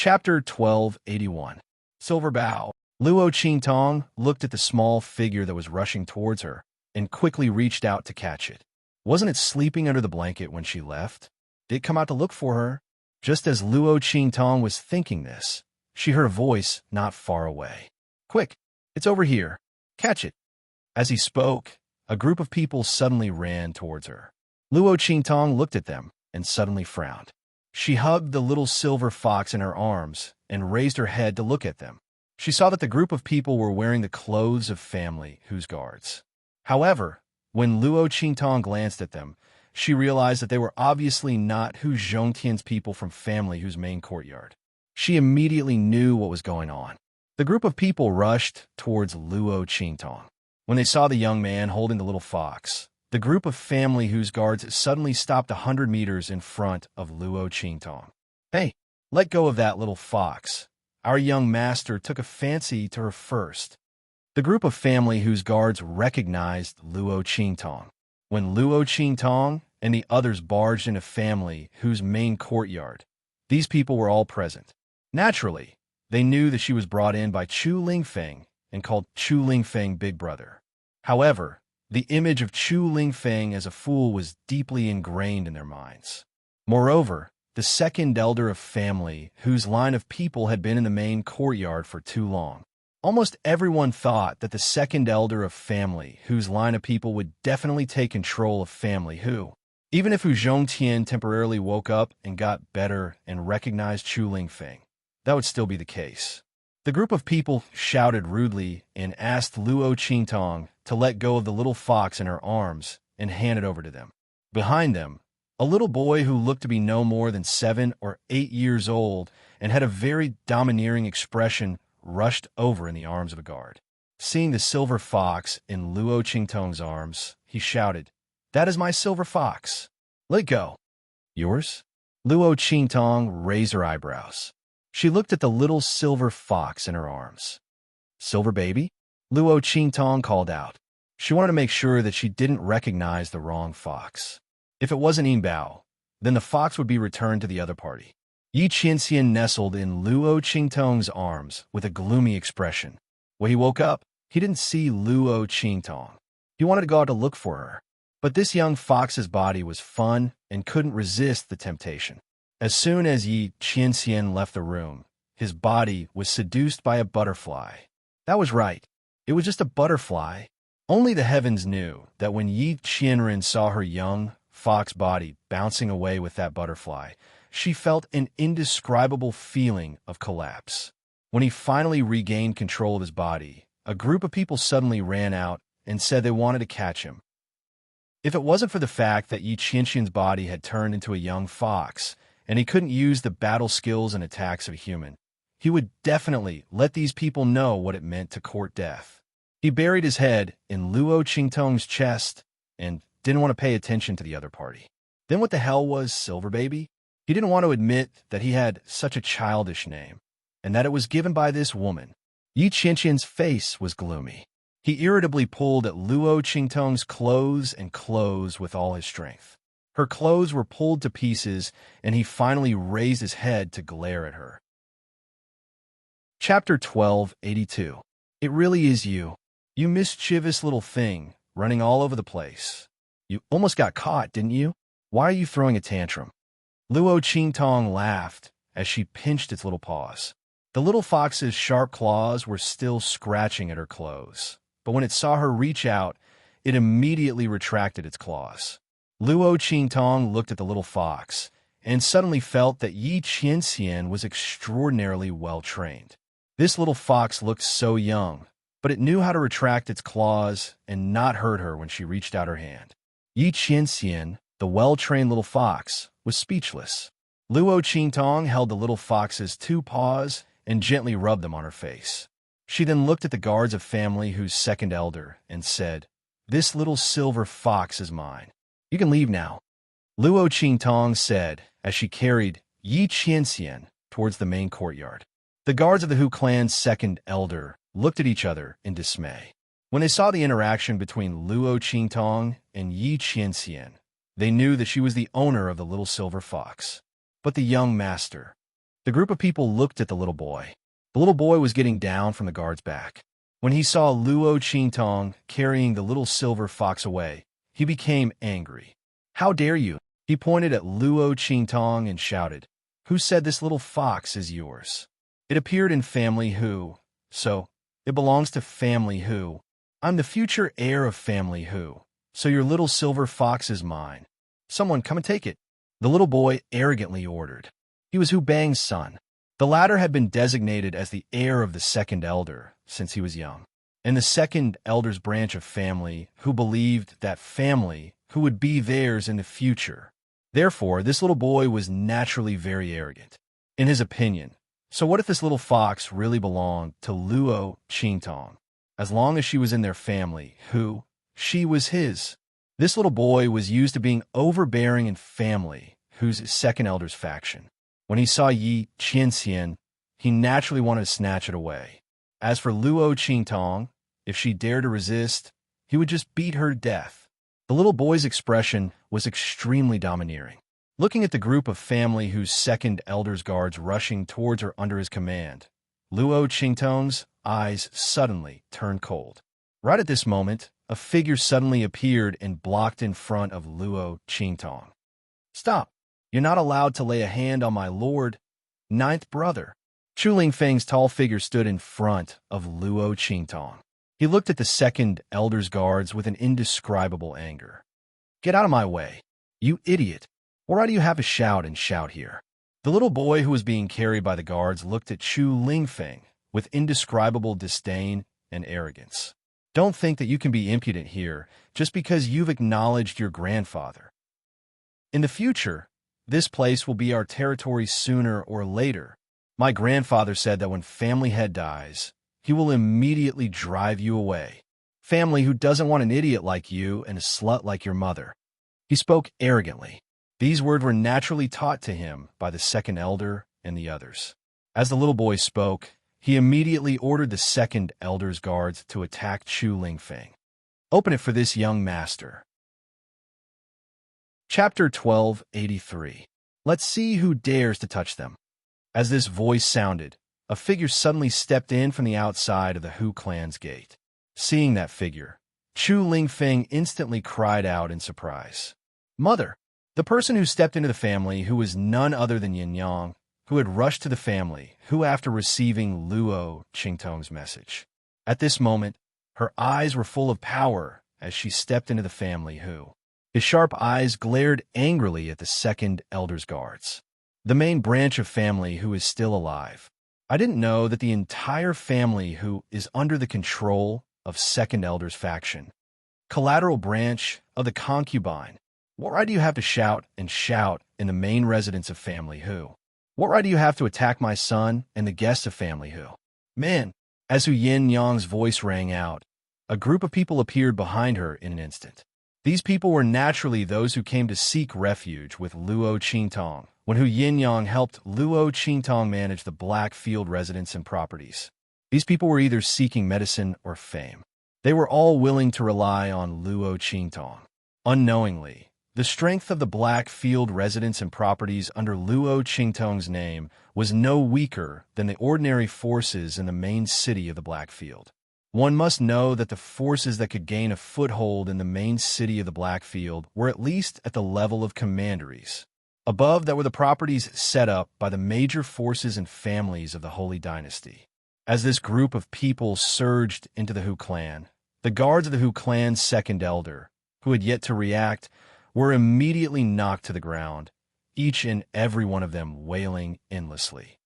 Chapter 1281. Silver Bow. Luo Qingtong looked at the small figure that was rushing towards her and quickly reached out to catch it. Wasn't it sleeping under the blanket when she left? Did it come out to look for her? Just as Luo Qingtong was thinking this, she heard a voice not far away. "Quick, it's over here. Catch it." As he spoke, a group of people suddenly ran towards her. Luo Qingtong looked at them and suddenly frowned. She hugged the little silver fox in her arms and raised her head to look at them. She saw that the group of people were wearing the clothes of family whose guards. However, when Luo Qingtong glanced at them, she realized that they were obviously not Hu Zhongtian's people from family whose main courtyard. She immediately knew what was going on. The group of people rushed towards Luo Qingtong. When they saw the young man holding the little fox, the group of family whose guards suddenly stopped 100 meters in front of Luo Qingtong. "Hey, let go of that little fox. Our young master took a fancy to her first." The group of family whose guards recognized Luo Qingtong. When Luo Qingtong and the others barged into family whose main courtyard, these people were all present. Naturally, they knew that she was brought in by Chu Lingfeng and called Chu Lingfeng Big Brother. However, the image of Chu Lingfeng as a fool was deeply ingrained in their minds. Moreover, the second elder of family whose line of people had been in the main courtyard for too long. Almost everyone thought that the second elder of family whose line of people would definitely take control of family who, even if Hu Zhongtian temporarily woke up and got better and recognized Chu Lingfeng, that would still be the case. The group of people shouted rudely and asked Luo Qingtong to let go of the little fox in her arms and hand it over to them. Behind them, a little boy who looked to be no more than 7 or 8 years old and had a very domineering expression rushed over in the arms of a guard. Seeing the silver fox in Luo Qingtong's arms, he shouted, "That is my silver fox. Let go." "Yours?" Luo Qingtong raised her eyebrows. She looked at the little silver fox in her arms. "Silver baby?" Luo Qingtong called out. She wanted to make sure that she didn't recognize the wrong fox. If it wasn't Yinbao, then the fox would be returned to the other party. Yi Qianxian nestled in Luo Qingtong's arms with a gloomy expression. When he woke up, he didn't see Luo Qingtong. He wanted to go out to look for her. But this young fox's body was fun and couldn't resist the temptation. As soon as Yi Qianxian left the room, his body was seduced by a butterfly. That was right. It was just a butterfly. Only the heavens knew that when Yi Qianren saw her young fox body bouncing away with that butterfly, she felt an indescribable feeling of collapse. When he finally regained control of his body, a group of people suddenly ran out and said they wanted to catch him. If it wasn't for the fact that Yi Qianxian's body had turned into a young fox, and he couldn't use the battle skills and attacks of a human, he would definitely let these people know what it meant to court death. He buried his head in Luo Qingtong's chest and didn't want to pay attention to the other party. Then what the hell was Silver Baby? He didn't want to admit that he had such a childish name, and that it was given by this woman. Yi Qianxian's face was gloomy. He irritably pulled at Luo Qingtong's clothes and clothes with all his strength. Her clothes were pulled to pieces, and he finally raised his head to glare at her. Chapter 1282. It really is you. You mischievous little thing, running all over the place. You almost got caught, didn't you? Why are you throwing a tantrum? Luo Qingtong laughed as she pinched its little paws. The little fox's sharp claws were still scratching at her clothes, but when it saw her reach out, it immediately retracted its claws. Luo Qingtong looked at the little fox and suddenly felt that Yi Qianxian was extraordinarily well-trained. This little fox looked so young, but it knew how to retract its claws and not hurt her when she reached out her hand. Yi Qianxian, the well-trained little fox, was speechless. Luo Qingtong held the little fox's 2 paws and gently rubbed them on her face. She then looked at the guards of family whose second elder and said, "This little silver fox is mine. You can leave now." Luo Qingtong said as she carried Yi Qianxian towards the main courtyard. The guards of the Hu clan's second elder looked at each other in dismay. When they saw the interaction between Luo Qingtong and Yi Qianxian, they knew that she was the owner of the little silver fox. But the young master, The group of people looked at the little boy. The little boy was getting down from the guard's back. When he saw Luo Qingtong carrying the little silver fox away, he became angry. "How dare you?" He pointed at Luo Qingtong and shouted, "Who said this little fox is yours? It appeared in Family Who, so it belongs to Family Who. I'm the future heir of Family Who, so your little silver fox is mine. Someone come and take it," the little boy arrogantly ordered. He was Hu Bang's son. The latter had been designated as the heir of the second elder since he was young, and the second elder's branch of family who believed that Family Who would be theirs in the future. Therefore, this little boy was naturally very arrogant, in his opinion. So what if this little fox really belonged to Luo Qingtong? As long as she was in their family, she was his. This little boy was used to being overbearing in Family Who's second elder's faction. When he saw Yi Qianxian, he naturally wanted to snatch it away. As for Luo Qingtong, if she dared to resist, he would just beat her to death. The little boy's expression was extremely domineering. Looking at the group of Family Whose second elder's guards rushing towards her under his command, Luo Qingtong's eyes suddenly turned cold. Right at this moment, a figure suddenly appeared and blocked in front of Luo Qingtong. "Stop! You're not allowed to lay a hand on my lord, ninth brother." Chu Lingfeng's tall figure stood in front of Luo Qingtong. He looked at the second elder's guards with an indescribable anger. "Get out of my way, you idiot! Why do you have to shout and shout here?" The little boy who was being carried by the guards looked at Chu Lingfeng with indescribable disdain and arrogance. "Don't think that you can be impudent here just because you've acknowledged your grandfather. In the future, this place will be our territory sooner or later. My grandfather said that when Family Head dies, he will immediately drive you away. Family Who doesn't want an idiot like you and a slut like your mother." He spoke arrogantly. These words were naturally taught to him by the second elder and the others. As the little boy spoke, he immediately ordered the second elder's guards to attack Chu Lingfeng. "Open it for this young master." Chapter 1283. Let's see who dares to touch them. As this voice sounded, a figure suddenly stepped in from the outside of the Hu clan's gate. Seeing that figure, Chu Lingfeng instantly cried out in surprise. "Mother!" The person who stepped into the family who was none other than Yin Yang, who had rushed to the family, who after receiving Luo Qingtong's message. At this moment, her eyes were full of power as she stepped into the family who. His sharp eyes glared angrily at the second elder's guards. "The main branch of Family Who is still alive. I didn't know that the entire Family Who is under the control of second elder's faction. Collateral branch of the concubine. What right do you have to shout and shout in the main residence of Family Who? What right do you have to attack my son and the guests of Family Who?" "Man!" As Hu Yin Yang's voice rang out, a group of people appeared behind her in an instant. These people were naturally those who came to seek refuge with Luo Qingtong when Hu Yin Yang helped Luo Qingtong manage the Black Field residence and properties. These people were either seeking medicine or fame. They were all willing to rely on Luo Qingtong. Unknowingly, the strength of the Black Field residence and properties under Luo Qingtong's name was no weaker than the ordinary forces in the main city of the Black Field. One must know that the forces that could gain a foothold in the main city of the Black Field were at least at the level of commanderies. Above that were the properties set up by the major forces and families of the Holy Dynasty. As this group of people surged into the Hu clan, the guards of the Hu clan's second elder, who had yet to react, were immediately knocked to the ground, each and every one of them wailing endlessly.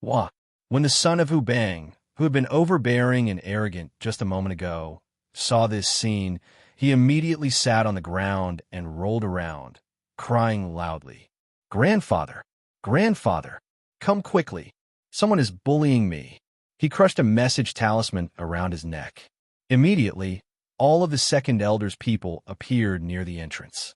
Wah! When the son of Hu Bang, who had been overbearing and arrogant just a moment ago, saw this scene, he immediately sat on the ground and rolled around, crying loudly, "Grandfather! Grandfather! Come quickly! Someone is bullying me!" He crushed a message talisman around his neck. Immediately, all of the second elder's people appeared near the entrance.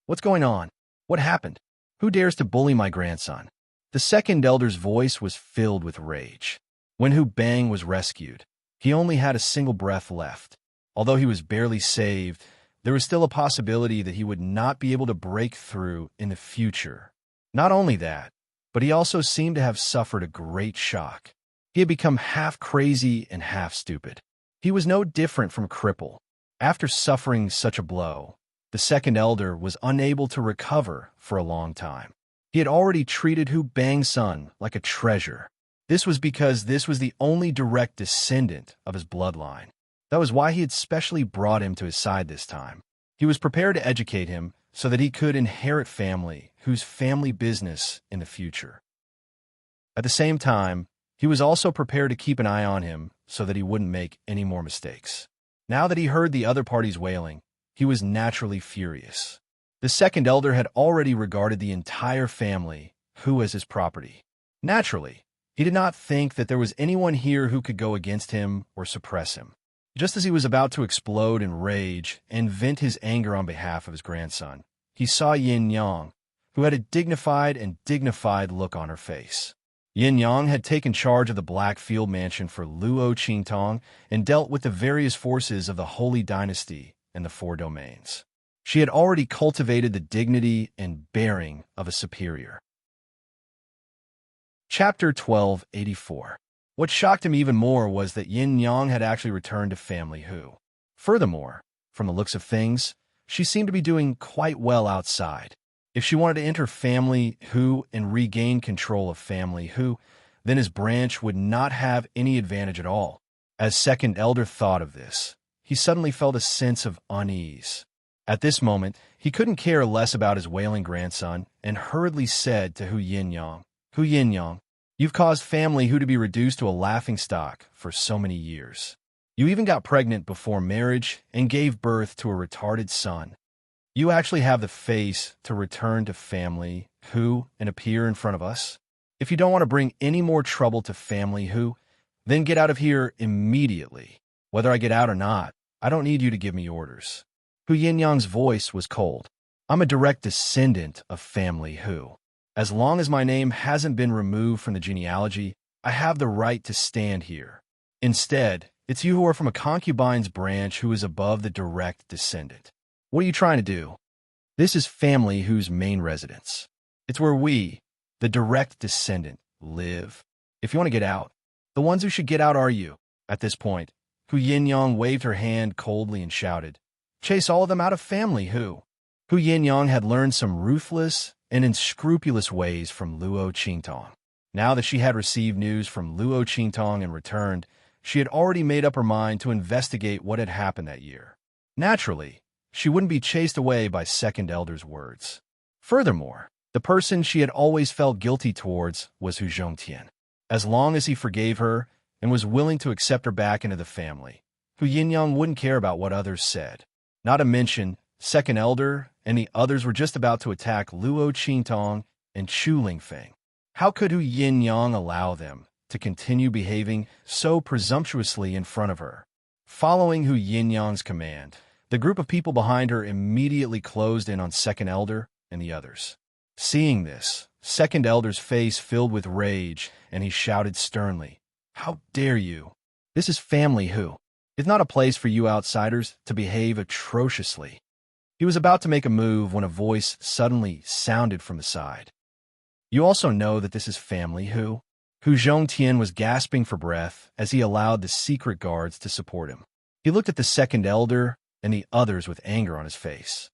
"What's going on? What happened? Who dares to bully my grandson?" The second elder's voice was filled with rage. When Hu Bang was rescued, he only had a single breath left. Although he was barely saved, there was still a possibility that he would not be able to break through in the future. Not only that, but he also seemed to have suffered a great shock. He had become half crazy and half stupid. He was no different from cripple. After suffering such a blow, the second elder was unable to recover for a long time. He had already treated Hu Bangsun like a treasure. This was because this was the only direct descendant of his bloodline. That was why he had specially brought him to his side this time. He was prepared to educate him so that he could inherit family whose family business in the future. At the same time, he was also prepared to keep an eye on him so that he wouldn't make any more mistakes. Now that he heard the other parties wailing, he was naturally furious. The second elder had already regarded the entire family Hu as his property. Naturally, he did not think that there was anyone here who could go against him or suppress him. Just as he was about to explode in rage and vent his anger on behalf of his grandson, he saw Yin Yang, who had a dignified look on her face. Yin Yang had taken charge of the Black Field Mansion for Luo Qingtong and dealt with the various forces of the Holy Dynasty and the Four Domains. She had already cultivated the dignity and bearing of a superior. Chapter 1284. What shocked him even more was that Yin Yang had actually returned to family Hu. Furthermore, from the looks of things, she seemed to be doing quite well outside. If she wanted to enter family Hu and regain control of family Hu, then his branch would not have any advantage at all. As second elder thought of this, he suddenly felt a sense of unease. At this moment, he couldn't care less about his wailing grandson and hurriedly said to Hu Yin-yang, you've caused family Hu to be reduced to a laughingstock for so many years. You even got pregnant before marriage and gave birth to a retarded son. You actually have the face to return to family Hu and appear in front of us? If you don't want to bring any more trouble to family Hu, then get out of here immediately. Whether I get out or not, I don't need you to give me orders. Hu Yin-yang's voice was cold. I'm a direct descendant of family Hu. As long as my name hasn't been removed from the genealogy, I have the right to stand here. Instead, it's you who are from a concubine's branch who is above the direct descendant. What are you trying to do? This is family Hu's main residence. It's where we, the direct descendant, live. If you want to get out, the ones who should get out are you. At this point, Hu Yin-yang waved her hand coldly and shouted, chase all of them out of family Hu. Hu Yin-yang had learned some ruthless and unscrupulous ways from Luo Qingtong. Now that she had received news from Luo Qingtong and returned, she had already made up her mind to investigate what had happened that year. Naturally, she wouldn't be chased away by second elder's words. Furthermore, the person she had always felt guilty towards was Hu Zhongtian. As long as he forgave her and was willing to accept her back into the family, Hu Yin-yang wouldn't care about what others said. Not to mention, second elder and the others were just about to attack Luo Qingtong and Chu Lingfeng. How could Hu Yin-yang allow them to continue behaving so presumptuously in front of her? Following Hu Yin-yang's command, the group of people behind her immediately closed in on second elder and the others. Seeing this, second elder's face filled with rage, and he shouted sternly, how dare you? This is family Hu. It's not a place for you outsiders to behave atrociously. He was about to make a move when a voice suddenly sounded from the side. You also know that this is family Hu? Hu Zhongtian was gasping for breath as he allowed the secret guards to support him. He looked at the second elder and the others with anger on his face.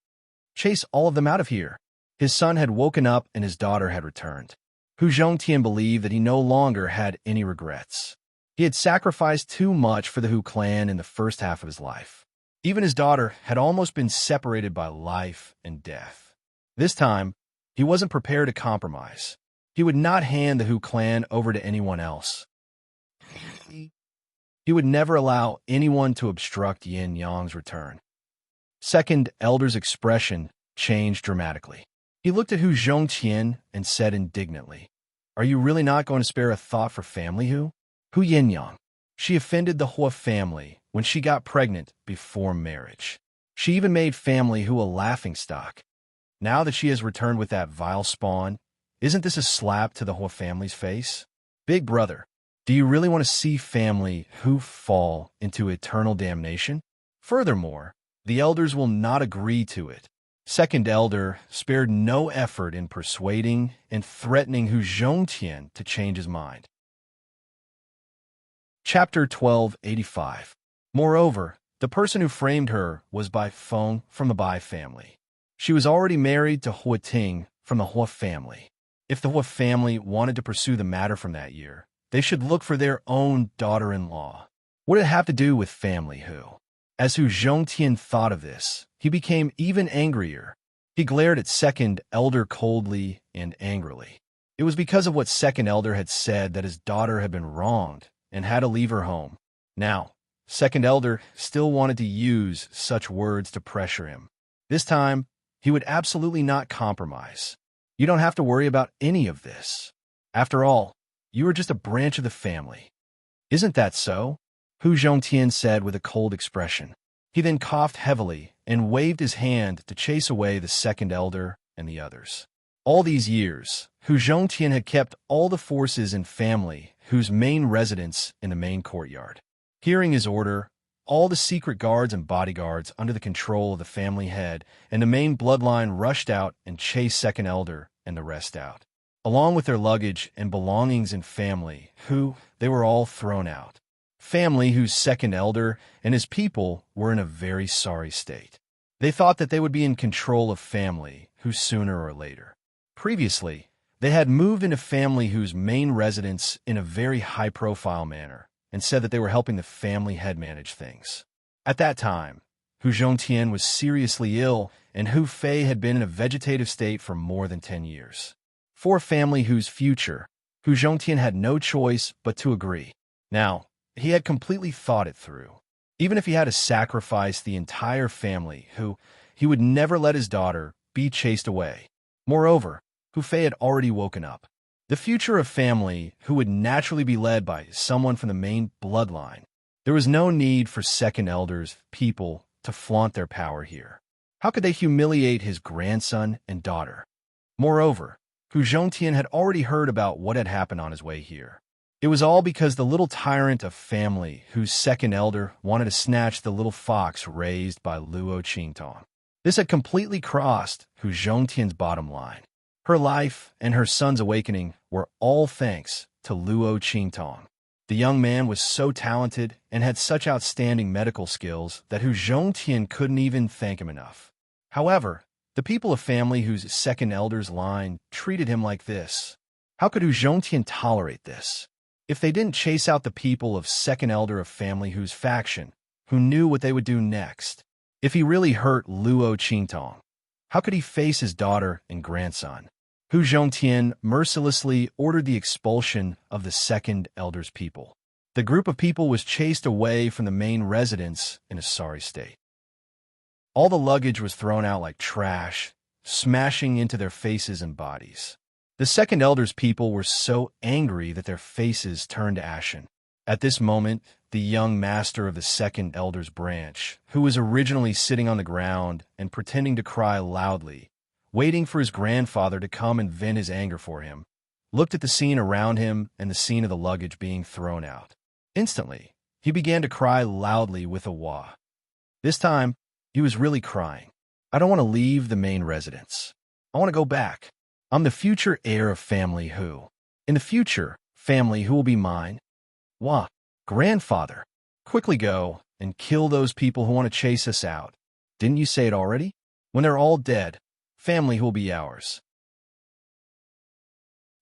Chase all of them out of here. His son had woken up and his daughter had returned. Hu Zhongtian believed that he no longer had any regrets. He had sacrificed too much for the Hu clan in the first half of his life. Even his daughter had almost been separated by life and death. This time, he wasn't prepared to compromise. He would not hand the Hu clan over to anyone else. He would never allow anyone to obstruct Yin Yang's return. Second elder's expression changed dramatically. He looked at Hu Zhongtian and said indignantly, are you really not going to spare a thought for family Hu? Hu Yin-yang. She offended the Hua family when she got pregnant before marriage. She even made family Hu a laughingstock. Now that she has returned with that vile spawn, isn't this a slap to the Hua family's face? Big brother, do you really want to see family Hu fall into eternal damnation? Furthermore, the elders will not agree to it. Second Elder spared no effort in persuading and threatening Hu Zhongtian to change his mind. Chapter 1285. Moreover, the person who framed her was Bai Feng from the Bai family. She was already married to Hua Ting from the Hua family. If the Hua family wanted to pursue the matter from that year, they should look for their own daughter-in-law. What did it have to do with family Hu? As Hu Zhongtian thought of this, he became even angrier. He glared at Second Elder coldly and angrily. It was because of what Second Elder had said that his daughter had been wronged and had to leave her home. Now, Second Elder still wanted to use such words to pressure him. This time, he would absolutely not compromise. You don't have to worry about any of this. After all, you are just a branch of the family. Isn't that so? Hu Zhongtian said with a cold expression. He then coughed heavily and waved his hand to chase away the Second Elder and the others. All these years, Hu Zhongtian had kept all the forces and family whose main residence in the main courtyard. Hearing his order, all the secret guards and bodyguards under the control of the family head and the main bloodline rushed out and chased Second Elder and the rest out. Along with their luggage and belongings and family, they were all thrown out. Family whose Second Elder and his people were in a very sorry state. They thought that they would be in control of family who sooner or later. Previously, they had moved into family whose main residence in a very high-profile manner and said that they were helping the family head manage things. At that time, Hu Zhongtian was seriously ill and Hu Fei had been in a vegetative state for more than 10 years. For family whose future, Hu Zhongtian had no choice but to agree. Now, he had completely thought it through. Even if he had to sacrifice the entire family, he would never let his daughter be chased away. Moreover, Hu Fei had already woken up. The future of family would naturally be led by someone from the main bloodline. There was no need for Second Elder's people to flaunt their power here. How could they humiliate his grandson and daughter? Moreover, Hu Zhongtian had already heard about what had happened on his way here. It was all because the little tyrant of family whose Second Elder wanted to snatch the little fox raised by Luo Qingtong. This had completely crossed Hu Zhongtian's bottom line. Her life and her son's awakening were all thanks to Luo Qingtong. The young man was so talented and had such outstanding medical skills that Hu Zhongtian couldn't even thank him enough. However, the people of family whose Second Elder's line treated him like this. How could Hu Zhongtian tolerate this? If they didn't chase out the people of Second Elder of family whose faction, who knew what they would do next? If he really hurt Luo Qingtong, how could he face his daughter and grandson? Hu Zhongtian mercilessly ordered the expulsion of the Second Elder's people. The group of people was chased away from the main residence in a sorry state. All the luggage was thrown out like trash, smashing into their faces and bodies. The Second Elder's people were so angry that their faces turned ashen. At this moment, the young master of the Second Elder's branch, who was originally sitting on the ground and pretending to cry loudly, waiting for his grandfather to come and vent his anger for him, looked at the scene around him and the scene of the luggage being thrown out. Instantly, he began to cry loudly with a wah. This time, he was really crying. I don't want to leave the main residence. I want to go back. I'm the future heir of family Hu. In the future, family Hu will be mine. Wah, grandfather, quickly go and kill those people who want to chase us out. Didn't you say it already? When they're all dead, family Hu will be ours.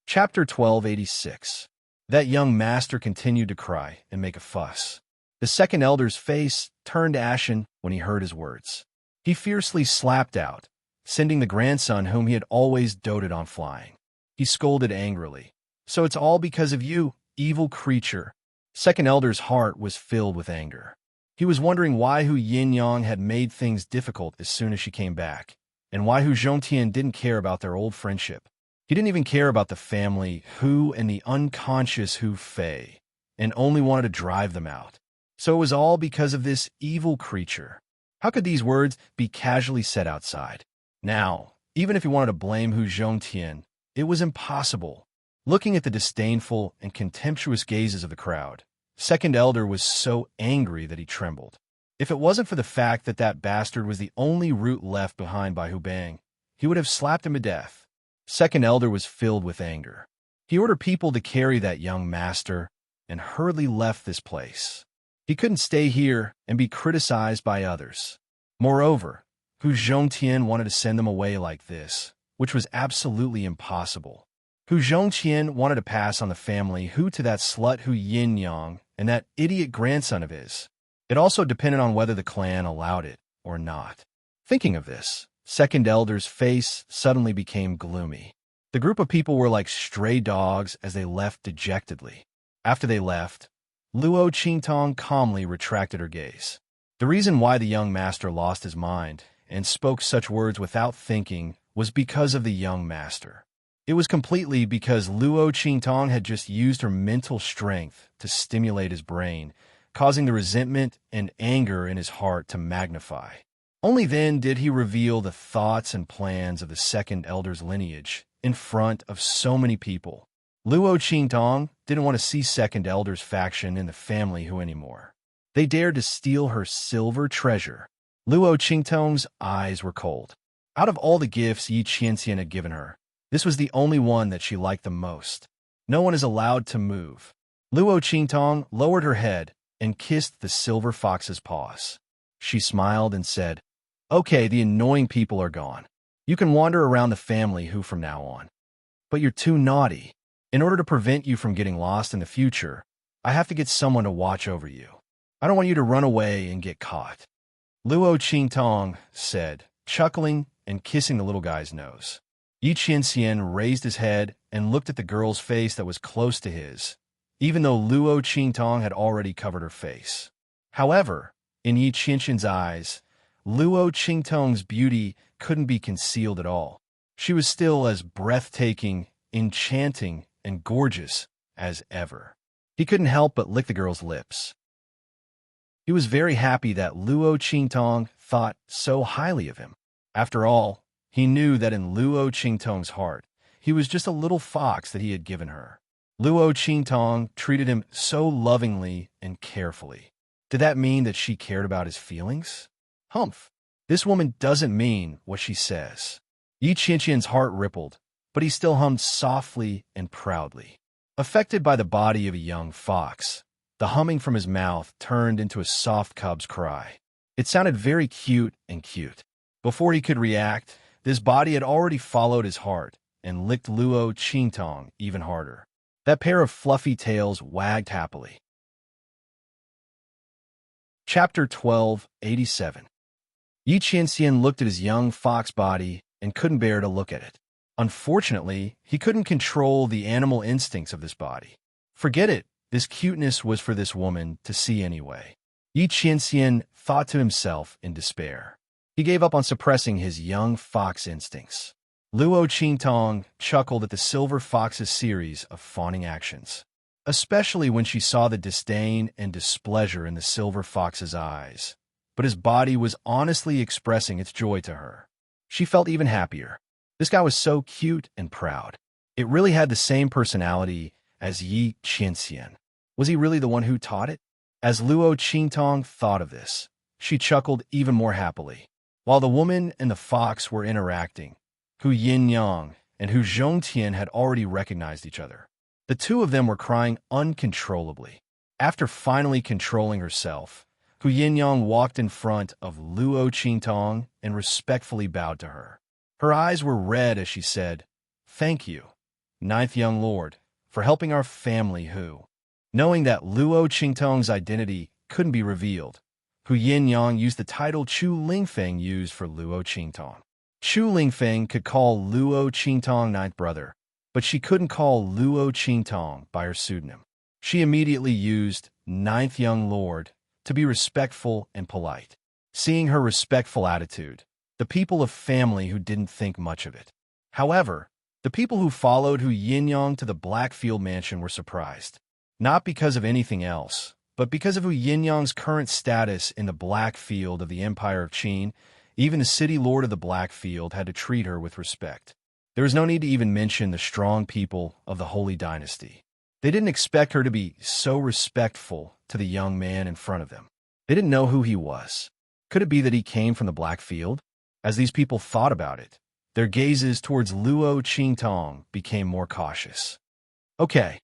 Chapter 1286. That young master continued to cry and make a fuss. The Second Elder's face turned ashen when he heard his words. He fiercely slapped out, sending the grandson whom he had always doted on flying. He scolded angrily. So it's all because of you, evil creature. Second Elder's heart was filled with anger. He was wondering why Hu Yinyang had made things difficult as soon as she came back, and why Hu Zhongtian didn't care about their old friendship. He didn't even care about the family Hu and the unconscious Hu Fei, and only wanted to drive them out. So it was all because of this evil creature. How could these words be casually said outside? Now, even if he wanted to blame Hu Zhongtian, it was impossible. Looking at the disdainful and contemptuous gazes of the crowd, Second Elder was so angry that he trembled. If it wasn't for the fact that that bastard was the only root left behind by Hubang, he would have slapped him to death. Second Elder was filled with anger. He ordered people to carry that young master and hurriedly left this place. He couldn't stay here and be criticized by others. Moreover, Hu Zhongtian wanted to send them away like this, which was absolutely impossible. Hu Zhongtian wanted to pass on the family Hu to that slut Hu Yinyang and that idiot grandson of his. It also depended on whether the clan allowed it or not. Thinking of this, Second Elder's face suddenly became gloomy. The group of people were like stray dogs as they left dejectedly. After they left, Luo Qingtong calmly retracted her gaze. The reason why the young master lost his mind and spoke such words without thinking was because of the young master. It was completely because Luo Qingtong had just used her mental strength to stimulate his brain, causing the resentment and anger in his heart to magnify. Only then did he reveal the thoughts and plans of the Second Elder's lineage in front of so many people. Luo Qingtong didn't want to see Second Elder's faction in the family Hu anymore. They dared to steal her silver treasure. Luo Qingtong's eyes were cold. Out of all the gifts Yi Qianxian had given her, this was the only one that she liked the most. No one is allowed to move. Luo Qingtong lowered her head and kissed the silver fox's paws. She smiled and said, "Okay, the annoying people are gone. You can wander around the family Hu from now on. But you're too naughty. In order to prevent you from getting lost in the future, I have to get someone to watch over you. I don't want you to run away and get caught." Luo Qingtong said, chuckling and kissing the little guy's nose. Yi Qianxian raised his head and looked at the girl's face that was close to his, even though Luo Qingtong had already covered her face. However, in Yi Qianxian's eyes, Luo Qingtong's beauty couldn't be concealed at all. She was still as breathtaking, enchanting, and gorgeous as ever. He couldn't help but lick the girl's lips. He was very happy that Luo Qingtong thought so highly of him. After all, he knew that in Luo Qingtong's heart, he was just a little fox that he had given her. Luo Qingtong treated him so lovingly and carefully. Did that mean that she cared about his feelings? Humph! This woman doesn't mean what she says. Yi Qianxian's heart rippled, but he still hummed softly and proudly. Affected by the body of a young fox, the humming from his mouth turned into a soft cub's cry. It sounded very cute and cute. Before he could react, this body had already followed his heart and licked Luo Qingtong even harder. That pair of fluffy tails wagged happily. Chapter 1287. Yi Qianxian looked at his young fox body and couldn't bear to look at it. Unfortunately, he couldn't control the animal instincts of this body. Forget it, this cuteness was for this woman to see anyway. Yi Qianxian thought to himself in despair. He gave up on suppressing his young fox instincts. Luo Qingtong chuckled at the silver fox's series of fawning actions, especially when she saw the disdain and displeasure in the silver fox's eyes. But his body was honestly expressing its joy to her. She felt even happier. This guy was so cute and proud. It really had the same personality as Yi Qianxian. Was he really the one who taught it? As Luo Qingtong thought of this, she chuckled even more happily. While the woman and the fox were interacting, Hu Yinyang and Hu Zhongtian had already recognized each other. The two of them were crying uncontrollably. After finally controlling herself, Hu Yinyang walked in front of Luo Qingtong and respectfully bowed to her. Her eyes were red as she said, "Thank you, ninth young lord, for helping our family Hu." Knowing that Luo Qingtong's identity couldn't be revealed, Hu Yinyang used the title Chu Lingfeng used for Luo Qingtong. Chu Lingfeng could call Luo Qingtong ninth brother, but she couldn't call Luo Qingtong by her pseudonym. She immediately used ninth young lord to be respectful and polite. Seeing her respectful attitude, the people of family who didn't think much of it. However, the people who followed Hu Yinyang to the Blackfield mansion were surprised. Not because of anything else, but because of Hu Yinyang's current status in the Blackfield of the Empire of Qin. Even the city lord of the Blackfield had to treat her with respect. There was no need to even mention the strong people of the Holy Dynasty. They didn't expect her to be so respectful to the young man in front of them. They didn't know who he was. Could it be that he came from the Black Field? As these people thought about it, their gazes towards Luo Qingtong became more cautious. Okay,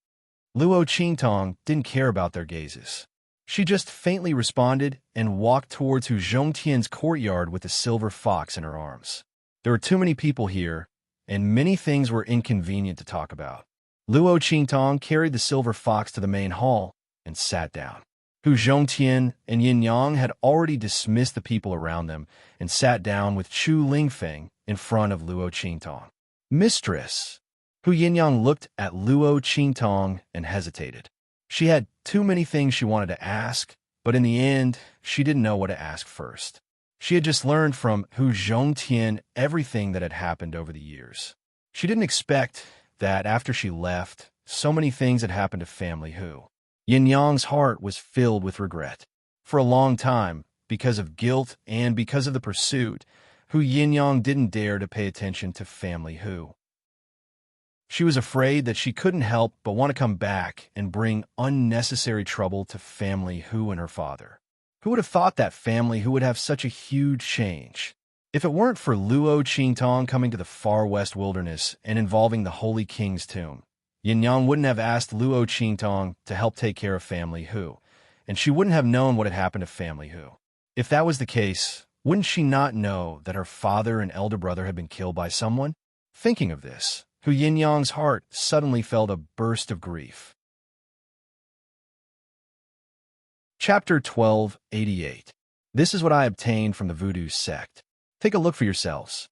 Luo Qingtong didn't care about their gazes. She just faintly responded and walked towards Hu Zhongtian's courtyard with the silver fox in her arms. There were too many people here, and many things were inconvenient to talk about. Luo Qingtong carried the silver fox to the main hall and sat down. Hu Zhongtian and Yin Yang had already dismissed the people around them and sat down with Chu Lingfeng in front of Luo Qingtong. Mistress! Hu Yinyang looked at Luo Qingtong and hesitated. She had too many things she wanted to ask, but in the end, she didn't know what to ask first. She had just learned from Hu Zhongtian everything that had happened over the years. She didn't expect that after she left, so many things had happened to family Hu. Yin Yang's heart was filled with regret. For a long time, because of guilt and because of the pursuit, Hu Yinyang didn't dare to pay attention to family Hu. She was afraid that she couldn't help but want to come back and bring unnecessary trouble to family Hu and her father. Who would have thought that family Hu would have such a huge change? If it weren't for Luo Qingtong coming to the far west wilderness and involving the Holy King's tomb, Yin Yang wouldn't have asked Luo Qingtong to help take care of family Hu, and she wouldn't have known what had happened to family Hu. If that was the case, wouldn't she not know that her father and elder brother had been killed by someone? Thinking of this, Hu Yinyang's heart suddenly felt a burst of grief. Chapter 1288. This is what I obtained from the Voodoo sect. Take a look for yourselves.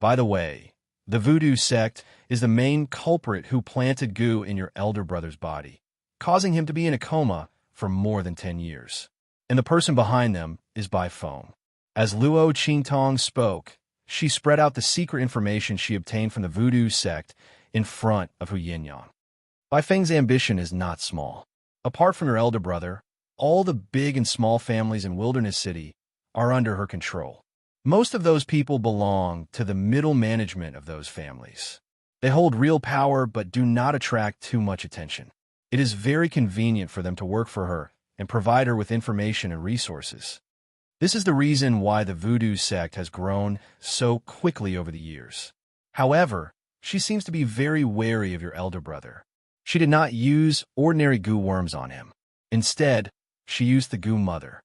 By the way, the Voodoo sect is the main culprit who planted goo in your elder brother's body, causing him to be in a coma for more than 10 years. And the person behind them is Bai Feng. As Luo Qingtong spoke, she spread out the secret information she obtained from the Voodoo sect in front of Hu Yinyang. Bai Feng's ambition is not small. Apart from her elder brother, all the big and small families in Wilderness City are under her control. Most of those people belong to the middle management of those families. They hold real power but do not attract too much attention. It is very convenient for them to work for her and provide her with information and resources. This is the reason why the Voodoo sect has grown so quickly over the years. However, she seems to be very wary of your elder brother. She did not use ordinary goo worms on him. Instead, she used the goo mother.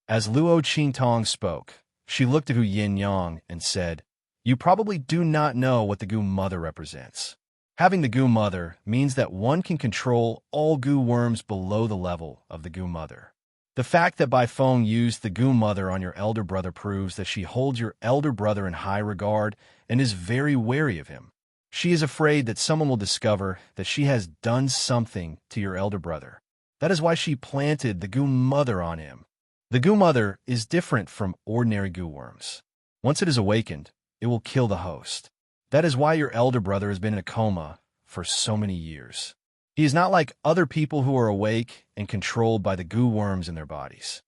As Luo Qingtong spoke, she looked at Hu Yinyang and said, "You probably do not know what the goo mother represents. Having the goo mother means that one can control all goo worms below the level of the goo mother. The fact that Bai Feng used the goo mother on your elder brother proves that she holds your elder brother in high regard and is very wary of him. She is afraid that someone will discover that she has done something to your elder brother. That is why she planted the goo mother on him. The goo mother is different from ordinary goo worms. Once it is awakened, it will kill the host. That is why your elder brother has been in a coma for so many years. He is not like other people who are awake and controlled by the goo worms in their bodies."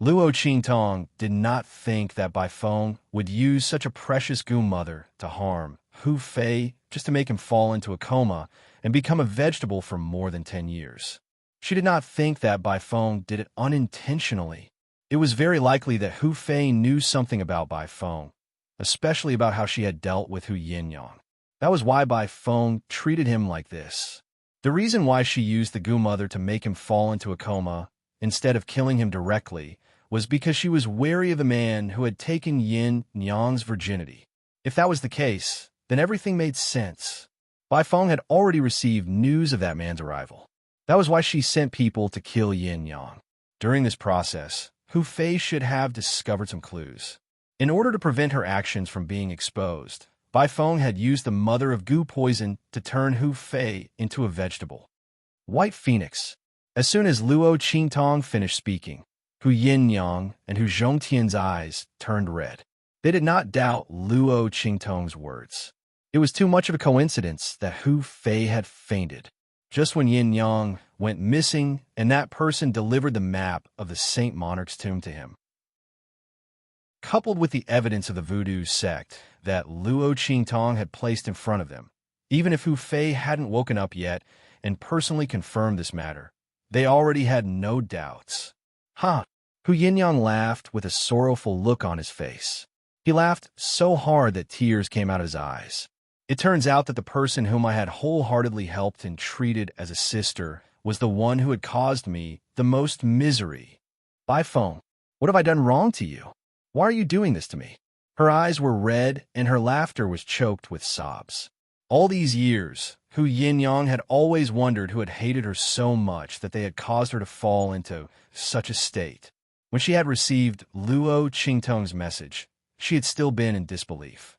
Luo Qingtong did not think that Bai Feng would use such a precious goo mother to harm Hu Fei just to make him fall into a coma and become a vegetable for more than 10 years. She did not think that Bai Feng did it unintentionally. It was very likely that Hu Fei knew something about Bai Feng, especially about how she had dealt with Hu Yinyang. That was why Bai Feng treated him like this. The reason why she used the goo mother to make him fall into a coma instead of killing him directly was because she was wary of the man who had taken Yin Nyang's virginity. If that was the case, then everything made sense. Bai Feng had already received news of that man's arrival. That was why she sent people to kill Yin Yang. During this process, Hu Fei should have discovered some clues. In order to prevent her actions from being exposed, Bai Feng had used the mother of goo poison to turn Hu Fei into a vegetable. White Phoenix. As soon as Luo Qingtong finished speaking, Hu Yinyang and Hu Zhongtian's eyes turned red. They did not doubt Luo Qingtong's words. It was too much of a coincidence that Hu Fei had fainted just when Yin Yang went missing and that person delivered the map of the Saint Monarch's tomb to him. Coupled with the evidence of the Voodoo sect that Luo Qingtong had placed in front of them, even if Hu Fei hadn't woken up yet and personally confirmed this matter, they already had no doubts. Hu Yinyang laughed with a sorrowful look on his face. He laughed so hard that tears came out of his eyes. It turns out that the person whom I had wholeheartedly helped and treated as a sister was the one who had caused me the most misery. Bai Feng, what have I done wrong to you? Why are you doing this to me? Her eyes were red and her laughter was choked with sobs. All these years, Hu Yinyang had always wondered who had hated her so much that they had caused her to fall into such a state. When she had received Luo Qingtong's message, she had still been in disbelief.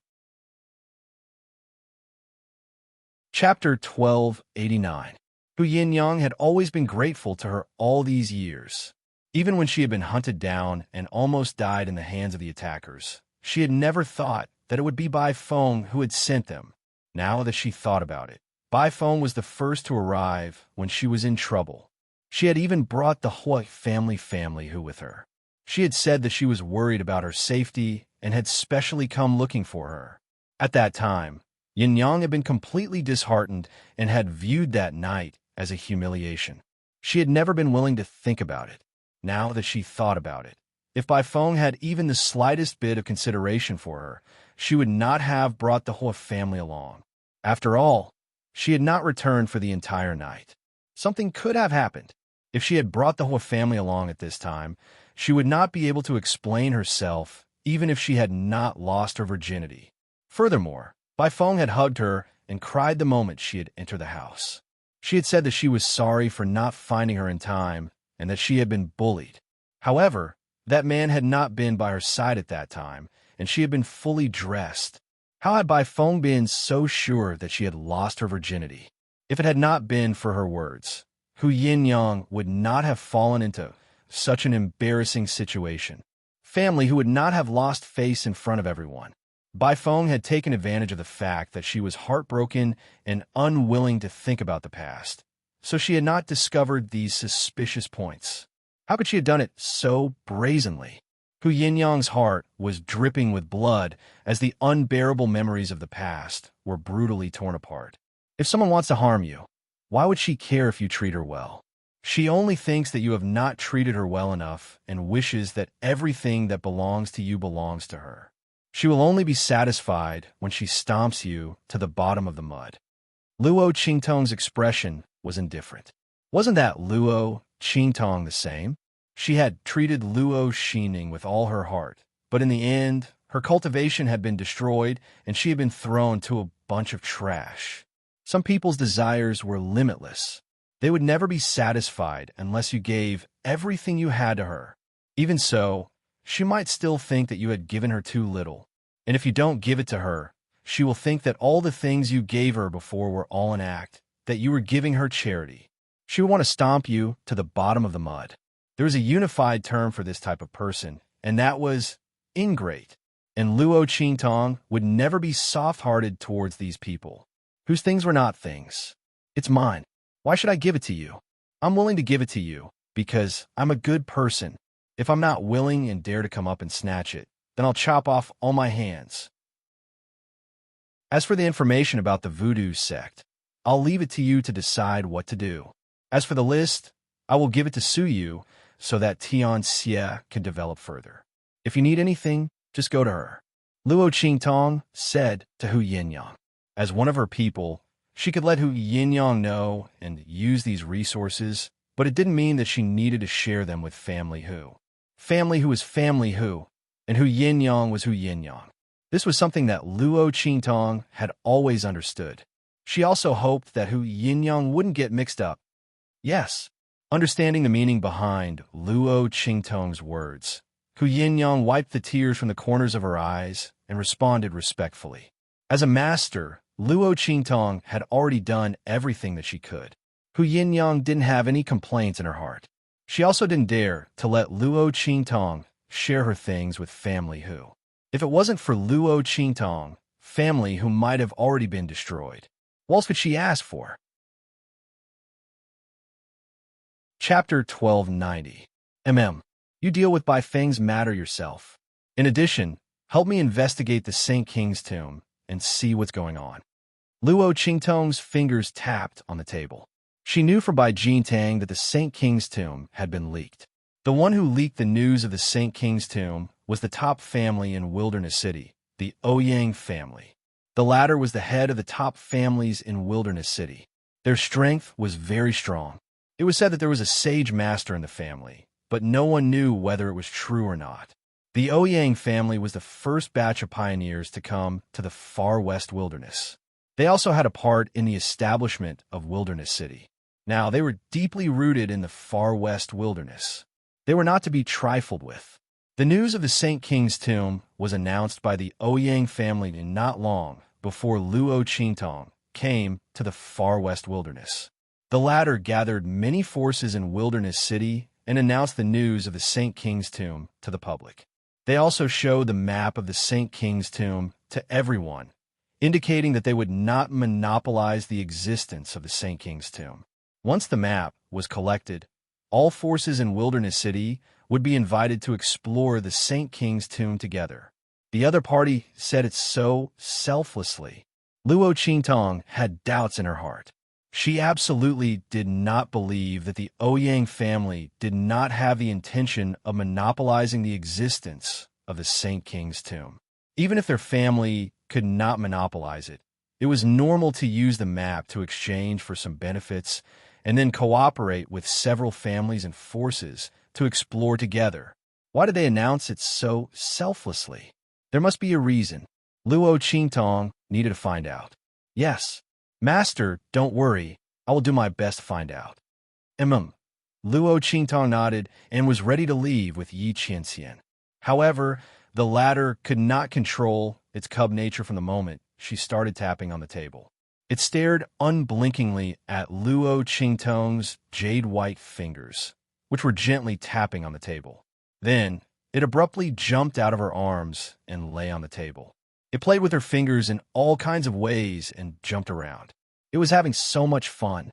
Chapter 1289. Hu Yinyang had always been grateful to her all these years. Even when she had been hunted down and almost died in the hands of the attackers, she had never thought that it would be Bai Feng who had sent them. Now that she thought about it, Bai Feng was the first to arrive when she was in trouble. She had even brought the Hui family Hu with her. She had said that she was worried about her safety and had specially come looking for her. At that time, Yinyang had been completely disheartened and had viewed that night as a humiliation. She had never been willing to think about it. Now that she thought about it, if Bai Feng had even the slightest bit of consideration for her, she would not have brought the Hui family along. After all, she had not returned for the entire night. Something could have happened. If she had brought the Hui family along at this time, she would not be able to explain herself even if she had not lost her virginity. Furthermore, Bai Feng had hugged her and cried the moment she had entered the house. She had said that she was sorry for not finding her in time and that she had been bullied. However, that man had not been by her side at that time, and she had been fully dressed. How had Bai Feng been so sure that she had lost her virginity? If it had not been for her words, Hu Yinyang would not have fallen into such an embarrassing situation. Family who would not have lost face in front of everyone. Bai Feng had taken advantage of the fact that she was heartbroken and unwilling to think about the past, so she had not discovered these suspicious points. How could she have done it so brazenly? Hu Yinyang's heart was dripping with blood as the unbearable memories of the past were brutally torn apart. If someone wants to harm you, why would she care if you treat her well? She only thinks that you have not treated her well enough and wishes that everything that belongs to you belongs to her. She will only be satisfied when she stomps you to the bottom of the mud. Luo Qingtong's expression was indifferent. Wasn't that Luo Qingtong the same? She had treated Luo Xining with all her heart, but in the end, her cultivation had been destroyed and she had been thrown to a bunch of trash. Some people's desires were limitless. They would never be satisfied unless you gave everything you had to her. Even so, she might still think that you had given her too little. And if you don't give it to her, she will think that all the things you gave her before were all an act, that you were giving her charity. She would want to stomp you to the bottom of the mud. There is a unified term for this type of person, and that was ingrate. And Luo Qingtong would never be soft-hearted towards these people, whose things were not things. It's mine. Why should I give it to you? I'm willing to give it to you because I'm a good person. If I'm not willing and dare to come up and snatch it, then I'll chop off all my hands. As for the information about the voodoo sect, I'll leave it to you to decide what to do. As for the list, I will give it to Su Yu so that Tian Xie can develop further. If you need anything, just go to her. Luo Qingtong said to Hu Yinyang. As one of her people, she could let Hu Yinyang know and use these resources, but it didn't mean that she needed to share them with Family Hu. Family Hu is Family Hu, and Hu Yinyang was Hu Yinyang. This was something that Luo Qingtong had always understood. She also hoped that Hu Yinyang wouldn't get mixed up. Yes, understanding the meaning behind Luo Qingtong's words, Hu Yinyang wiped the tears from the corners of her eyes and responded respectfully. As a master, Luo Qingtong had already done everything that she could. Hu Yinyang didn't have any complaints in her heart. She also didn't dare to let Luo Qingtong share her things with Family Hu. If it wasn't for Luo Qingtong, Family Hu might have already been destroyed. What else could she ask for? Chapter 1290. You deal with Bai Feng's matter yourself. In addition, help me investigate the Saint King's tomb and see what's going on. Luo Qingtong's fingers tapped on the table. She knew from Bai Jintang that the Saint King's tomb had been leaked. The one who leaked the news of the Saint King's tomb was the top family in Wilderness City, the Ouyang family. The latter was the head of the top families in Wilderness City. Their strength was very strong. It was said that there was a sage master in the family, but no one knew whether it was true or not. The Ouyang family was the first batch of pioneers to come to the far west wilderness. They also had a part in the establishment of Wilderness City. Now, they were deeply rooted in the far west wilderness. They were not to be trifled with. The news of the Saint King's tomb was announced by the Ouyang family not long before Luo Qingtong came to the far west wilderness. The latter gathered many forces in Wilderness City and announced the news of the Saint King's tomb to the public. They also showed the map of the Saint King's tomb to everyone, indicating that they would not monopolize the existence of the Saint King's tomb. Once the map was collected, all forces in Wilderness City would be invited to explore the Saint King's tomb together. The other party said it so selflessly. Luo Qingtong had doubts in her heart. She absolutely did not believe that the Ouyang family did not have the intention of monopolizing the existence of the Saint King's tomb. Even if their family could not monopolize it, it was normal to use the map to exchange for some benefits and then cooperate with several families and forces to explore together. Why did they announce it so selflessly? There must be a reason. Luo Qingtong needed to find out. Yes. Master, don't worry. I will do my best to find out. Luo Qingtong nodded and was ready to leave with Yi Qianxian. However, the latter could not control its cub nature from the moment she started tapping on the table. It stared unblinkingly at Luo Qingtong's jade-white fingers, which were gently tapping on the table. Then, it abruptly jumped out of her arms and lay on the table. It played with her fingers in all kinds of ways and jumped around. It was having so much fun.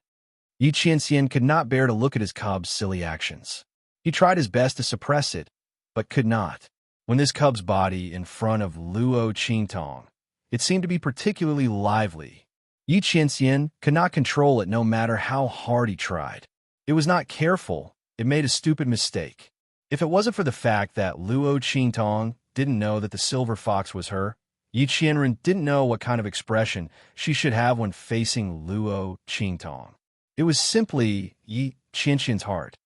Yi Qianxian could not bear to look at his cub's silly actions. He tried his best to suppress it, but could not. When this cub's body in front of Luo Qingtong, it seemed to be particularly lively. Yi Qianxian could not control it no matter how hard he tried. It was not careful. It made a stupid mistake. If it wasn't for the fact that Luo Qingtong didn't know that the silver fox was her, Yi Qianren didn't know what kind of expression she should have when facing Luo Qingtong. It was simply Yi Qianxian's heart.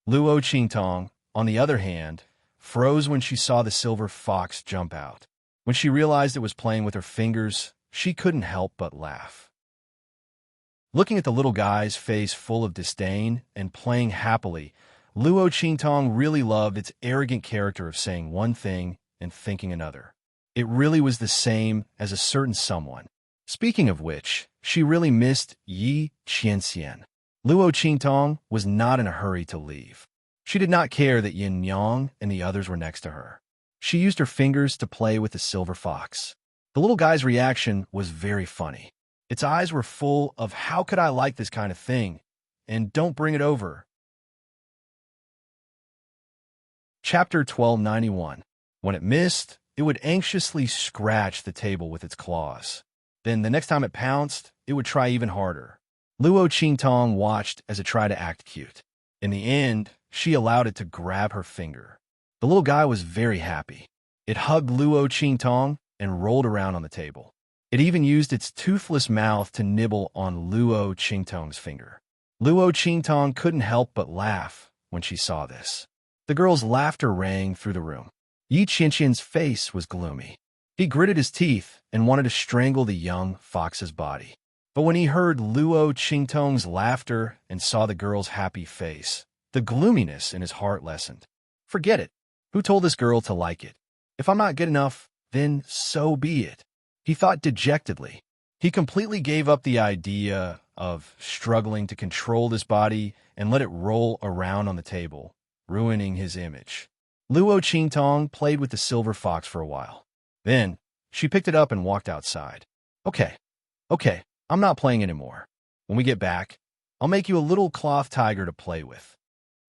Luo Qingtong, on the other hand, froze when she saw the silver fox jump out. When she realized it was playing with her fingers, she couldn't help but laugh. Looking at the little guy's face full of disdain and playing happily, Luo Qingtong really loved its arrogant character of saying one thing and thinking another. It really was the same as a certain someone. Speaking of which, she really missed Yi Qianxian. Luo Qingtong was not in a hurry to leave. She did not care that Yin Yang and the others were next to her. She used her fingers to play with the silver fox. The little guy's reaction was very funny. Its eyes were full of "how could I like this kind of thing?" and "don't bring it over." Chapter 1291. When it missed, it would anxiously scratch the table with its claws. Then the next time it pounced, it would try even harder. Luo Qingtong watched as it tried to act cute. In the end, she allowed it to grab her finger. The little guy was very happy. It hugged Luo Qingtong and rolled around on the table. It even used its toothless mouth to nibble on Luo Qingtong's finger. Luo Qingtong couldn't help but laugh when she saw this. The girl's laughter rang through the room. Yi Qianxian's face was gloomy. He gritted his teeth and wanted to strangle the young fox's body. But when he heard Luo Qingtong's laughter and saw the girl's happy face, the gloominess in his heart lessened. Forget it. Who told this girl to like it? If I'm not good enough, then so be it. He thought dejectedly. He completely gave up the idea of struggling to control this body and let it roll around on the table, ruining his image. Luo Qingtong played with the silver fox for a while. Then, she picked it up and walked outside. Okay, I'm not playing anymore. When we get back, I'll make you a little cloth tiger to play with.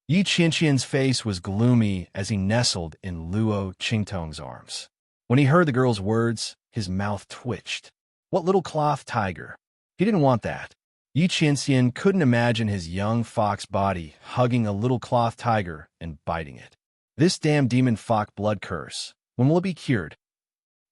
Yi Qianxian's face was gloomy as he nestled in Luo Qingtong's arms. When he heard the girl's words, his mouth twitched. What little cloth tiger? He didn't want that. Yi Qianxian couldn't imagine his young fox body hugging a little cloth tiger and biting it. This damn demon fox blood curse. When will it be cured?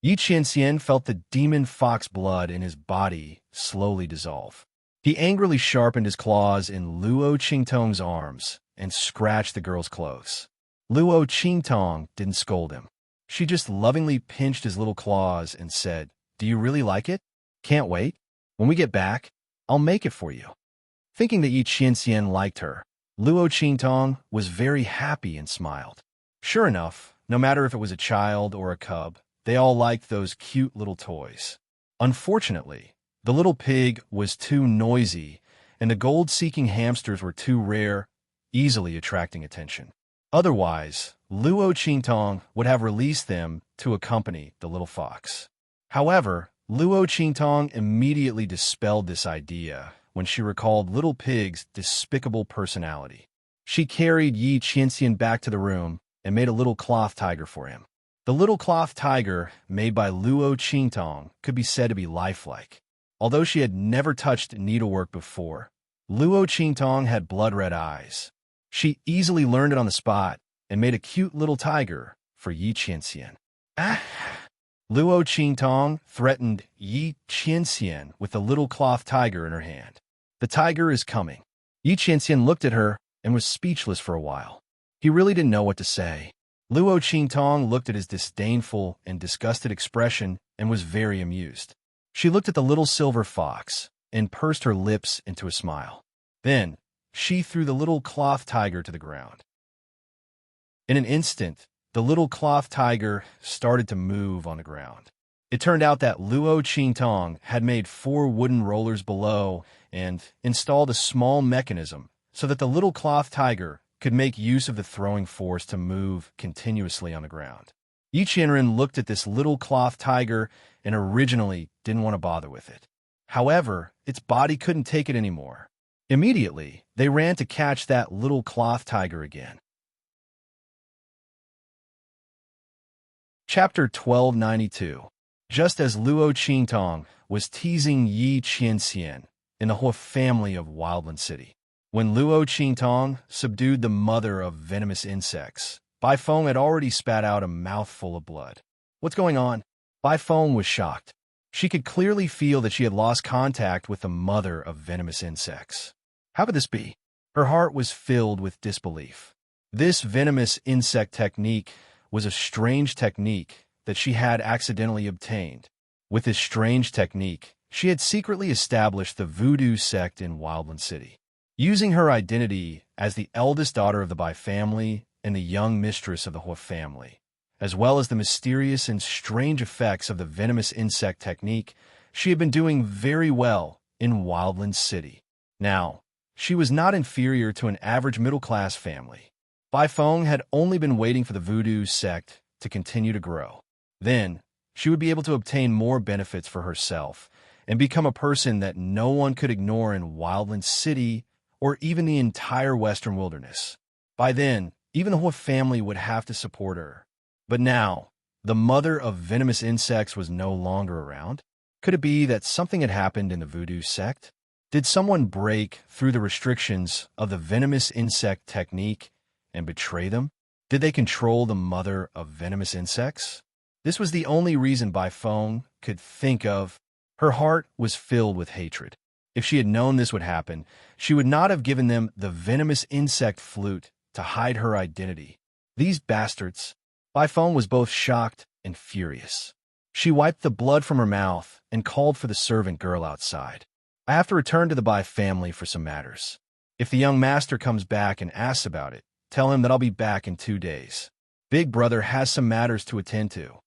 Yi Qianxian felt the demon fox blood in his body slowly dissolve. He angrily sharpened his claws in Luo Qingtong's arms and scratched the girl's clothes. Luo Qingtong didn't scold him. She just lovingly pinched his little claws and said, "Do you really like it? Can't wait. When we get back, I'll make it for you." Thinking that Yi Qianxian liked her, Luo Qingtong was very happy and smiled. Sure enough, no matter if it was a child or a cub, they all liked those cute little toys. Unfortunately, the little pig was too noisy, and the gold-seeking hamsters were too rare, easily attracting attention. Otherwise, Luo Qingtong would have released them to accompany the little fox. However, Luo Qingtong immediately dispelled this idea when she recalled Little Pig's despicable personality. She carried Yi Qianxian back to the room and made a little cloth tiger for him. The little cloth tiger made by Luo Qingtong could be said to be lifelike. Although she had never touched needlework before, Luo Qingtong had blood-red eyes. She easily learned it on the spot and made a cute little tiger for Yi Qianxian. Ah! Luo Qingtong threatened Yi Qianxian with the little cloth tiger in her hand. "The tiger is coming." Yi Qianxian looked at her and was speechless for a while. He really didn't know what to say. Luo Qingtong looked at his disdainful and disgusted expression and was very amused. She looked at the little silver fox and pursed her lips into a smile. Then, she threw the little cloth tiger to the ground. In an instant, the little cloth tiger started to move on the ground. It turned out that Luo Qingtong had made 4 wooden rollers below and installed a small mechanism so that the little cloth tiger could make use of the throwing force to move continuously on the ground. Yi Qianren looked at this little cloth tiger and originally didn't want to bother with it. However, its body couldn't take it anymore. Immediately, they ran to catch that little cloth tiger again. Chapter 1292. Just as Luo Qingtong was teasing Yi Qianxian in the whole family of Wildland City, when Luo Qingtong subdued the mother of venomous insects, Bai Feng had already spat out a mouthful of blood. "What's going on?" Bai Feng was shocked. She could clearly feel that she had lost contact with the mother of venomous insects. How could this be? Her heart was filled with disbelief. This venomous insect technique was a strange technique that she had accidentally obtained. With this strange technique, she had secretly established the voodoo sect in Wildland City. Using her identity as the eldest daughter of the Bai family and the young mistress of the Hua family, as well as the mysterious and strange effects of the venomous insect technique, she had been doing very well in Wildland City. Now, she was not inferior to an average middle-class family. Bai Feng had only been waiting for the voodoo sect to continue to grow. Then, she would be able to obtain more benefits for herself and become a person that no one could ignore in Wildland City or even the entire Western Wilderness. By then, even the whole family would have to support her. But now, the mother of venomous insects was no longer around. Could it be that something had happened in the voodoo sect? Did someone break through the restrictions of the venomous insect technique and betray them? Did they control the mother of venomous insects? This was the only reason Bai Feng could think of. Her heart was filled with hatred. If she had known this would happen, she would not have given them the venomous insect flute to hide her identity. These bastards! Bai Feng was both shocked and furious. She wiped the blood from her mouth and called for the servant girl outside. "I have to return to the Bai family for some matters. If the young master comes back and asks about it, tell him that I'll be back in 2 days. Big brother has some matters to attend to."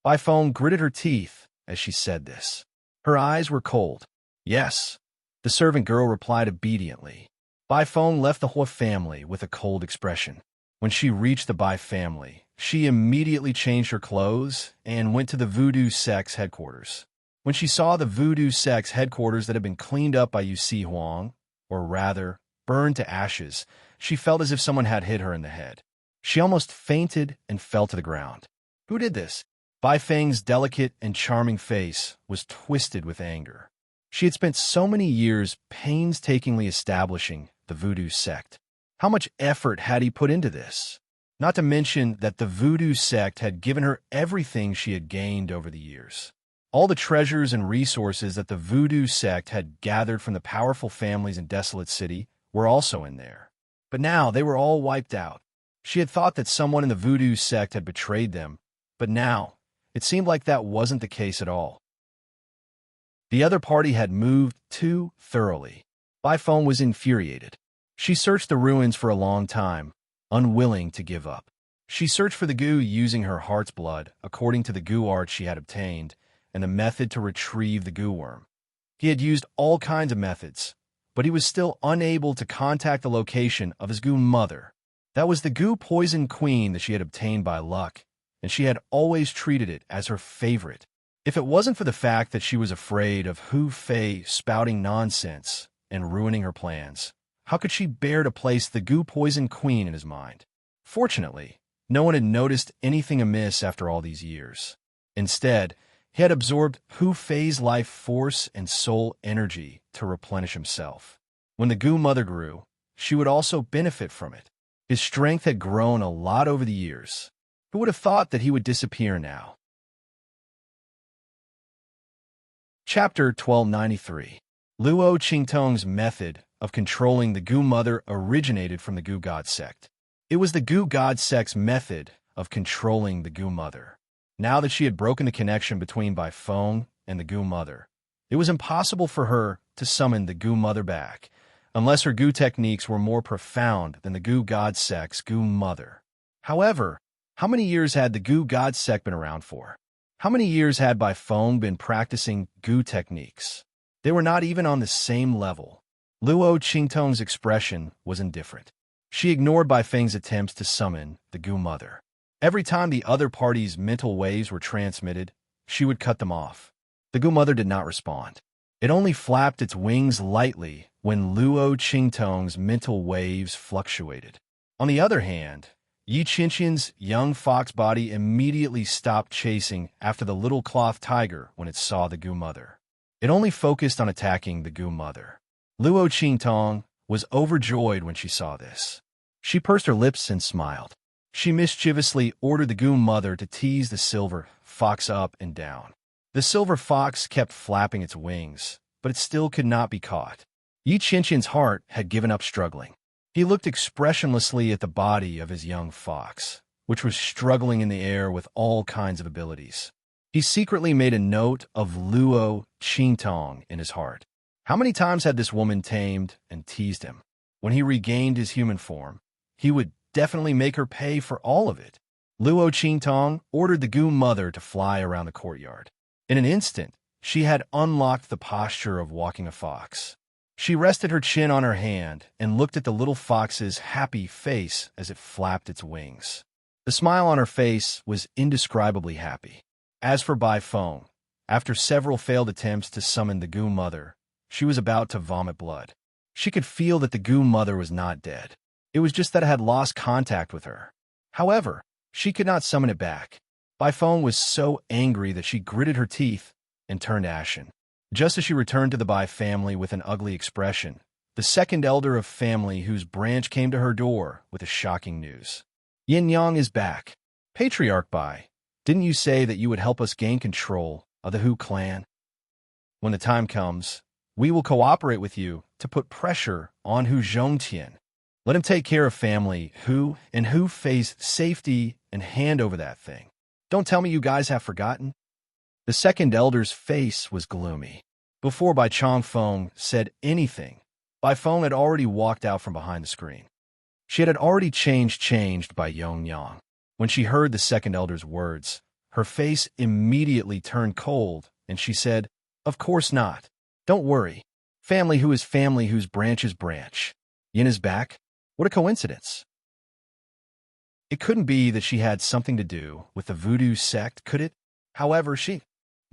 Bai Feng gritted her teeth as she said this. Her eyes were cold. "Yes." The servant girl replied obediently. Bai Feng left the Hua family with a cold expression. When she reached the Bai family, she immediately changed her clothes and went to the voodoo sect's headquarters. When she saw the voodoo sect's headquarters that had been cleaned up by Yu Si Huang, or rather, burned to ashes, she felt as if someone had hit her in the head. She almost fainted and fell to the ground. Who did this? Bai Feng's delicate and charming face was twisted with anger. She had spent so many years painstakingly establishing the voodoo sect. How much effort had he put into this? Not to mention that the voodoo sect had given her everything she had gained over the years. All the treasures and resources that the voodoo sect had gathered from the powerful families in Desolate City were also in there. But now they were all wiped out. She had thought that someone in the voodoo sect had betrayed them, but now it seemed like that wasn't the case at all. The other party had moved too thoroughly. Bifone was infuriated. She searched the ruins for a long time, unwilling to give up. She searched for the goo using her heart's blood, according to the goo art she had obtained, and the method to retrieve the goo worm. He had used all kinds of methods, but he was still unable to contact the location of his goo mother. That was the goo poison queen that she had obtained by luck, and she had always treated it as her favorite. If it wasn't for the fact that she was afraid of Hu Fei spouting nonsense and ruining her plans, how could she bear to place the goo poison queen in his mind? Fortunately, no one had noticed anything amiss after all these years. Instead, he had absorbed Hu Fei's life force and soul energy to replenish himself. When the goo mother grew, she would also benefit from it. His strength had grown a lot over the years. Who would have thought that he would disappear now? Chapter 1293. Luo Qingtong's method of controlling the goo mother originated from the goo god sect. It was the goo god sect's method of controlling the goo mother. Now that she had broken the connection between Bifone and the goo mother, it was impossible for her to summon the goo mother back, unless her goo techniques were more profound than the goo god sect's goo mother. However, how many years had the goo god sect been around for? How many years had Bifone been practicing goo techniques? They were not even on the same level. Luo Qingtong's expression was indifferent. She ignored Bifeng's attempts to summon the goo mother. Every time the other party's mental waves were transmitted, she would cut them off. The goo mother did not respond. It only flapped its wings lightly when Luo Qingtong's mental waves fluctuated. On the other hand, Yi Qianqian's young fox body immediately stopped chasing after the little cloth tiger when it saw the goo mother. It only focused on attacking the goo mother. Luo Qingtong was overjoyed when she saw this. She pursed her lips and smiled. She mischievously ordered the goo mother to tease the silver fox up and down. The silver fox kept flapping its wings, but it still could not be caught. Yi Qianqian's heart had given up struggling. He looked expressionlessly at the body of his young fox, which was struggling in the air with all kinds of abilities. He secretly made a note of Luo Qingtong in his heart. How many times had this woman tamed and teased him? When he regained his human form, he would definitely make her pay for all of it. Luo Qingtong ordered the goo mother to fly around the courtyard. In an instant, she had unlocked the posture of walking a fox. She rested her chin on her hand and looked at the little fox's happy face as it flapped its wings. The smile on her face was indescribably happy. As for Bifone, after several failed attempts to summon the goo mother, she was about to vomit blood. She could feel that the goo mother was not dead. It was just that it had lost contact with her. However, she could not summon it back. Bifone was so angry that she gritted her teeth and turned ashen. Just as she returned to the Bai family with an ugly expression, the second elder of family whose branch came to her door with the shocking news. Yin Yang is back. Patriarch Bai, didn't you say that you would help us gain control of the Hu clan? When the time comes, we will cooperate with you to put pressure on Hu Zhongtian. Let him take care of family Hu and Hu Fei's safety and hand over that thing. Don't tell me you guys have forgotten. The second elder's face was gloomy. Before Bai Chongfeng said anything, Bifeng had already walked out from behind the screen. She had already changed by Yongyang. When she heard the second elder's words, her face immediately turned cold, and she said, "Of course not. Don't worry. Family whose branch is branch. Yin is back? What a coincidence." It couldn't be that she had something to do with the voodoo sect, could it? However,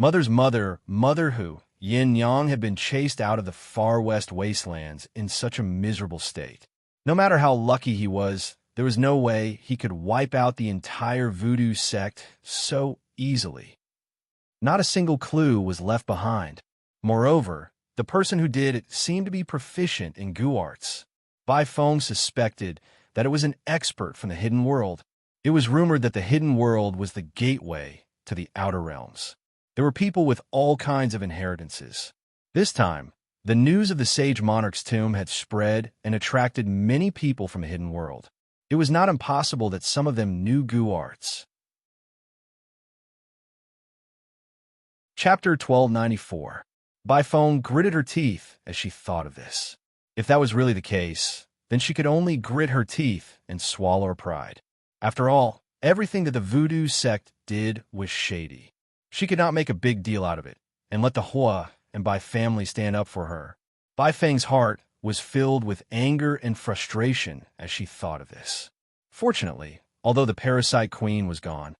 Mother's mother, Mother Hu, Yin Yang, had been chased out of the far west wastelands in such a miserable state. No matter how lucky he was, there was no way he could wipe out the entire voodoo sect so easily. Not a single clue was left behind. Moreover, The person who did it seemed to be proficient in goo arts. Bai Feng suspected that it was an expert from the hidden world. It was rumored that the hidden world was the gateway to the outer realms. There were people with all kinds of inheritances. This time, the news of the sage monarch's tomb had spread and attracted many people from the hidden world. It was not impossible that some of them knew goo arts. Chapter 1294. Bai Feng gritted her teeth as she thought of this. If that was really the case, then she could only grit her teeth and swallow her pride. After all, everything that the voodoo sect did was shady. She could not make a big deal out of it and let the Hua and Bai family stand up for her. Bai Feng's heart was filled with anger and frustration as she thought of this. Fortunately, although the parasite queen was gone,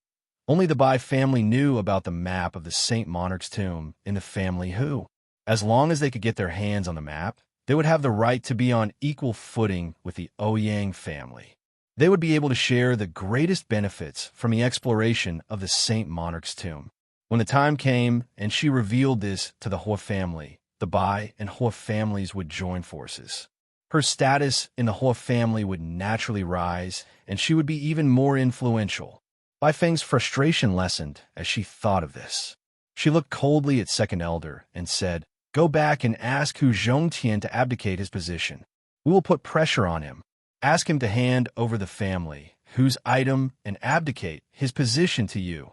only the Bai family knew about the map of the Saint Monarch's tomb in the family who. As long as they could get their hands on the map, they would have the right to be on equal footing with the Ouyang family. They would be able to share the greatest benefits from the exploration of the Saint Monarch's tomb. When the time came and she revealed this to the Hua family, the Bai and Hua families would join forces. Her status in the Hua family would naturally rise, and she would be even more influential. Bai Feng's frustration lessened as she thought of this. She looked coldly at Second Elder and said, "Go back and ask Hu Zhongtian to abdicate his position. We will put pressure on him. Ask him to hand over the family, whose item, and abdicate his position to you."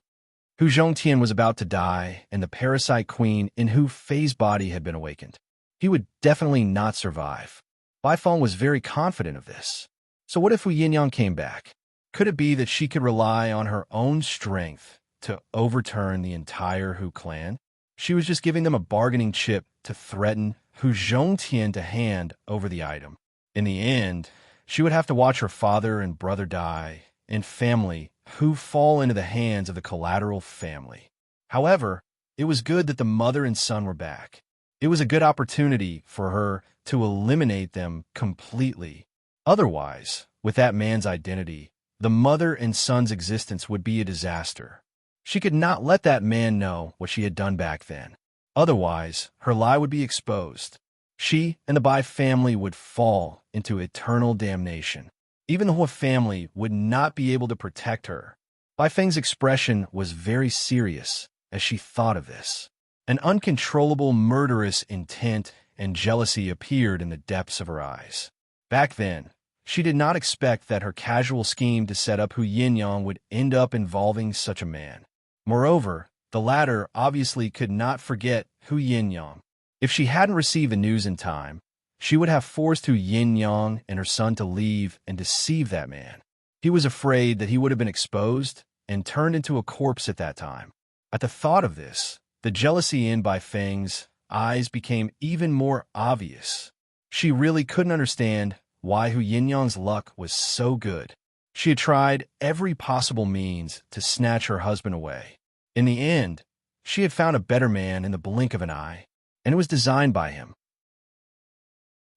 Hu Zhongtian was about to die, and the parasite queen in Hu Fei's body had been awakened. He would definitely not survive. Bai Feng was very confident of this. So what if Hu Yinyang came back? Could it be that she could rely on her own strength to overturn the entire Hu clan? She was just giving them a bargaining chip to threaten Hu Zhongtian to hand over the item. In the end, she would have to watch her father and brother die, and family Hu fall into the hands of the collateral family. However, it was good that the mother and son were back. It was a good opportunity for her to eliminate them completely. Otherwise, with that man's identity, the mother and son's existence would be a disaster. She could not let that man know what she had done back then. Otherwise, her lie would be exposed. She and the Bai family would fall into eternal damnation. Even the Hua family would not be able to protect her. Bai Feng's expression was very serious as she thought of this. An uncontrollable murderous intent and jealousy appeared in the depths of her eyes. Back then, she did not expect that her casual scheme to set up Hu Yinyang would end up involving such a man. Moreover, the latter obviously could not forget Hu Yinyang. If she hadn't received the news in time, she would have forced Hu Yinyang and her son to leave and deceive that man. He was afraid that he would have been exposed and turned into a corpse at that time. At the thought of this, the jealousy in Bai Feng's eyes became even more obvious. She really couldn't understand why Hu Yinyang's luck was so good. She had tried every possible means to snatch her husband away. In the end, she had found a better man in the blink of an eye, and it was designed by him.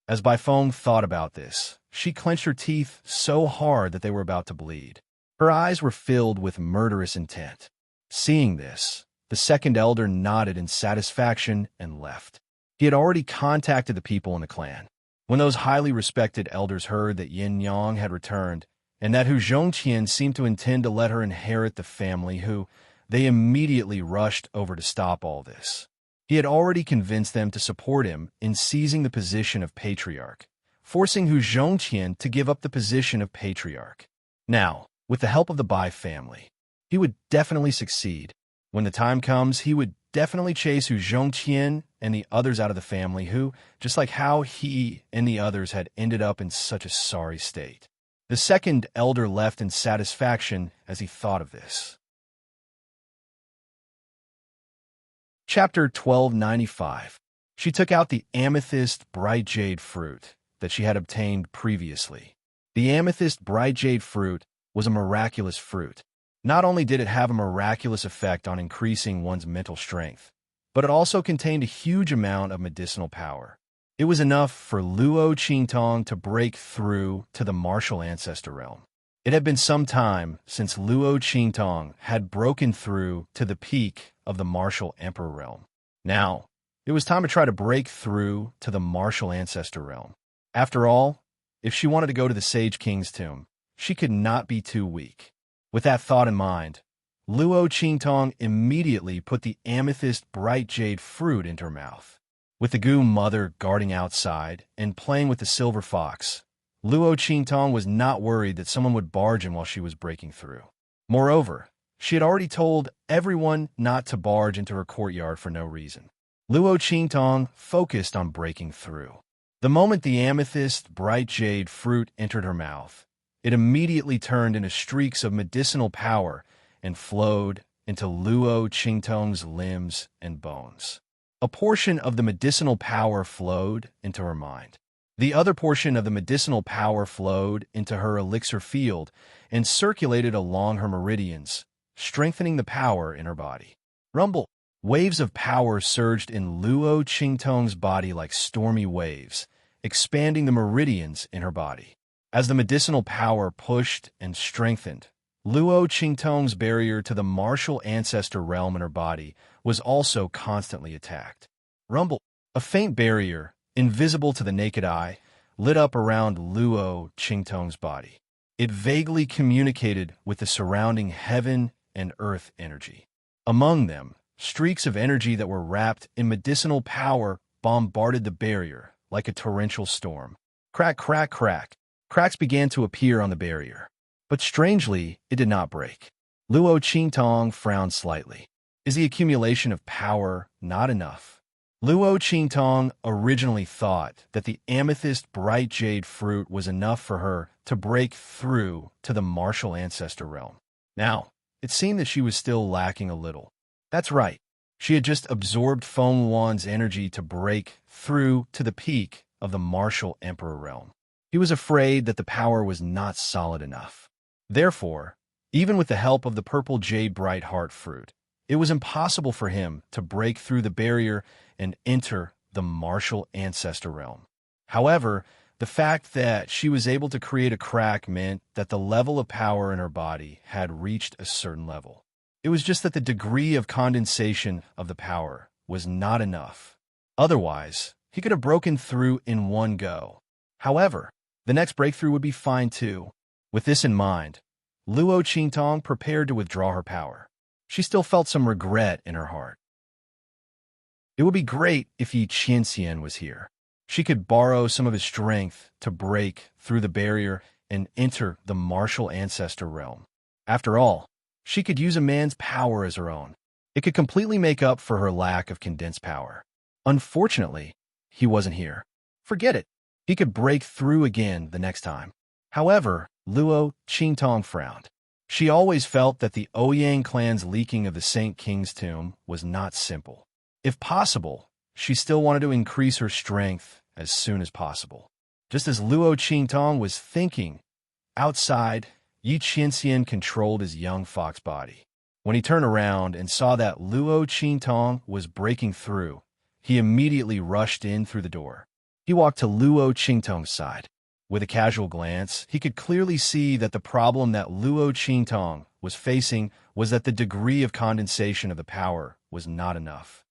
As Bai Feng thought about this, she clenched her teeth so hard that they were about to bleed. Her eyes were filled with murderous intent. Seeing this, the second elder nodded in satisfaction and left. He had already contacted the people in the clan. When those highly respected elders heard that Yin Yang had returned, and that Hu Zhongtian seemed to intend to let her inherit the family they immediately rushed over to stop all this. He had already convinced them to support him in seizing the position of patriarch, forcing Hu Zhongtian to give up the position of patriarch. Now, with the help of the Bai family, he would definitely succeed. When the time comes, he would definitely chase Hu Zhongtian and the others out of the family just like how he and the others had ended up in such a sorry state. The second elder left in satisfaction as he thought of this. Chapter 1295. She took out the amethyst bright jade fruit that she had obtained previously. The amethyst bright jade fruit was a miraculous fruit. Not only did it have a miraculous effect on increasing one's mental strength, but it also contained a huge amount of medicinal power. It was enough for Luo Qingtong to break through to the martial ancestor realm. It had been some time since Luo Qingtong had broken through to the peak of the martial emperor realm. Now, It was time to try to break through to the martial ancestor realm. After all, if she wanted to go to the Sage King's tomb, she could not be too weak. With that thought in mind, Luo Qingtong immediately put the amethyst bright jade fruit into her mouth. With the Gu mother guarding outside and playing with the silver fox, Luo Qingtong was not worried that someone would barge in while she was breaking through. Moreover, she had already told everyone not to barge into her courtyard for no reason. Luo Qingtong focused on breaking through. The moment the amethyst bright jade fruit entered her mouth, it immediately turned into streaks of medicinal power and flowed into Luo Qingtong's limbs and bones. A portion of the medicinal power flowed into her mind. The other portion of the medicinal power flowed into her elixir field and circulated along her meridians, strengthening the power in her body. Rumble! Waves of power surged in Luo Qingtong's body like stormy waves, expanding the meridians in her body. As the medicinal power pushed and strengthened, Luo Qingtong's barrier to the martial ancestor realm in her body was also constantly attacked. Rumble! A faint barrier, invisible to the naked eye, lit up around Luo Qingtong's body. It vaguely communicated with the surrounding heaven and earth energy. Among them, streaks of energy that were wrapped in medicinal power bombarded the barrier like a torrential storm. Crack, crack, crack. Cracks began to appear on the barrier. But strangely, it did not break. Luo Qingtong frowned slightly. Is the accumulation of power not enough? Luo Qingtong originally thought that the amethyst bright jade fruit was enough for her to break through to the martial ancestor realm. Now, it seemed that she was still lacking a little. That's right. She had just absorbed Feng Wan's energy to break through to the peak of the martial emperor realm. He was afraid that the power was not solid enough. Therefore, even with the help of the purple jade bright heart fruit, it was impossible for him to break through the barrier and enter the martial ancestor realm. However, the fact that she was able to create a crack meant that the level of power in her body had reached a certain level. It was just that the degree of condensation of the power was not enough. Otherwise, he could have broken through in one go. However, the next breakthrough would be fine too. With this in mind, Luo Qingtong prepared to withdraw her power. She still felt some regret in her heart. It would be great if Yi Qianxian was here. She could borrow some of his strength to break through the barrier and enter the martial ancestor realm. After all, she could use a man's power as her own. It could completely make up for her lack of condensed power. Unfortunately, he wasn't here. Forget it. He could break through again the next time. However, Luo Qingtong frowned. She always felt that the Ouyang clan's leaking of the Saint King's tomb was not simple. If possible, she still wanted to increase her strength as soon as possible. Just as Luo Qingtong was thinking, outside, Yi Qianxian controlled his young fox body. When he turned around and saw that Luo Qingtong was breaking through, he immediately rushed in through the door. He walked to Luo Qingtong's side. With a casual glance, he could clearly see that the problem that Luo Qingtong was facing was that the degree of condensation of the power was not enough.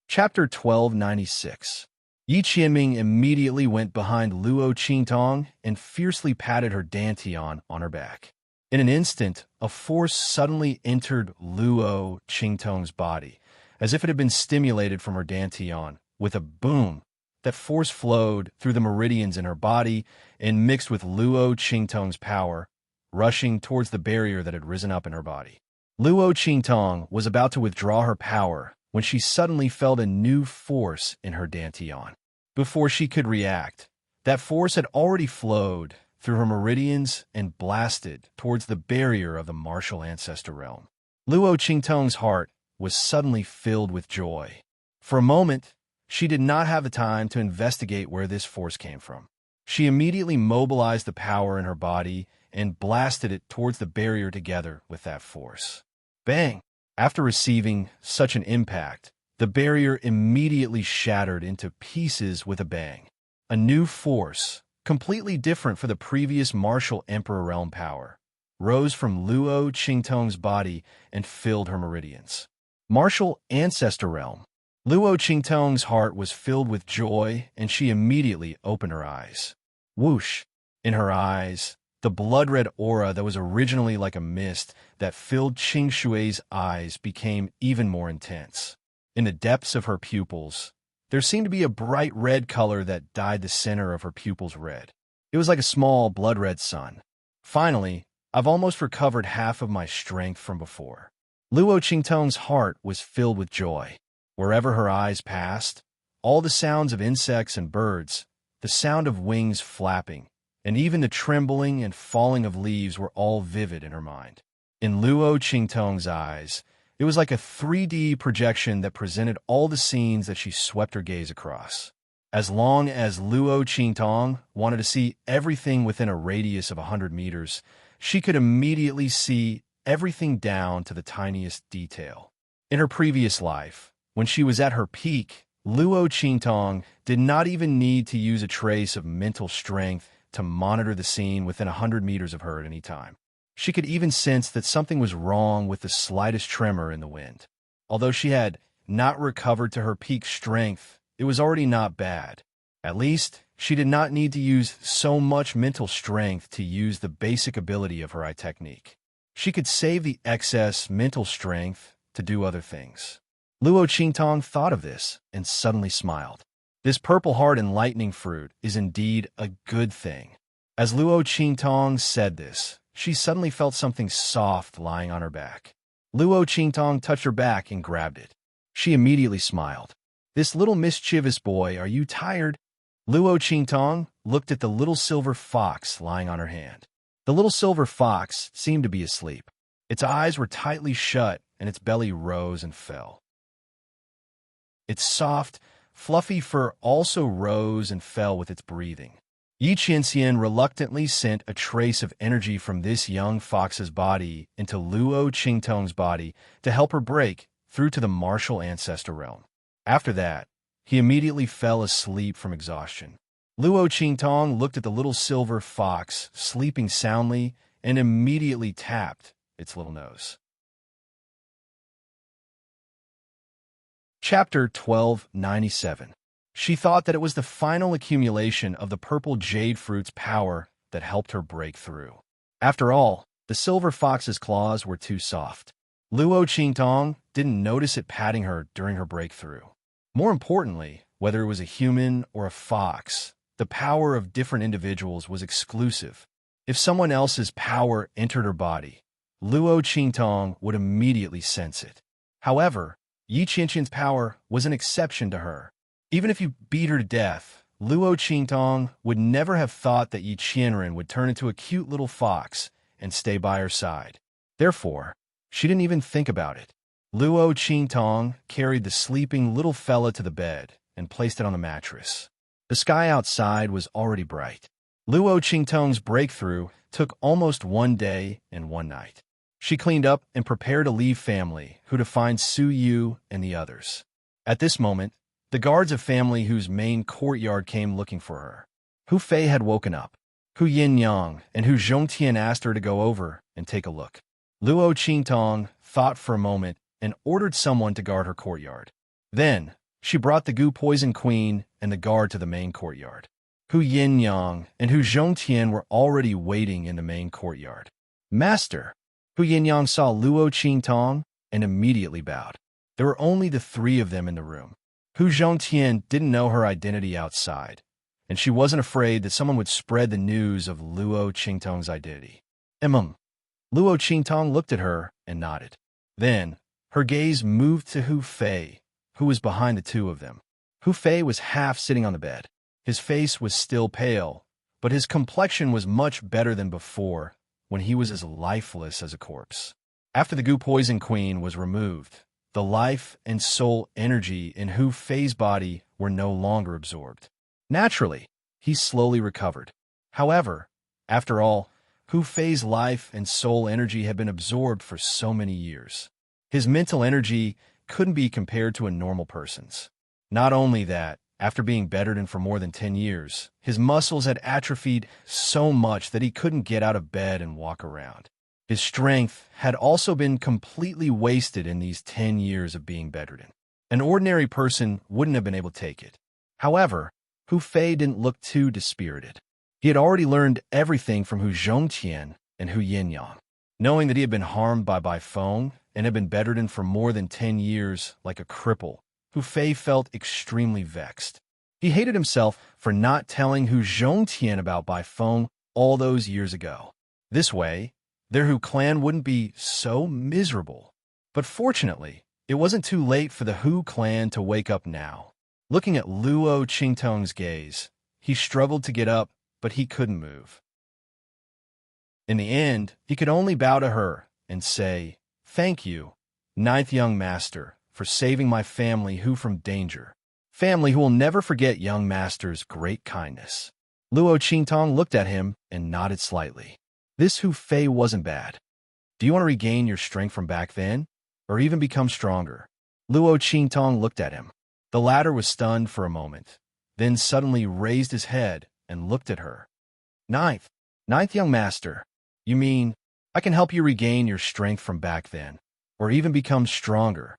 Chapter 1296. Yi Qianming immediately went behind Luo Qingtong and fiercely patted her dantian on her back. In an instant, a force suddenly entered Luo Qingtong's body, as if it had been stimulated from her dantian. With a boom, that force flowed through the meridians in her body and mixed with Luo Qingtong's power, rushing towards the barrier that had risen up in her body. Luo Qingtong was about to withdraw her power when she suddenly felt a new force in her dantian. Before she could react, that force had already flowed through her meridians and blasted towards the barrier of the martial ancestor realm. Luo Qingtong's heart was suddenly filled with joy. For a moment, she did not have the time to investigate where this force came from. She immediately mobilized the power in her body and blasted it towards the barrier together with that force. Bang! After receiving such an impact, the barrier immediately shattered into pieces with a bang. A new force, completely different from the previous martial emperor realm power, rose from Luo Qingtong's body and filled her meridians. Martial Ancestor Realm. Luo Qingtong's heart was filled with joy, and she immediately opened her eyes. Whoosh! In her eyes, the blood-red aura that was originally like a mist that filled Qing Shui's eyes became even more intense. In the depths of her pupils, there seemed to be a bright red color that dyed the center of her pupils red. It was like a small blood-red sun. Finally, I've almost recovered half of my strength from before. Luo Qingtong's heart was filled with joy. Wherever her eyes passed, all the sounds of insects and birds, the sound of wings flapping, and even the trembling and falling of leaves were all vivid in her mind. In Luo Qingtong's eyes, it was like a 3D projection that presented all the scenes that she swept her gaze across. As long as Luo Qingtong wanted to see everything within a radius of 100 meters, she could immediately see everything down to the tiniest detail. In her previous life, when she was at her peak, Luo Qingtong did not even need to use a trace of mental strength to monitor the scene within 100 meters of her at any time. She could even sense that something was wrong with the slightest tremor in the wind. Although she had not recovered to her peak strength, it was already not bad. At least, she did not need to use so much mental strength to use the basic ability of her eye technique. She could save the excess mental strength to do other things. Luo Qingtong thought of this and suddenly smiled. This purple heart and lightning fruit is indeed a good thing. As Luo Qingtong said this, she suddenly felt something soft lying on her back. Luo Qingtong touched her back and grabbed it. She immediately smiled. "This little mischievous boy, are you tired?" Luo Qingtong looked at the little silver fox lying on her hand. The little silver fox seemed to be asleep. Its eyes were tightly shut and its belly rose and fell. Its soft, fluffy fur also rose and fell with its breathing. Yi Qianxian reluctantly sent a trace of energy from this young fox's body into Luo Qingtong's body to help her break through to the martial ancestor realm. After that, he immediately fell asleep from exhaustion. Luo Qingtong looked at the little silver fox sleeping soundly and immediately tapped its little nose. Chapter 1297. She thought that it was the final accumulation of the purple jade fruit's power that helped her break through. After all, the silver fox's claws were too soft. Luo Qingtong didn't notice it patting her during her breakthrough. More importantly, whether it was a human or a fox, the power of different individuals was exclusive. If someone else's power entered her body, Luo Qingtong would immediately sense it. However, Yi Qianxian's power was an exception to her. Even if you beat her to death, Luo Qingtong would never have thought that Yi Qianren would turn into a cute little fox and stay by her side. Therefore, she didn't even think about it. Luo Qingtong carried the sleeping little fella to the bed and placed it on the mattress. The sky outside was already bright. Luo Qingtong's breakthrough took almost 1 day and 1 night. She cleaned up and prepared to leave family, who to find Su Yu and the others. At this moment, the guards of family whose main courtyard came looking for her. Hu Fei had woken up. Hu Yin-yang and Hu Zhongtian asked her to go over and take a look. Luo Qingtong thought for a moment and ordered someone to guard her courtyard. Then, she brought the Gu Poison Queen and the guard to the main courtyard. Hu Yin-yang and Hu Zhongtian were already waiting in the main courtyard. "Master!" Hu Yin-yang saw Luo Qingtong and immediately bowed. There were only the 3 of them in the room. Hu Zhongtian didn't know her identity outside, and she wasn't afraid that someone would spread the news of Luo Qingtong's identity. Luo Qingtong looked at her and nodded. Then, her gaze moved to Hu Fei, who was behind the 2 of them. Hu Fei was half sitting on the bed. His face was still pale, but his complexion was much better than before, when he was as lifeless as a corpse. After the Gu Poison Queen was removed, the life and soul energy in Hu Fei's body were no longer absorbed. Naturally, he slowly recovered. However, after all, Hu Fei's life and soul energy had been absorbed for so many years. His mental energy couldn't be compared to a normal person's. Not only that, after being bedridden for more than 10 years, his muscles had atrophied so much that he couldn't get out of bed and walk around. His strength had also been completely wasted in these 10 years of being bedridden. An ordinary person wouldn't have been able to take it. However, Hu Fei didn't look too dispirited. He had already learned everything from Hu Zhongtian and Hu Yinyang. Knowing that he had been harmed by Bai Feng and had been bedridden for more than 10 years like a cripple, Hu Fei felt extremely vexed. He hated himself for not telling Hu Zhongtian about Bai Feng all those years ago. This way, their Hu clan wouldn't be so miserable. But fortunately, it wasn't too late for the Hu clan to wake up now. Looking at Luo Qingtong's gaze, he struggled to get up, but he couldn't move. In the end, he could only bow to her and say, "Thank you, ninth young master, for saving my family Hu from danger. Family who will never forget young master's great kindness." Luo Qingtong looked at him and nodded slightly. This Hu Fei wasn't bad. Do you want to regain your strength from back then, or even become stronger? Luo Qingtong looked at him. The latter was stunned for a moment, then suddenly raised his head and looked at her. Ninth young master, you mean I can help you regain your strength from back then, or even become stronger?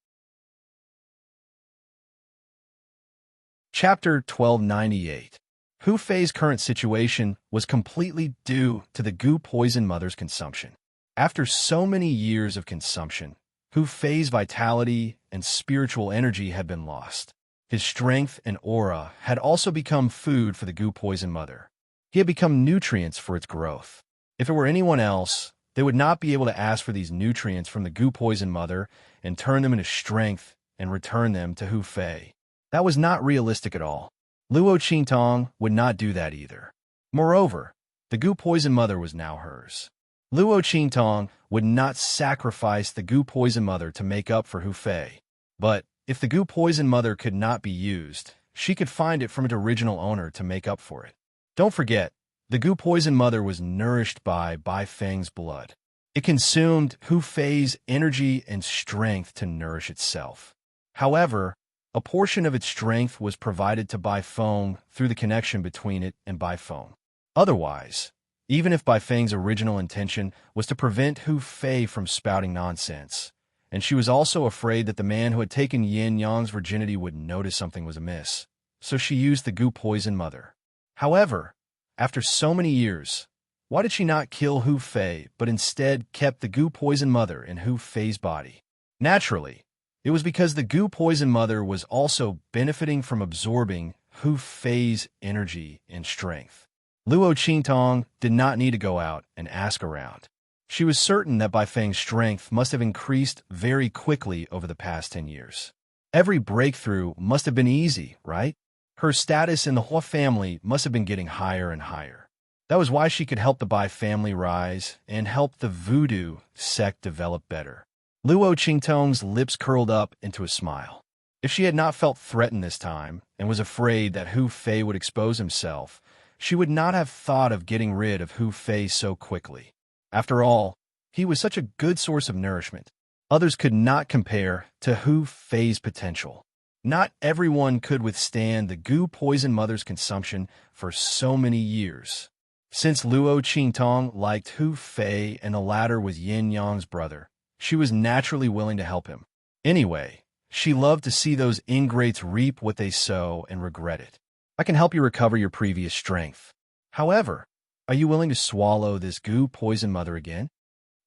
Chapter 1298. Hu Fei's current situation was completely due to the Gu poison mother's consumption. After so many years of consumption, Hu Fei's vitality and spiritual energy had been lost. His strength and aura had also become food for the Gu poison mother. He had become nutrients for its growth. If it were anyone else, they would not be able to ask for these nutrients from the Gu poison mother and turn them into strength and return them to Hu Fei. That was not realistic at all. Luo Qingtong would not do that either. Moreover, the Gu poison mother was now hers. Luo Qingtong would not sacrifice the Gu poison mother to make up for Hu Fei. But if the Gu poison mother could not be used, she could find it from its original owner to make up for it. Don't forget, the Gu poison mother was nourished by Bai Feng's blood. It consumed Hu Fei's energy and strength to nourish itself. However, a portion of its strength was provided to Bai Feng through the connection between it and Bai Feng. Otherwise, even if Bai Feng's original intention was to prevent Hu Fei from spouting nonsense, and she was also afraid that the man who had taken Yin Yang's virginity would notice something was amiss, so she used the Gu poison mother. However, after so many years, why did she not kill Hu Fei, but instead kept the Gu poison mother in Hu Fei's body? Naturally, it was because the Gu poison mother was also benefiting from absorbing Hu Fei's energy and strength. Luo Qingtong did not need to go out and ask around. She was certain that Bai Feng's strength must have increased very quickly over the past 10 years. Every breakthrough must have been easy, right? Her status in the Hua family must have been getting higher and higher. That was why she could help the Bai family rise and help the voodoo sect develop better. Luo Qingtong's lips curled up into a smile. If she had not felt threatened this time and was afraid that Hu Fei would expose himself, she would not have thought of getting rid of Hu Fei so quickly. After all, he was such a good source of nourishment. Others could not compare to Hu Fei's potential. Not everyone could withstand the Gu poison mother's consumption for so many years. Since Luo Qingtong liked Hu Fei and the latter was Yin Yang's brother, she was naturally willing to help him. Anyway, she loved to see those ingrates reap what they sow and regret it. I can help you recover your previous strength. However, are you willing to swallow this Gu poison mother again?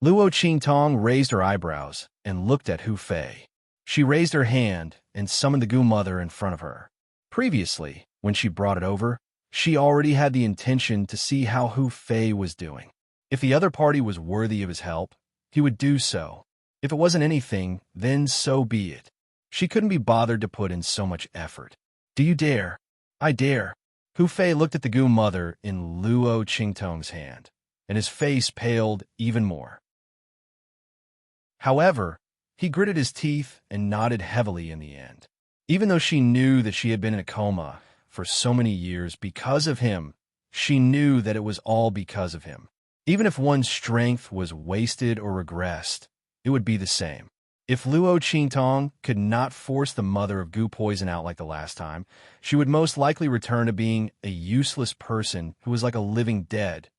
Luo Qingtong raised her eyebrows and looked at Hu Fei. She raised her hand and summoned the Gu mother in front of her. Previously, when she brought it over, she already had the intention to see how Hu Fei was doing. If the other party was worthy of his help, he would do so. If it wasn't anything, then so be it. She couldn't be bothered to put in so much effort. Do you dare? I dare. Hu Fei looked at the Gu mother in Luo Qingtong's hand, and his face paled even more. However, he gritted his teeth and nodded heavily in the end. Even though she knew that she had been in a coma for so many years because of him, she knew that it was all because of him. Even if one's strength was wasted or regressed, it would be the same. If Luo Qingtong could not force the mother of Gu poison out like the last time, she would most likely return to being a useless person who was like a living dead.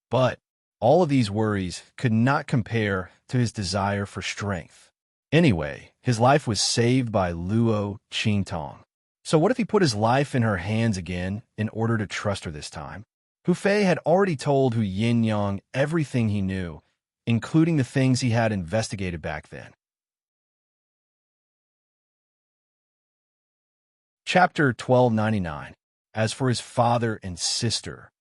But All of these worries could not compare to his desire for strength. Anyway, his life was saved by Luo Qingtong. So what if he put his life in her hands again in order to trust her this time? Hu Fei had already told Hu Yinyang everything he knew, including the things he had investigated back then. Chapter 1299. As for his father and sister,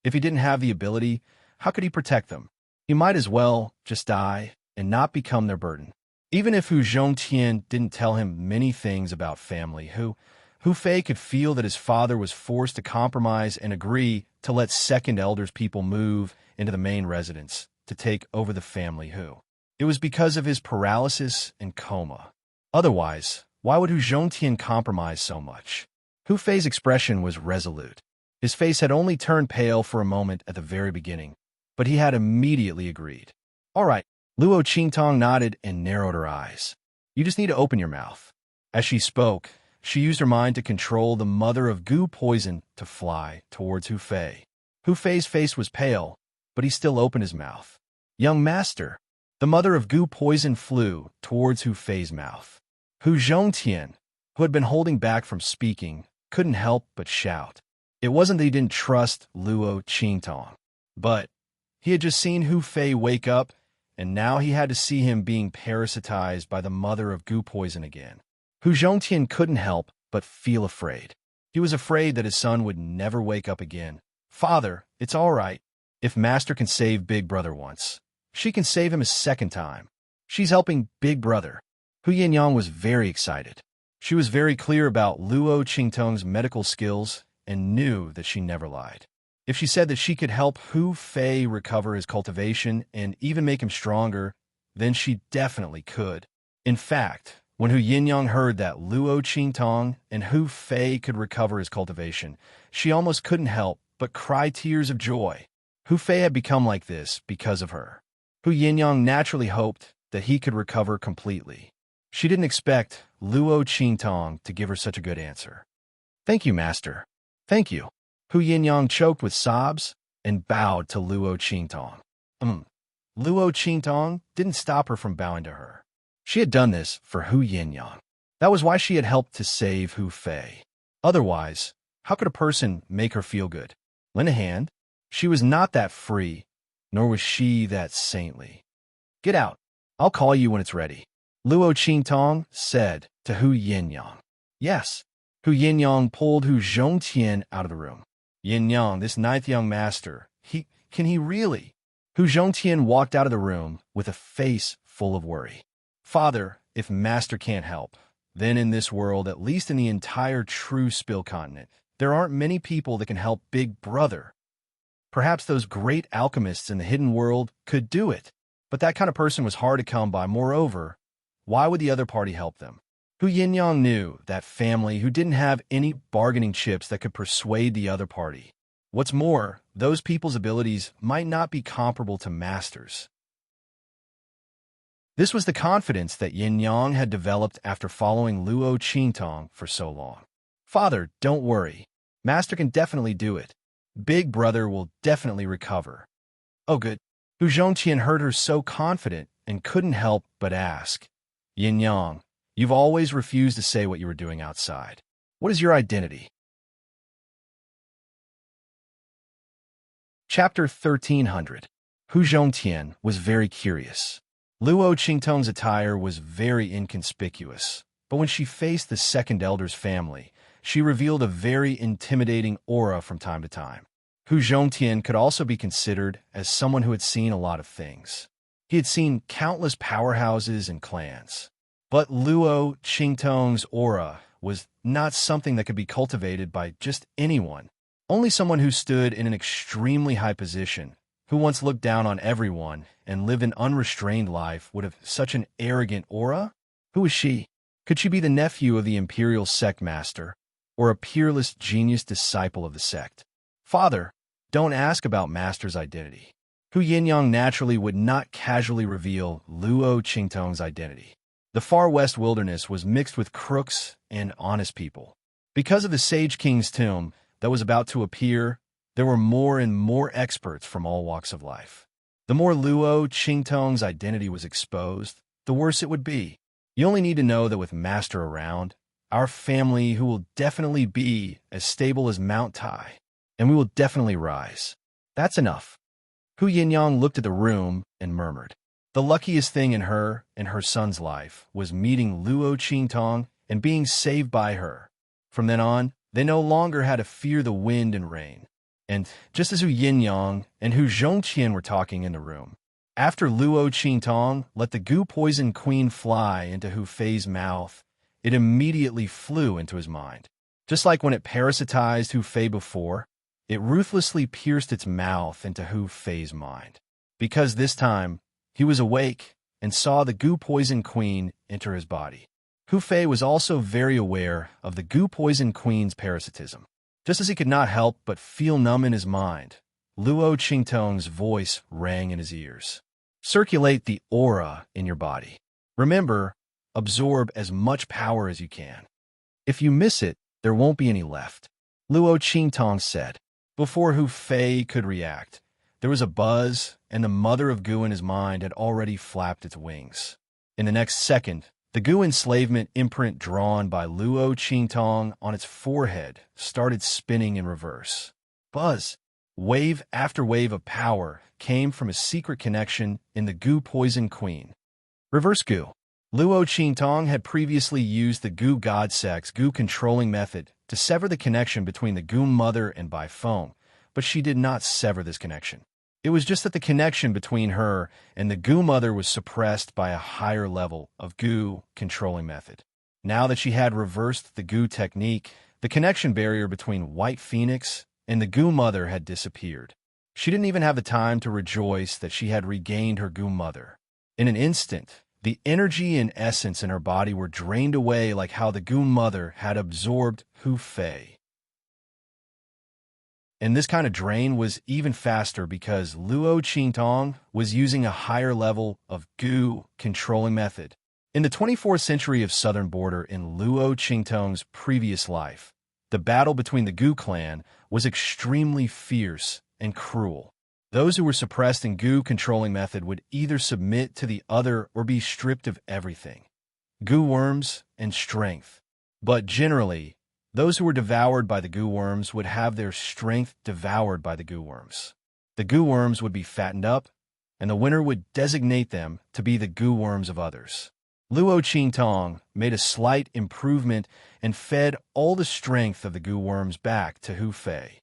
if he didn't have the ability, how could he protect them? He might as well just die and not become their burden. Even if Hu Zhongtian didn't tell him many things about family, Hu Fei could feel that his father was forced to compromise and agree to let second elders people move into the main residence to take over the family Hu. It was because of his paralysis and coma. Otherwise, why would Hu Zhongtian compromise so much? Hu Fei's expression was resolute. His face had only turned pale for a moment at the very beginning, but he had immediately agreed. All right, Luo Qingtong nodded and narrowed her eyes. You just need to open your mouth. As she spoke, she used her mind to control the mother of goo poison to fly towards Hu Fei. Hu Fei's face was pale, but he still opened his mouth. Young master, the mother of goo poison flew towards Hu Fei's mouth. Hu Zhongtian, who had been holding back from speaking, couldn't help but shout. It wasn't that he didn't trust Luo Qingtong, but he had just seen Hu Fei wake up, and now he had to see him being parasitized by the mother of goo poison again. Hu Zhongtian couldn't help but feel afraid. He was afraid that his son would never wake up again. Father, it's all right. If Master can save Big Brother once, she can save him a second time. She's helping Big Brother. Hu Yinyang was very excited. She was very clear about Luo Qingtong's medical skills and knew that she never lied. If she said that she could help Hu Fei recover his cultivation and even make him stronger, then she definitely could. In fact, when Hu Yinyang heard that Luo Qingtong and Hu Fei could recover his cultivation, she almost couldn't help but cry tears of joy. Hu Fei had become like this because of her. Hu Yinyang naturally hoped that he could recover completely. She didn't expect Luo Qingtong to give her such a good answer. Thank you, Master. Thank you. Hu Yinyang choked with sobs and bowed to Luo Qingtong. Luo Qingtong didn't stop her from bowing to her. She had done this for Hu Yinyang. That was why she had helped to save Hu Fei. Otherwise, how could a person make her feel good? Lend a hand? She was not that free, nor was she that saintly. Get out. I'll call you when it's ready. Luo Qingtong said to Hu Yinyang. Yes. Hu Yinyang pulled Hu Zhongtian out of the room. Yinyang, this ninth young master, can he really? Hu Zhongtian walked out of the room with a face full of worry. Father, if Master can't help, then in this world, at least in the entire true Spill continent, there aren't many people that can help Big Brother. Perhaps those great alchemists in the hidden world could do it, but that kind of person was hard to come by. Moreover, why would the other party help them? Hu Yinyang knew that family who didn't have any bargaining chips that could persuade the other party. What's more, those people's abilities might not be comparable to Master's. This was the confidence that Yinyang had developed after following Luo Qingtong for so long. Father, don't worry. Master can definitely do it. Big Brother will definitely recover. Oh, good. Hu Zhongtian heard her so confident and couldn't help but ask. Yinyang, you've always refused to say what you were doing outside. What is your identity? Chapter 1300. Hu Zhongtian was very curious. Luo Qingtong's attire was very inconspicuous, but when she faced the second elder's family, she revealed a very intimidating aura from time to time. Hu Zhongtian could also be considered as someone who had seen a lot of things. He had seen countless powerhouses and clans. But Luo Qingtong's aura was not something that could be cultivated by just anyone. Only someone who stood in an extremely high position, who once looked down on everyone and lived an unrestrained life, would have such an arrogant aura? Who was she? Could she be the nephew of the imperial sect master, or a peerless genius disciple of the sect? Father, don't ask about Master's identity. Hu Yinyang naturally would not casually reveal Luo Qingtong's identity. The far west wilderness was mixed with crooks and honest people. Because of the Sage King's tomb that was about to appear, there were more and more experts from all walks of life. The more Luo Qingtong's identity was exposed, the worse it would be. You only need to know that with Master around, our family who will definitely be as stable as Mount Tai, and we will definitely rise. That's enough. Hu Yinyang looked at the room and murmured. The luckiest thing in her and her son's life was meeting Luo Qingtong and being saved by her. From then on, they no longer had to fear the wind and rain. And just as Hu Yinyang and Hu Zhongqian were talking in the room, after Luo Qingtong let the goo poison queen fly into Hu Fei's mouth, it immediately flew into his mind. Just like when it parasitized Hu Fei before, it ruthlessly pierced its mouth into Hu Fei's mind. Because this time, he was awake and saw the goo poison queen enter his body. Hu Fei was also very aware of the goo poison queen's parasitism. Just as he could not help but feel numb in his mind, Luo Qingtong's voice rang in his ears. Circulate the aura in your body. Remember, absorb as much power as you can. If you miss it, there won't be any left, Luo Qingtong said. Before Hu Fei could react, there was a buzz, and the mother of goo in his mind had already flapped its wings. In the next second, the goo enslavement imprint drawn by Luo Qingtong on its forehead started spinning in reverse. Buzz! Wave after wave of power came from a secret connection in the goo poison queen. Reverse goo. Luo Qingtong had previously used the goo god sex goo controlling method to sever the connection between the goo mother and Bai Feng, but she did not sever this connection. It was just that the connection between her and the goo mother was suppressed by a higher level of goo controlling method. Now that she had reversed the goo technique, the connection barrier between White Phoenix and the goo mother had disappeared. She didn't even have the time to rejoice that she had regained her goo mother. In an instant, the energy and essence in her body were drained away like how the goo mother had absorbed Hu Fei. And this kind of drain was even faster because Luo Qingtong was using a higher level of goo controlling method. In the 24th century of Southern Border in Luo Qingtong's previous life, the battle between the Goo clan was extremely fierce and cruel. Those who were suppressed in goo controlling method would either submit to the other or be stripped of everything, goo worms and strength. But generally, those who were devoured by the goo worms would have their strength devoured by the goo worms. The goo worms would be fattened up, and the winner would designate them to be the goo worms of others. Luo Qingtong made a slight improvement and fed all the strength of the goo worms back to Hu Fei.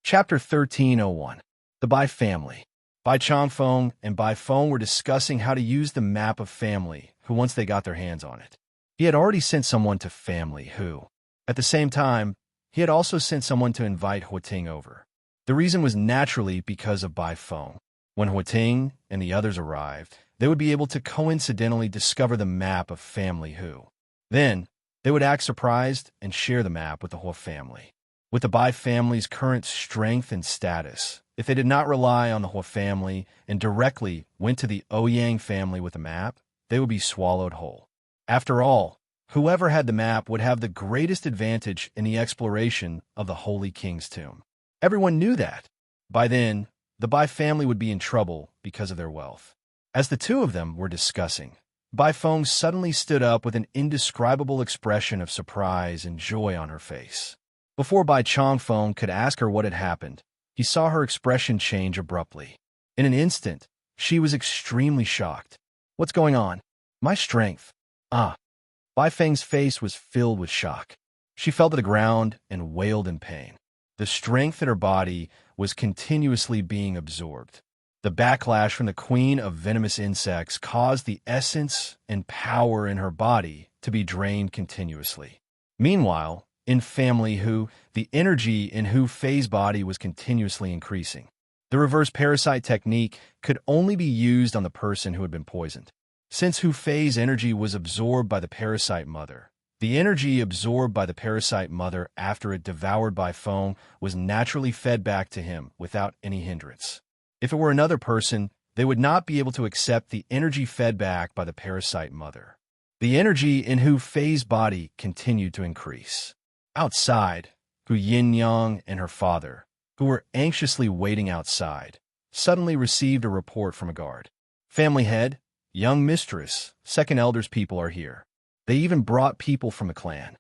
Chapter 1301. The Bai Family. Bai Changfeng and Bai Feng were discussing how to use the map of family who once they got their hands on it. He had already sent someone to family who. At the same time, he had also sent someone to invite Huating over. The reason was naturally because of Bai Feng. When Huating and the others arrived, they would be able to coincidentally discover the map of family who. Then, they would act surprised and share the map with the whole family. With the Bai family's current strength and status, if they did not rely on the whole family and directly went to the Ouyang family with a map, they would be swallowed whole. After all, whoever had the map would have the greatest advantage in the exploration of the Holy King's tomb. Everyone knew that. By then, the Bai family would be in trouble because of their wealth. As the two of them were discussing, Bai Feng suddenly stood up with an indescribable expression of surprise and joy on her face. Before Bai Changfeng could ask her what had happened, he saw her expression change abruptly. In an instant, she was extremely shocked. What's going on? My strength. Bai Feng's face was filled with shock. She fell to the ground and wailed in pain. The strength in her body was continuously being absorbed. The backlash from the queen of venomous insects caused the essence and power in her body to be drained continuously. Meanwhile, in family Hu, the energy in Hu Fei's body was continuously increasing. The reverse parasite technique could only be used on the person who had been poisoned. Since Hu Fei's energy was absorbed by the parasite mother, the energy absorbed by the parasite mother after it devoured Bai Feng was naturally fed back to him without any hindrance. If it were another person, they would not be able to accept the energy fed back by the parasite mother. The energy in Hu Fei's body continued to increase. Outside, Hu Yinyang and her father, who were anxiously waiting outside, suddenly received a report from a guard. Family head, young mistress, second elder's people are here. They even brought people from the clan.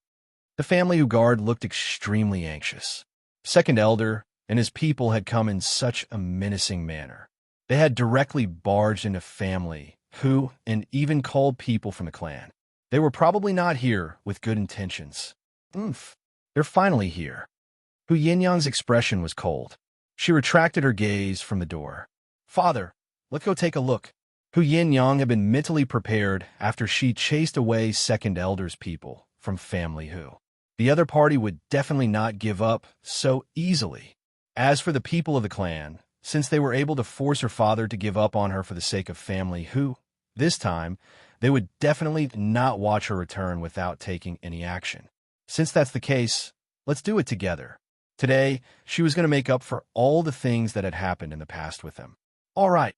The family who guard looked extremely anxious. Second elder and his people had come in such a menacing manner. They had directly barged into family who and even called people from the clan. They were probably not here with good intentions. They're finally here. Hu Yinyang's expression was cold. She retracted her gaze from the door. Father, let's go take a look. Hu Yinyang had been mentally prepared after she chased away second elder's people from family Hu. The other party would definitely not give up so easily. As for the people of the clan, since they were able to force her father to give up on her for the sake of family Hu, this time, they would definitely not watch her return without taking any action. Since that's the case, let's do it together. Today, she was going to make up for all the things that had happened in the past with them. All right.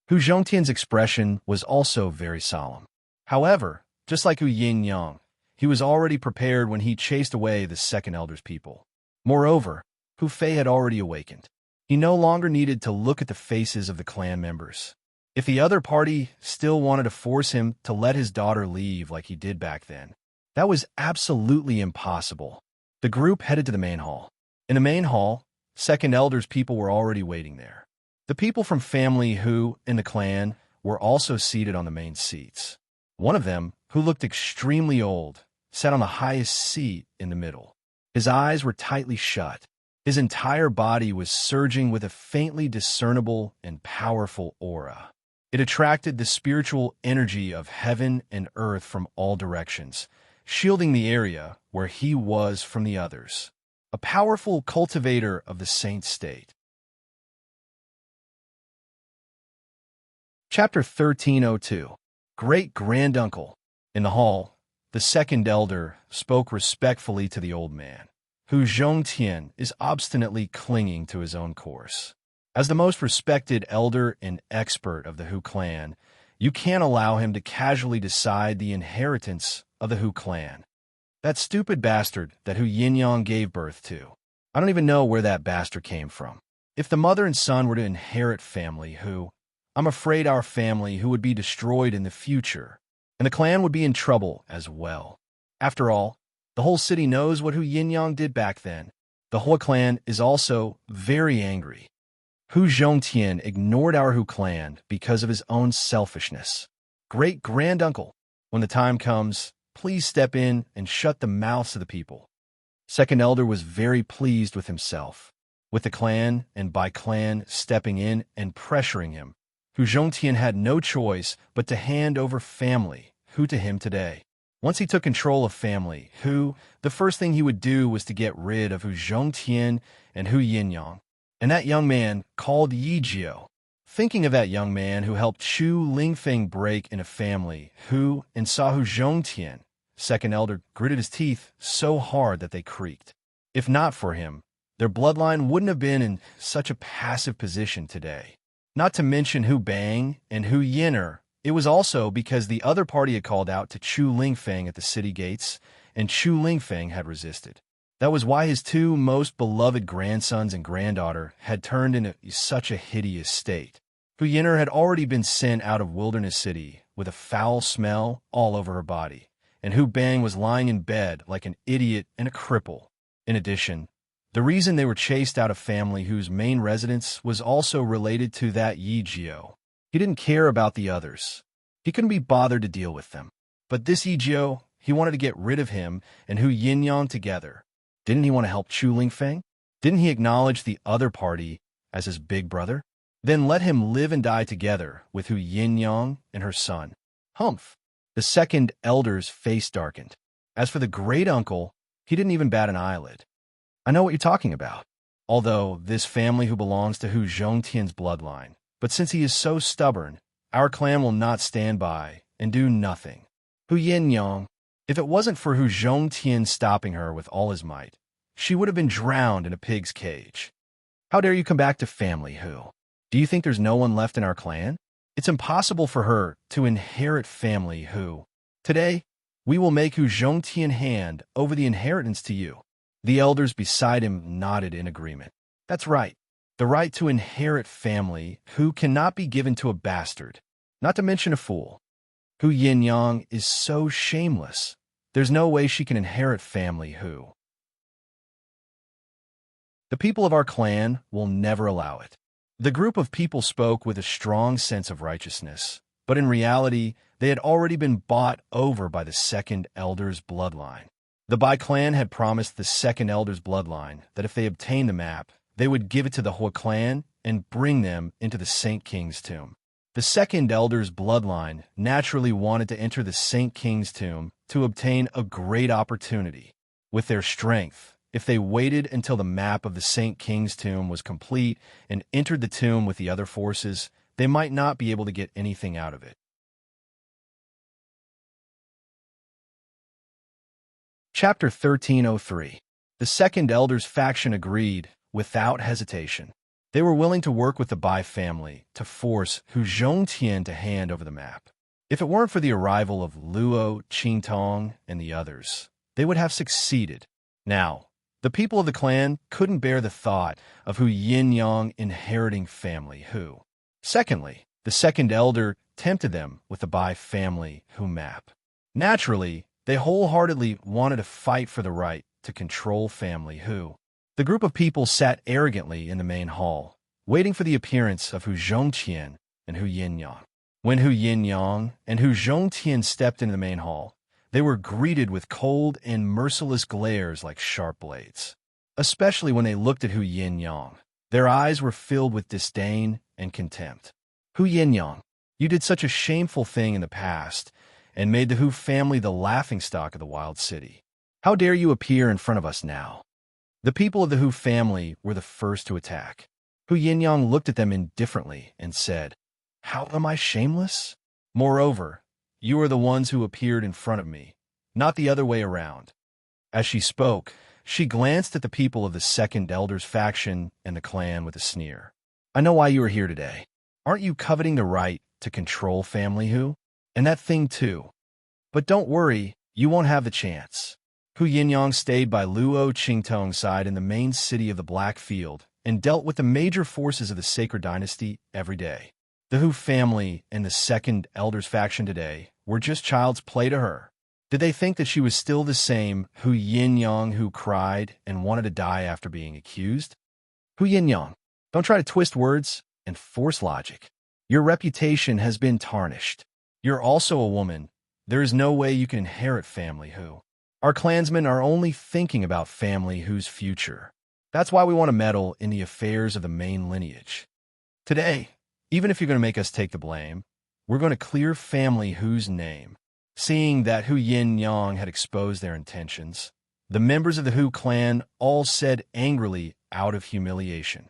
Hu Zhongtian's expression was also very solemn. However, just like Hu Yinyang, he was already prepared when he chased away the second elder's people. Moreover, Hu Fei had already awakened. He no longer needed to look at the faces of the clan members. If the other party still wanted to force him to let his daughter leave like he did back then, that was absolutely impossible. The group headed to the main hall. In the main hall, second elder's people were already waiting there. The people from family Hu in the clan were also seated on the main seats. One of them, who looked extremely old, sat on the highest seat in the middle. His eyes were tightly shut. His entire body was surging with a faintly discernible and powerful aura. It attracted the spiritual energy of heaven and earth from all directions, shielding the area where he was from the others. A powerful cultivator of the saint state. Chapter 1302. Great-granduncle. In the hall, the second elder spoke respectfully to the old man. Hu Zhongtian is obstinately clinging to his own course. As the most respected elder and expert of the Hu clan, you can't allow him to casually decide the inheritance of the Hu clan. That stupid bastard that Hu Yinyang gave birth to. I don't even know where that bastard came from. If the mother and son were to inherit family Hu, I'm afraid our family Hu would be destroyed in the future, and the clan would be in trouble as well. After all, the whole city knows what Hu Yinyang did back then. The whole clan is also very angry. Hu Zhongtian ignored our Hu clan because of his own selfishness. Great-granduncle, when the time comes, please step in and shut the mouths of the people. Second elder was very pleased with himself. With the clan, and by clan, stepping in and pressuring him, Hu Zhongtian had no choice but to hand over family Hu to him today. Once he took control of family Hu, the first thing he would do was to get rid of Hu Zhongtian and Hu Yinyang, and that young man called Yi Jiao. Thinking of that young man who helped Chu Lingfeng break in a family Hu and saw Hu Zhongtian, second elder gritted his teeth so hard that they creaked. If not for him, their bloodline wouldn't have been in such a passive position today. Not to mention Hu Bang and Hu Yin'er. It was also because the other party had called out to Chu Lingfeng at the city gates, and Chu Lingfeng had resisted. That was why his two most beloved grandsons and granddaughter had turned into such a hideous state. Hu Yin'er had already been sent out of Wilderness City with a foul smell all over her body, and Hu Bang was lying in bed like an idiot and a cripple. In addition, the reason they were chased out of family Hu's main residence was also related to that Yi Jiao. He didn't care about the others. He couldn't be bothered to deal with them. But this Yi Jiao, he wanted to get rid of him and Hu Yinyang together. Didn't he want to help Chu Lingfeng? Didn't he acknowledge the other party as his big brother? Then let him live and die together with Hu Yinyang and her son. Humph! The second elder's face darkened. As for the great uncle, he didn't even bat an eyelid. I know what you're talking about. Although this family who belongs to Hu Zhongtian's bloodline, but since he is so stubborn, our clan will not stand by and do nothing. Hu Yinyang, if it wasn't for Hu Zhongtian stopping her with all his might, she would have been drowned in a pig's cage. How dare you come back to family Hu? Do you think there's no one left in our clan? It's impossible for her to inherit family Hu. Today, we will make Hu Zhongtian hand over the inheritance to you. The elders beside him nodded in agreement. That's right. The right to inherit family who cannot be given to a bastard, not to mention a fool. Hu Yin-yang is so shameless. There's no way she can inherit family who. The people of our clan will never allow it. The group of people spoke with a strong sense of righteousness, but in reality, they had already been bought over by the second elder's bloodline. The Bai clan had promised the second elder's bloodline that if they obtained the map, they would give it to the Hua clan and bring them into the Saint King's tomb. The second elder's bloodline naturally wanted to enter the Saint King's tomb to obtain a great opportunity. With their strength, if they waited until the map of the Saint King's tomb was complete and entered the tomb with the other forces, they might not be able to get anything out of it. Chapter 1303. The second elder's faction agreed without hesitation. They were willing to work with the Bai family to force Hu Zhongtian to hand over the map. If it weren't for the arrival of Luo, Qingtong, and the others, they would have succeeded. Now, the people of the clan couldn't bear the thought of Hu Yin-yang inheriting family Hu. Secondly, the second elder tempted them with the Bai family Hu map. Naturally, they wholeheartedly wanted to fight for the right to control family Hu. The group of people sat arrogantly in the main hall, waiting for the appearance of Hu Zhongtian and Hu Yin-yang. When Hu Yin-yang and Hu Zhongtian stepped into the main hall, they were greeted with cold and merciless glares like sharp blades. Especially when they looked at Hu Yin-yang, their eyes were filled with disdain and contempt. Hu Yin-yang, you did such a shameful thing in the past and made the Hu family the laughingstock of the wild city. How dare you appear in front of us now? The people of the Hu family were the first to attack. Hu Yin-yang looked at them indifferently and said, "How am I shameless? Moreover, you are the ones who appeared in front of me, not the other way around." As she spoke, she glanced at the people of the second elder's faction and the clan with a sneer. "I know why you are here today. Aren't you coveting the right to control family Hu? And that thing too. But don't worry, you won't have the chance." Hu Yin-yang stayed by Luo Qingtong's side in the main city of the Black Field and dealt with the major forces of the Sacred Dynasty every day. The Hu family and the second elder's faction today were just child's play to her. Did they think that she was still the same Hu Yin-yang who cried and wanted to die after being accused? Hu Yin-yang, don't try to twist words and force logic. Your reputation has been tarnished. You're also a woman. There is no way you can inherit family Hu. Our clansmen are only thinking about family Hu's future. That's why we want to meddle in the affairs of the main lineage. Today, even if you're going to make us take the blame, we're going to clear family Hu's name. Seeing that Hu Yin-yang had exposed their intentions, the members of the Hu clan all said angrily out of humiliation,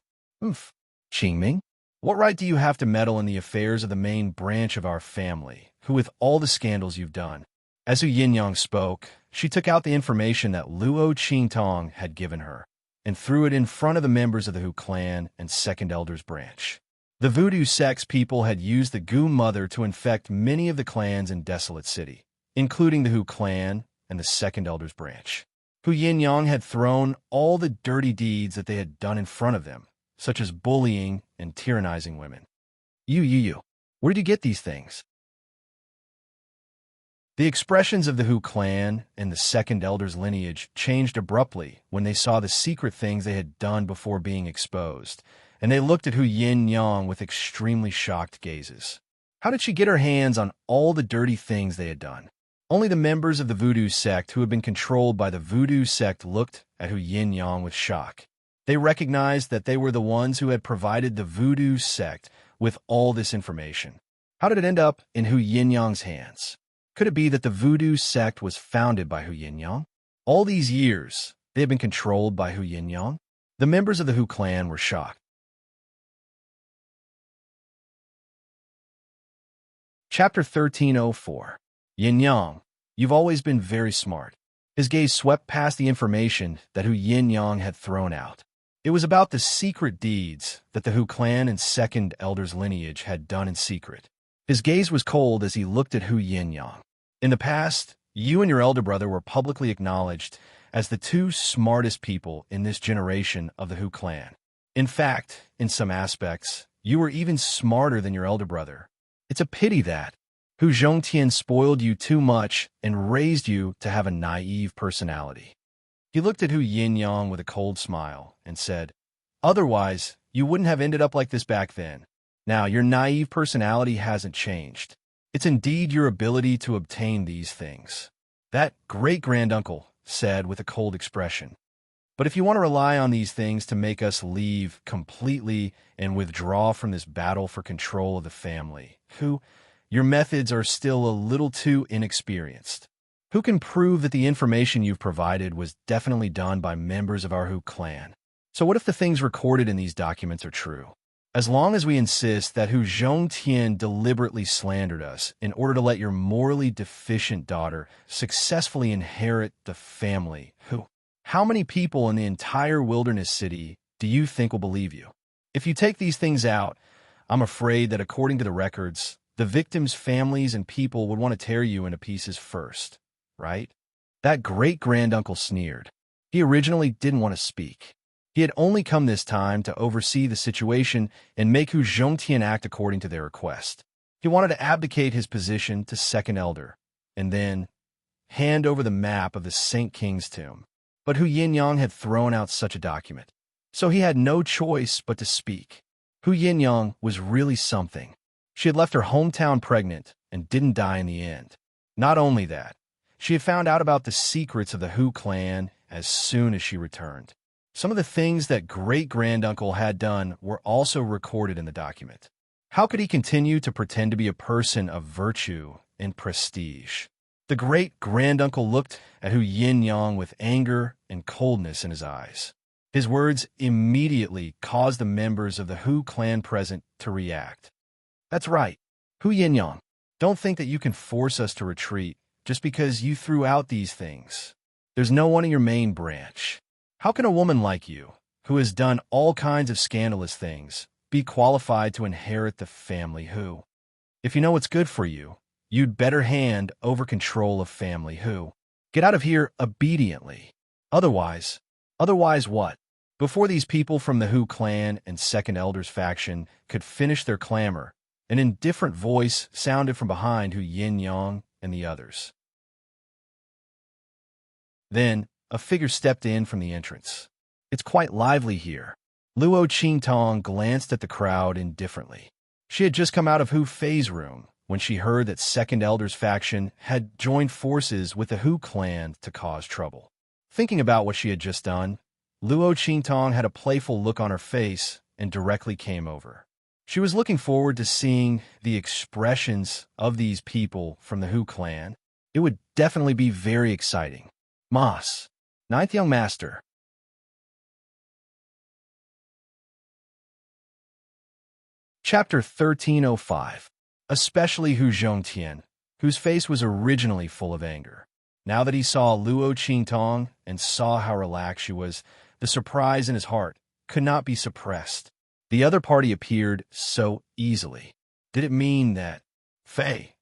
Qingming, what right do you have to meddle in the affairs of the main branch of our family, who with all the scandals you've done? As Hu Yin-yang spoke, she took out the information that Luo Qingtong had given her and threw it in front of the members of the Hu clan and second elder's branch. The voodoo sect's people had used the Gu Mother to infect many of the clans in Desolate City, including the Hu clan and the second elder's branch. Hu Yin-yang had thrown all the dirty deeds that they had done in front of them, such as bullying and tyrannizing women. You, where did you get these things? The expressions of the Hu clan and the second elder's lineage changed abruptly when they saw the secret things they had done before being exposed, and they looked at Hu Yin-yang with extremely shocked gazes. How did she get her hands on all the dirty things they had done? Only the members of the voodoo sect who had been controlled by the voodoo sect looked at Hu Yin-yang with shock. They recognized that they were the ones who had provided the voodoo sect with all this information. How did it end up in Hu Yin-yang's hands? Could it be that the voodoo sect was founded by Hu Yin-yang? All these years, they had been controlled by Hu Yin-yang? The members of the Hu clan were shocked. Chapter 1304. Yin-yang, you've always been very smart. His gaze swept past the information that Hu Yin-yang had thrown out. It was about the secret deeds that the Hu clan and second elder's lineage had done in secret. His gaze was cold as he looked at Hu Yin-yang. In the past, you and your elder brother were publicly acknowledged as the two smartest people in this generation of the Hu clan. In fact, in some aspects, you were even smarter than your elder brother. It's a pity that Hu Zhongtian spoiled you too much and raised you to have a naive personality. He looked at Hu Yinyang with a cold smile and said, "Otherwise, you wouldn't have ended up like this back then. Now, your naive personality hasn't changed. It's indeed your ability to obtain these things." That great-granduncle said with a cold expression. "But if you want to rely on these things to make us leave completely and withdraw from this battle for control of the family, your methods are still a little too inexperienced. Who can prove that the information you've provided was definitely done by members of our Hu clan? So what if the things recorded in these documents are true? As long as we insist that Hu Zhongtian deliberately slandered us in order to let your morally deficient daughter successfully inherit the family, how many people in the entire wilderness city do you think will believe you? If you take these things out, I'm afraid that according to the records, the victims' families and people would want to tear you into pieces first, right?" That great-granduncle sneered. He originally didn't want to speak. He had only come this time to oversee the situation and make Hu Zhongtian act according to their request. He wanted to abdicate his position to second elder, and then hand over the map of the Saint King's tomb. But Hu Yinyang had thrown out such a document, so he had no choice but to speak. Hu Yinyang was really something. She had left her hometown pregnant and didn't die in the end. Not only that, she had found out about the secrets of the Hu clan as soon as she returned. Some of the things that great-granduncle had done were also recorded in the document. How could he continue to pretend to be a person of virtue and prestige? The great-granduncle looked at Hu Yinyang with anger and coldness in his eyes. His words immediately caused the members of the Hu clan present to react. "That's right, Hu Yinyang. Don't think that you can force us to retreat just because you threw out these things. There's no one in your main branch. How can a woman like you, who has done all kinds of scandalous things, be qualified to inherit the family Hu? If you know what's good for you, you'd better hand over control of family Hu. Get out of here obediently. Otherwise what?" Before these people from the Hu clan and Second Elder's faction could finish their clamor, an indifferent voice sounded from behind Hu Yinyang and the others. Then, a figure stepped in from the entrance. "It's quite lively here." Luo Qingtong glanced at the crowd indifferently. She had just come out of Hu Fei's room when she heard that Second Elder's faction had joined forces with the Hu clan to cause trouble. Thinking about what she had just done, Luo Qingtong had a playful look on her face and directly came over. She was looking forward to seeing the expressions of these people from the Hu clan. It would definitely be very exciting. "Mas, Ninth Young Master." Chapter 1305. Especially Hu Zhongtian, whose face was originally full of anger. Now that he saw Luo Qingtong and saw how relaxed she was, the surprise in his heart could not be suppressed. The other party appeared so easily. Did it mean that Fei,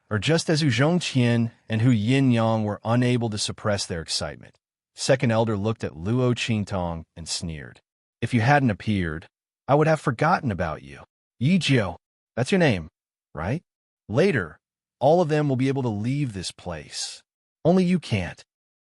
or just as Hu Zhongtian and Hu Yinyang were unable to suppress their excitement, Second Elder looked at Luo Qingtong and sneered. "If you hadn't appeared, I would have forgotten about you. Yijiu, that's your name, right? Later, all of them will be able to leave this place. Only you can't."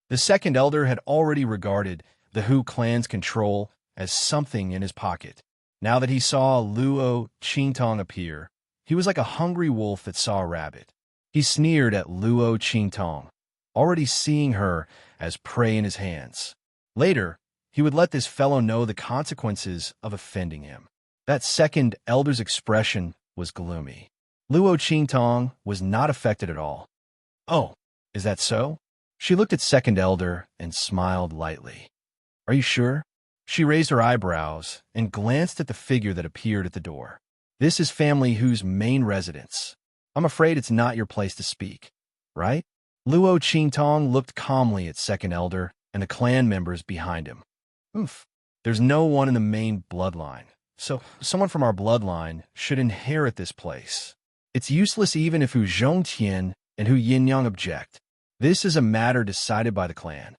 The Second Elder had already regarded the Hu clan's control as something in his pocket. Now that he saw Luo Qingtong appear, he was like a hungry wolf that saw a rabbit. He sneered at Luo Qingtong, already seeing her as prey in his hands. Later, he would let this fellow know the consequences of offending him. That Second Elder's expression was gloomy. Luo Qingtong was not affected at all. "Oh, is that so?" She looked at Second Elder and smiled lightly. "Are you sure?" She raised her eyebrows and glanced at the figure that appeared at the door. "This is Family Hu's main residence. I'm afraid it's not your place to speak, right?" Luo Qingtong looked calmly at Second Elder and the clan members behind him. "Oof, there's no one in the main bloodline, so someone from our bloodline should inherit this place. It's useless even if Hu Zhongtian and Hu Yinyang object. This is a matter decided by the clan."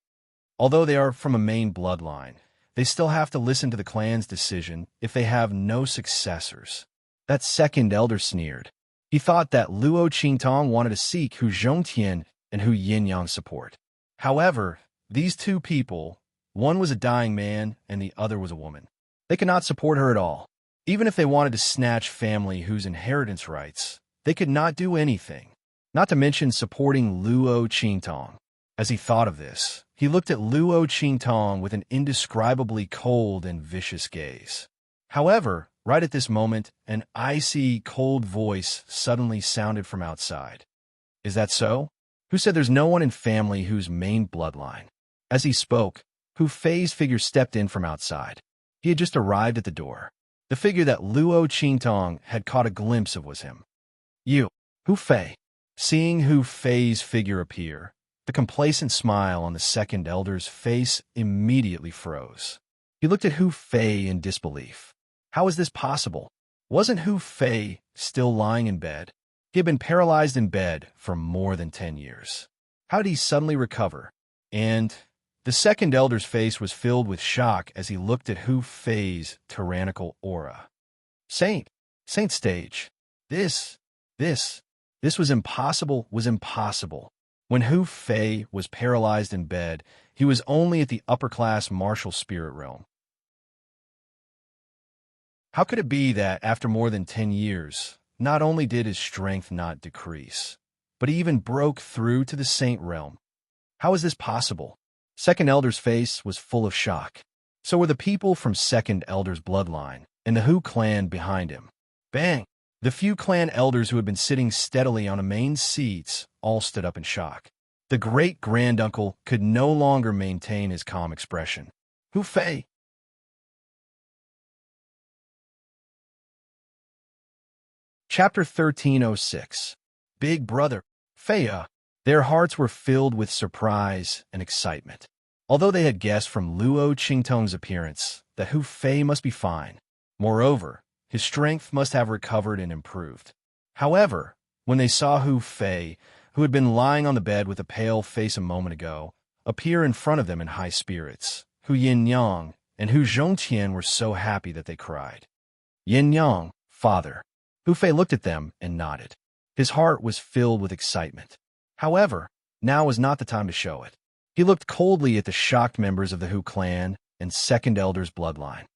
Although they are from a main bloodline, they still have to listen to the clan's decision if they have no successors. That second elder sneered. He thought that Luo Qingtong wanted to seek Hu Zhongtian and Hu Yinyang's support. However, these two people, one was a dying man and the other was a woman. They could not support her at all. Even if they wanted to snatch family Hu's inheritance rights, they could not do anything, not to mention supporting Luo Qingtong. As he thought of this, he looked at Luo Qingtong with an indescribably cold and vicious gaze. However, right at this moment, an icy, cold voice suddenly sounded from outside. Is that so? Who said there's no one in family Hu's main bloodline? As he spoke, Hu Fei's figure stepped in from outside. He had just arrived at the door. The figure that Luo Qingtong had caught a glimpse of was him. You, Hu Fei. Seeing Hu Fei's figure appear, the complacent smile on the second elder's face immediately froze. He looked at Hu Fei in disbelief. How is this possible? Wasn't Hu Fei still lying in bed? He had been paralyzed in bed for more than 10 years. How did he suddenly recover? And the second elder's face was filled with shock as he looked at Hu Fei's tyrannical aura. Saint stage. This was impossible. When Hu Fei was paralyzed in bed, he was only at the upper-class martial spirit realm. How could it be that after more than 10 years, not only did his strength not decrease, but he even broke through to the saint realm? How is this possible? Second Elder's face was full of shock. So were the people from Second Elder's bloodline and the Hu clan behind him. Bang! The few clan elders who had been sitting steadily on the main seats all stood up in shock. The great-granduncle could no longer maintain his calm expression. Hu Fei! Chapter 1306. Big Brother, Feiya. Their hearts were filled with surprise and excitement. Although they had guessed from Luo Qingtong's appearance that Hu Fei must be fine. Moreover, his strength must have recovered and improved. However, when they saw Hu Fei, who had been lying on the bed with a pale face a moment ago, appear in front of them in high spirits, Hu Yinyang and Hu Zhongtian were so happy that they cried. Yinyang, father. Hu Fei looked at them and nodded. His heart was filled with excitement. However, now was not the time to show it. He looked coldly at the shocked members of the Hu clan and Second Elder's bloodline.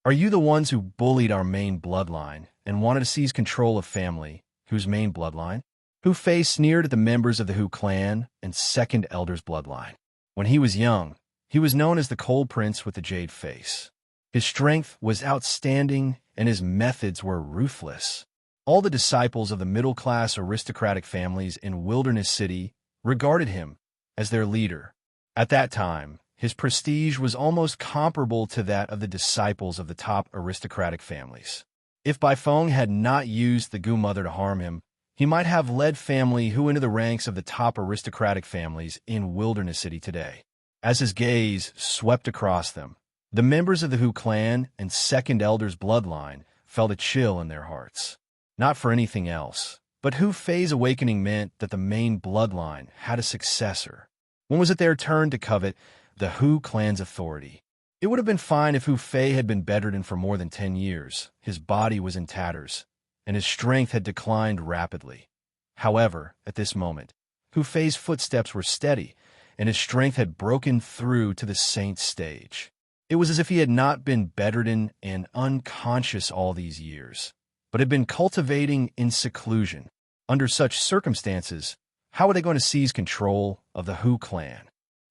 Are you the ones who bullied our main bloodline and wanted to seize control of family, Hu's main bloodline? Hu Fei sneered at the members of the Hu clan and Second Elder's bloodline. When he was young, he was known as the Cold Prince with the Jade Face. His strength was outstanding and his methods were ruthless. All the disciples of the middle-class aristocratic families in Wilderness City regarded him as their leader. At that time, his prestige was almost comparable to that of the disciples of the top aristocratic families. If Bai Feng had not used the Gu Mother to harm him, he might have led family Hu into the ranks of the top aristocratic families in Wilderness City today. As his gaze swept across them, the members of the Hu clan and Second Elder's bloodline felt a chill in their hearts. Not for anything else, but Hu Fei's awakening meant that the main bloodline had a successor. When was it their turn to covet the Hu clan's authority? It would have been fine if Hu Fei had been bedridden for more than 10 years. His body was in tatters, and his strength had declined rapidly. However, at this moment, Hu Fei's footsteps were steady, and his strength had broken through to the saint stage. It was as if he had not been bedridden and unconscious all these years, but had been cultivating in seclusion. Under such circumstances, how were they going to seize control of the Hu clan?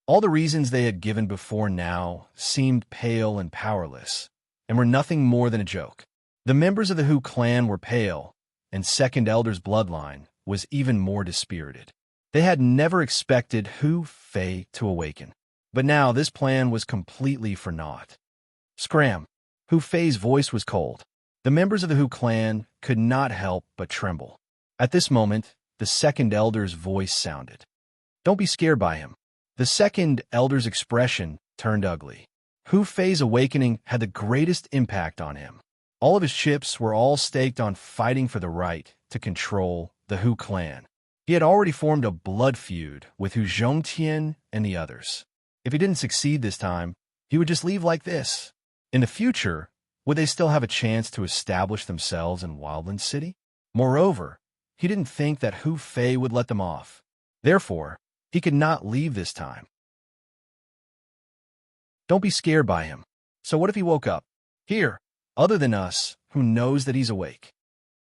All the reasons they had given before now seemed pale and powerless, and were nothing more than a joke. The members of the Hu clan were pale, and Second Elder's bloodline was even more dispirited. They had never expected Hu Fei to awaken, but now this plan was completely for naught. Scram! Hu Fei's voice was cold. The members of the Hu clan could not help but tremble. At this moment, the Second Elder's voice sounded. Don't be scared by him. The Second Elder's expression turned ugly. Hu Fei's awakening had the greatest impact on him. All of his chips were all staked on fighting for the right to control the Hu clan. He had already formed a blood feud with Hu Zhongtian and the others. If he didn't succeed this time, he would just leave like this. In the future, would they still have a chance to establish themselves in Wildland City? Moreover, he didn't think that Hu Fei would let them off. Therefore, he could not leave this time. Don't be scared by him. So what if he woke up? Here, other than us, who knows that he's awake?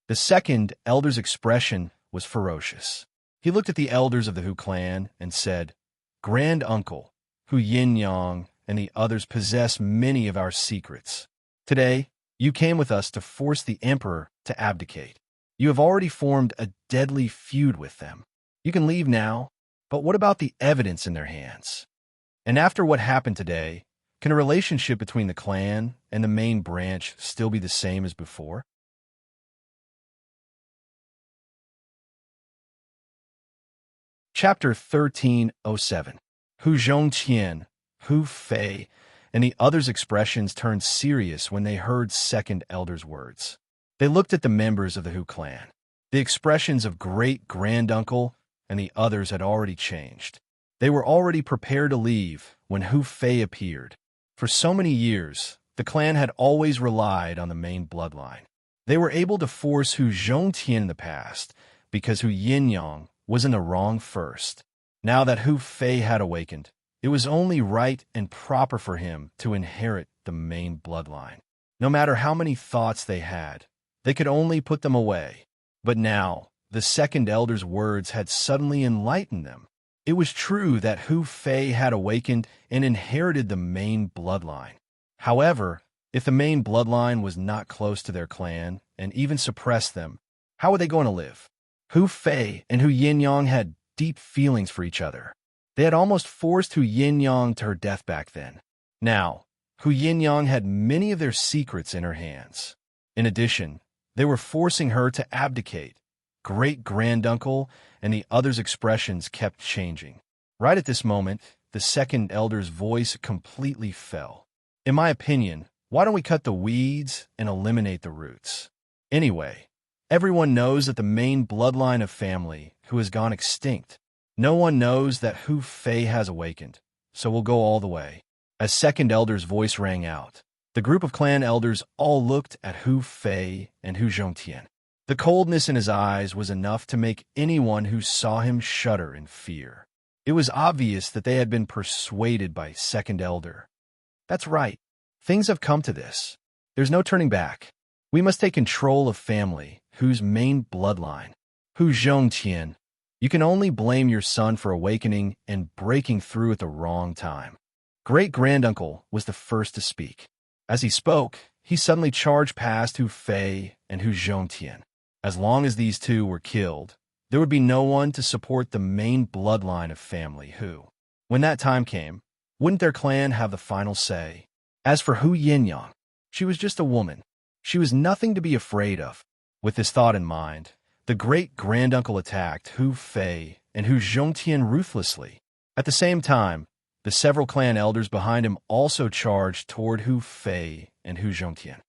The second elder's expression was ferocious. He looked at the elders of the Hu clan and said, "Grand Uncle, Hu Yin-yang and the others possess many of our secrets. Today, you came with us to force the emperor to abdicate. You have already formed a deadly feud with them. You can leave now, but what about the evidence in their hands? And after what happened today, can a relationship between the clan and the main branch still be the same as before?" Chapter 1307. Hu Zhongqian, Hu Fei, and the others' expressions turned serious when they heard second elder's words. They looked at the members of the Hu clan. The expressions of great-granduncle and the others had already changed. They were already prepared to leave when Hu Fei appeared. For so many years, the clan had always relied on the main bloodline. They were able to force Hu Zhongqian in the past because Hu Yin-yang was in the wrong first. Now that Hu Fei had awakened, it was only right and proper for him to inherit the main bloodline. No matter how many thoughts they had, they could only put them away. But now, the second elder's words had suddenly enlightened them. It was true that Hu Fei had awakened and inherited the main bloodline. However, if the main bloodline was not close to their clan and even suppressed them, how were they going to live? Hu Fei and Hu Yin-yang had deep feelings for each other. They had almost forced Hu Yin-yang to her death back then. Now, Hu Yin-yang had many of their secrets in her hands. In addition, they were forcing her to abdicate. Great-granduncle and the others' expressions kept changing. Right at this moment, the second elder's voice completely fell. "In my opinion, why don't we cut the weeds and eliminate the roots? Anyway, everyone knows that the main bloodline of family who has gone extinct. No one knows that Hu Fei has awakened, so we'll go all the way." As second elder's voice rang out, the group of clan elders all looked at Hu Fei and Hu Zhongqian. The coldness in his eyes was enough to make anyone who saw him shudder in fear. It was obvious that they had been persuaded by second elder. That's right. Things have come to this. There's no turning back. We must take control of family, whose main bloodline. Hu Zhongqian, you can only blame your son for awakening and breaking through at the wrong time. Great-granduncle was the first to speak. As he spoke, he suddenly charged past Hu Fei and Hu Zhongqian. As long as these two were killed, there would be no one to support the main bloodline of family Hu. When that time came, wouldn't their clan have the final say? As for Hu Yin-yang, she was just a woman. She was nothing to be afraid of. With this thought in mind, the great-granduncle attacked Hu Fei and Hu Zhongqian ruthlessly. At the same time, the several clan elders behind him also charged toward Hu Fei and Hu Zhongqian.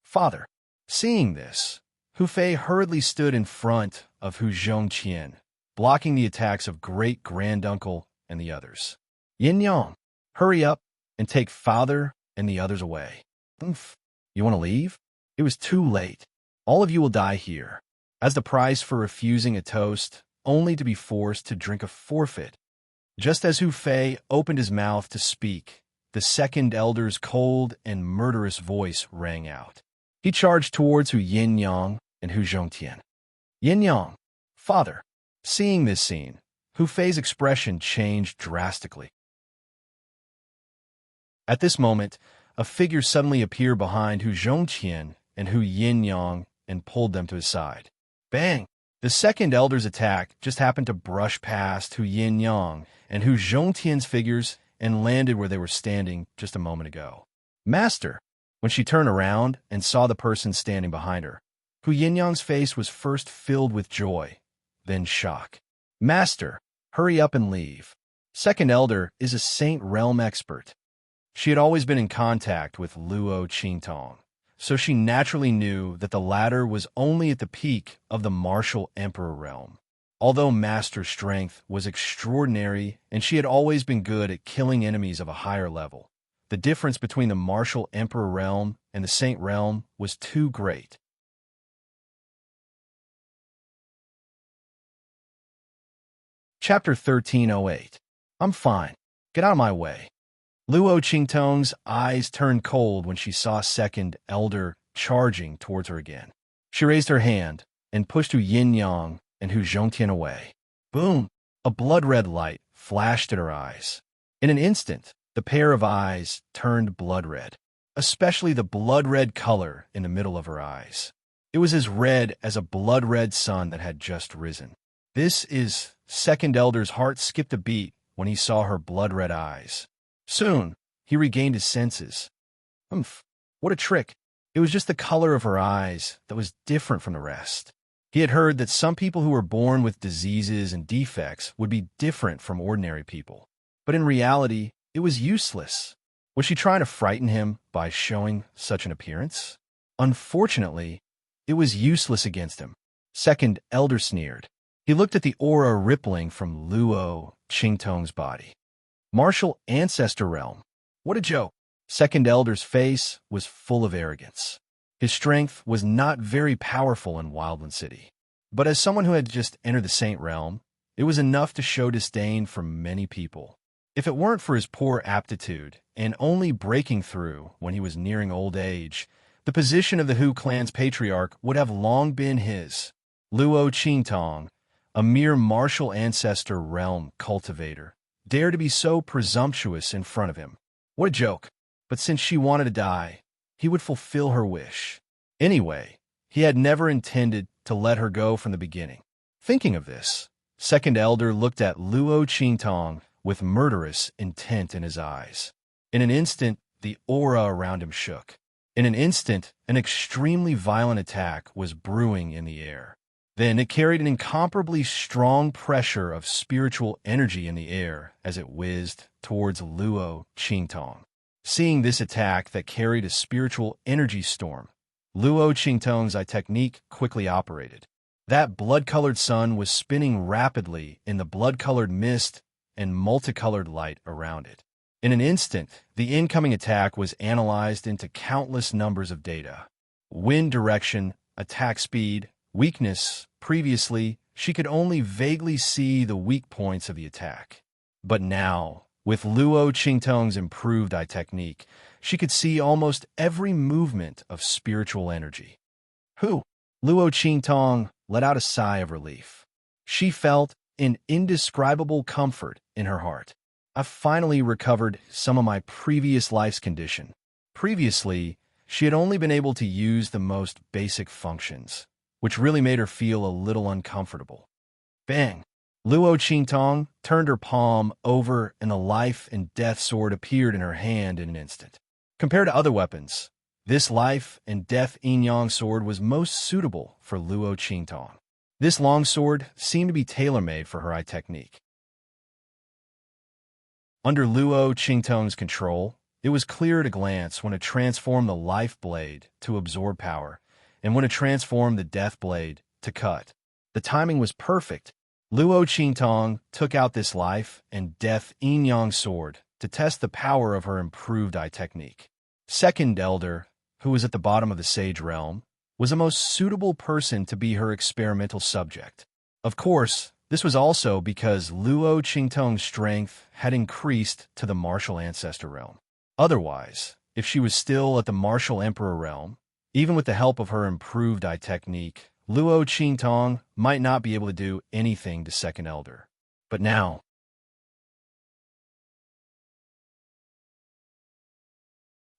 Father, seeing this, Hu Fei hurriedly stood in front of Hu Zhongqian, blocking the attacks of great-granduncle and the others. "Yin-yang, hurry up and take father and the others away." "Oof, you want to leave?" "It was too late. All of you will die here, as the price for refusing a toast, only to be forced to drink a forfeit." Just as Hu Fei opened his mouth to speak, the second elder's cold and murderous voice rang out. He charged towards Hu Yin-yang and Hu Zhongqian. "Yin-yang, father." Seeing this scene, Hu Fei's expression changed drastically. At this moment, a figure suddenly appeared behind Hu Zhongqian and Hu Yin-yang and pulled them to his side. Bang! The second elder's attack just happened to brush past Hu Yin-yang and Hu Zhongqian's figures and landed where they were standing just a moment ago. "Master!" When she turned around and saw the person standing behind her, Hu Yin-yang's face was first filled with joy, then shock. "Master, hurry up and leave." Second elder is a Saint Realm expert. She had always been in contact with Luo Qingtong, so she naturally knew that the latter was only at the peak of the martial emperor realm. Although Master Strength was extraordinary and she had always been good at killing enemies of a higher level, the difference between the Martial Emperor realm and the Saint realm was too great. Chapter 1308. I'm fine. Get out of my way. Luo Qingtong's eyes turned cold when she saw Second Elder charging towards her again. She raised her hand and pushed Hu Yin-yang and Hu Zhongtian away. Boom! A blood-red light flashed at her eyes. In an instant, the pair of eyes turned blood-red, especially the blood-red color in the middle of her eyes. It was as red as a blood-red sun that had just risen. This is... Second Elder's heart skipped a beat when he saw her blood-red eyes. Soon, he regained his senses. Humph, what a trick. It was just the color of her eyes that was different from the rest. He had heard that some people who were born with diseases and defects would be different from ordinary people. But in reality, it was useless. Was she trying to frighten him by showing such an appearance? Unfortunately, it was useless against him. Second Elder sneered. He looked at the aura rippling from Luo Qingtong's body. Martial Ancestor Realm. What a joke. Second Elder's face was full of arrogance. His strength was not very powerful in Wildland City. But as someone who had just entered the Saint Realm, it was enough to show disdain from many people. If it weren't for his poor aptitude and only breaking through when he was nearing old age, the position of the Hu clan's patriarch would have long been his. Luo Qingtong, a mere martial ancestor realm cultivator, dared to be so presumptuous in front of him. What a joke. But since she wanted to die, he would fulfill her wish. Anyway, he had never intended to let her go from the beginning. Thinking of this, Second Elder looked at Luo Qingtong with murderous intent in his eyes. In an instant, the aura around him shook. In an instant, an extremely violent attack was brewing in the air. Then it carried an incomparably strong pressure of spiritual energy in the air as it whizzed towards Luo Qingtong. Seeing this attack that carried a spiritual energy storm, Luo Qingtong's technique quickly operated. That blood-colored sun was spinning rapidly in the blood-colored mist and multicolored light around it. In an instant, the incoming attack was analyzed into countless numbers of data. Wind direction, attack speed, weakness. Previously, she could only vaguely see the weak points of the attack. But now, with Luo Qingtong's improved technique, she could see almost every movement of spiritual energy. Luo Qingtong let out a sigh of relief. She felt an indescribable comfort in her heart. I finally recovered some of my previous life's condition. Previously, she had only been able to use the most basic functions, which really made her feel a little uncomfortable. Bang! Luo Qingtong turned her palm over and the life and death sword appeared in her hand in an instant. Compared to other weapons, this life and death yin-yang sword was most suitable for Luo Qingtong. This long sword seemed to be tailor-made for her technique. Under Luo Qingtong's control, it was clear at a glance when to transform the life blade to absorb power, and when to transform the death blade to cut. The timing was perfect. Luo Qingtong took out this life and death yin-yang sword to test the power of her improved technique. Second Elder, who was at the bottom of the Sage Realm, was a most suitable person to be her experimental subject. Of course, this was also because Luo Qingtong's strength had increased to the Martial Ancestor Realm. Otherwise, if she was still at the Martial Emperor Realm, even with the help of her improved technique, Luo Qingtong might not be able to do anything to Second Elder. But now...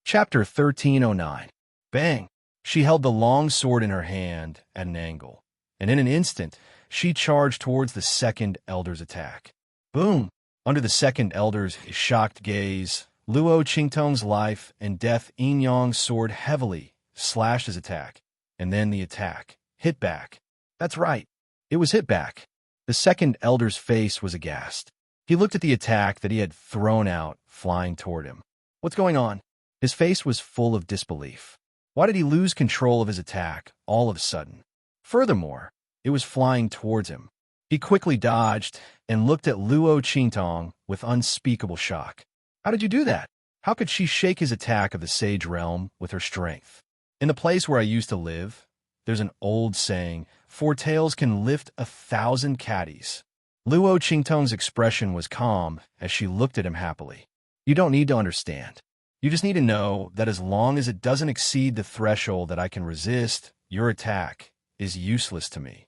Chapter 1309. Bang! She held the long sword in her hand at an angle, and in an instant, she charged towards the Second Elder's attack. Boom! Under the Second Elder's shocked gaze, Luo Qingtong's life and death yin-yang sword heavily slashed his attack, and then the attack hit back. That's right, it was hit back. The Second Elder's face was aghast. He looked at the attack that he had thrown out, flying toward him. What's going on? His face was full of disbelief. Why did he lose control of his attack all of a sudden? Furthermore, it was flying towards him. He quickly dodged and looked at Luo Qingtong with unspeakable shock. How did you do that? How could she shake his attack of the Sage Realm with her strength? In the place where I used to live, there's an old saying, 4 tails can lift 1,000 caddies. Luo Qingtong's expression was calm as she looked at him happily. You don't need to understand. You just need to know that as long as it doesn't exceed the threshold that I can resist, your attack is useless to me.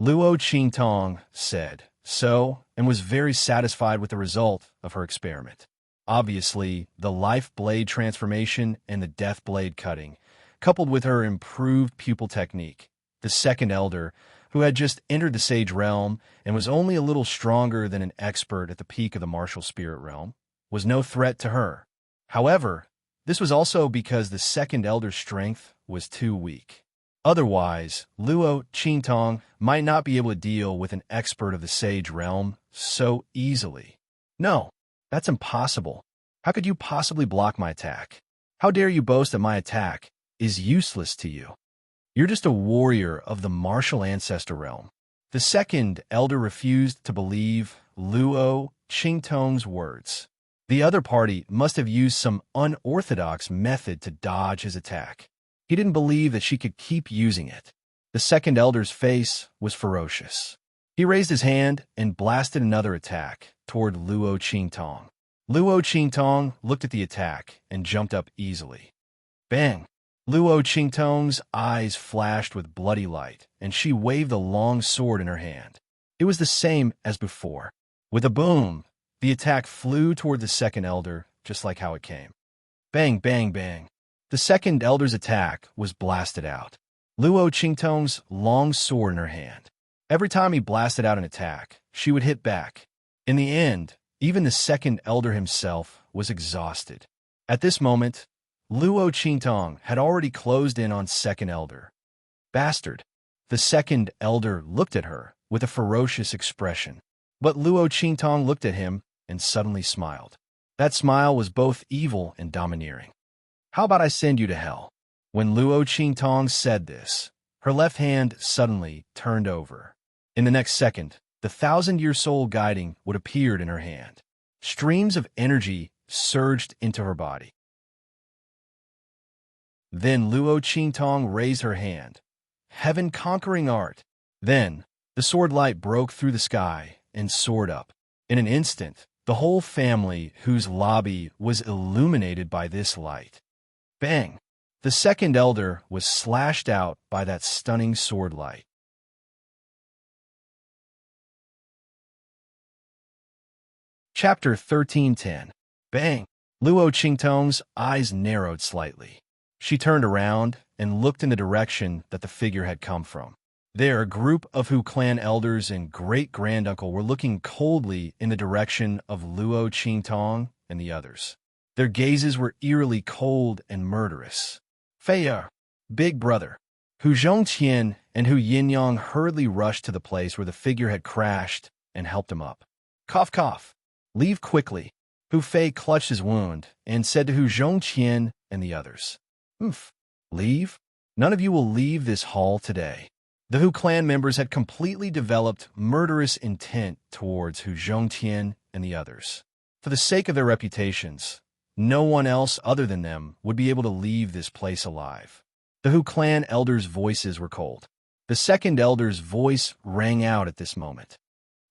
Luo Qingtong said so and was very satisfied with the result of her experiment. Obviously, the life blade transformation and the death blade cutting, coupled with her improved pupil technique, the second elder, who had just entered the Sage Realm and was only a little stronger than an expert at the peak of the Martial Spirit Realm, was no threat to her. However, this was also because the second elder's strength was too weak. Otherwise, Luo Qingtong might not be able to deal with an expert of the Sage Realm so easily. No, that's impossible. How could you possibly block my attack? How dare you boast that my attack is useless to you? You're just a warrior of the martial ancestor realm. The second elder refused to believe Luo Qingtong's words. The other party must have used some unorthodox method to dodge his attack. He didn't believe that she could keep using it. The second elder's face was ferocious. He raised his hand and blasted another attack toward Luo Qingtong. Luo Qingtong looked at the attack and jumped up easily. Bang! Luo Qingtong's eyes flashed with bloody light, and she waved the long sword in her hand. It was the same as before. With a boom, the attack flew toward the second elder, just like how it came. Bang, bang, bang. The second elder's attack was blasted out. Luo Qingtong's long sword in her hand. Every time he blasted out an attack, she would hit back. In the end, even the second elder himself was exhausted. At this moment, Luo Qingtong had already closed in on second elder. Bastard! The second elder looked at her with a ferocious expression. But Luo Qingtong looked at him and suddenly smiled. That smile was both evil and domineering. How about I send you to hell? When Luo Qingtong said this, her left hand suddenly turned over. In the next second, the 1,000-year soul guiding would appeared in her hand. Streams of energy surged into her body. Then Luo Qingtong raised her hand. Heaven-conquering art. Then, the sword light broke through the sky and soared up. In an instant, the whole family, whose lobby was illuminated by this light. Bang! The second elder was slashed out by that stunning sword light. Chapter 13:10. Bang! Luo Qingtong's eyes narrowed slightly. She turned around and looked in the direction that the figure had come from. There, a group of Hu clan elders and great-granduncle were looking coldly in the direction of Luo Qingtong and the others. Their gazes were eerily cold and murderous. Feier, big brother, Hu Zhongqian and Hu Yinyang hurriedly rushed to the place where the figure had crashed and helped him up. Cough, cough. Leave quickly. Hu Fei clutched his wound and said to Hu Zhongqian and the others. Leave? None of you will leave this hall today. The Hu clan members had completely developed murderous intent towards Hu Zhongqian and the others. For the sake of their reputations, no one else other than them would be able to leave this place alive. The Hu clan elders' voices were cold. The second elder's voice rang out at this moment.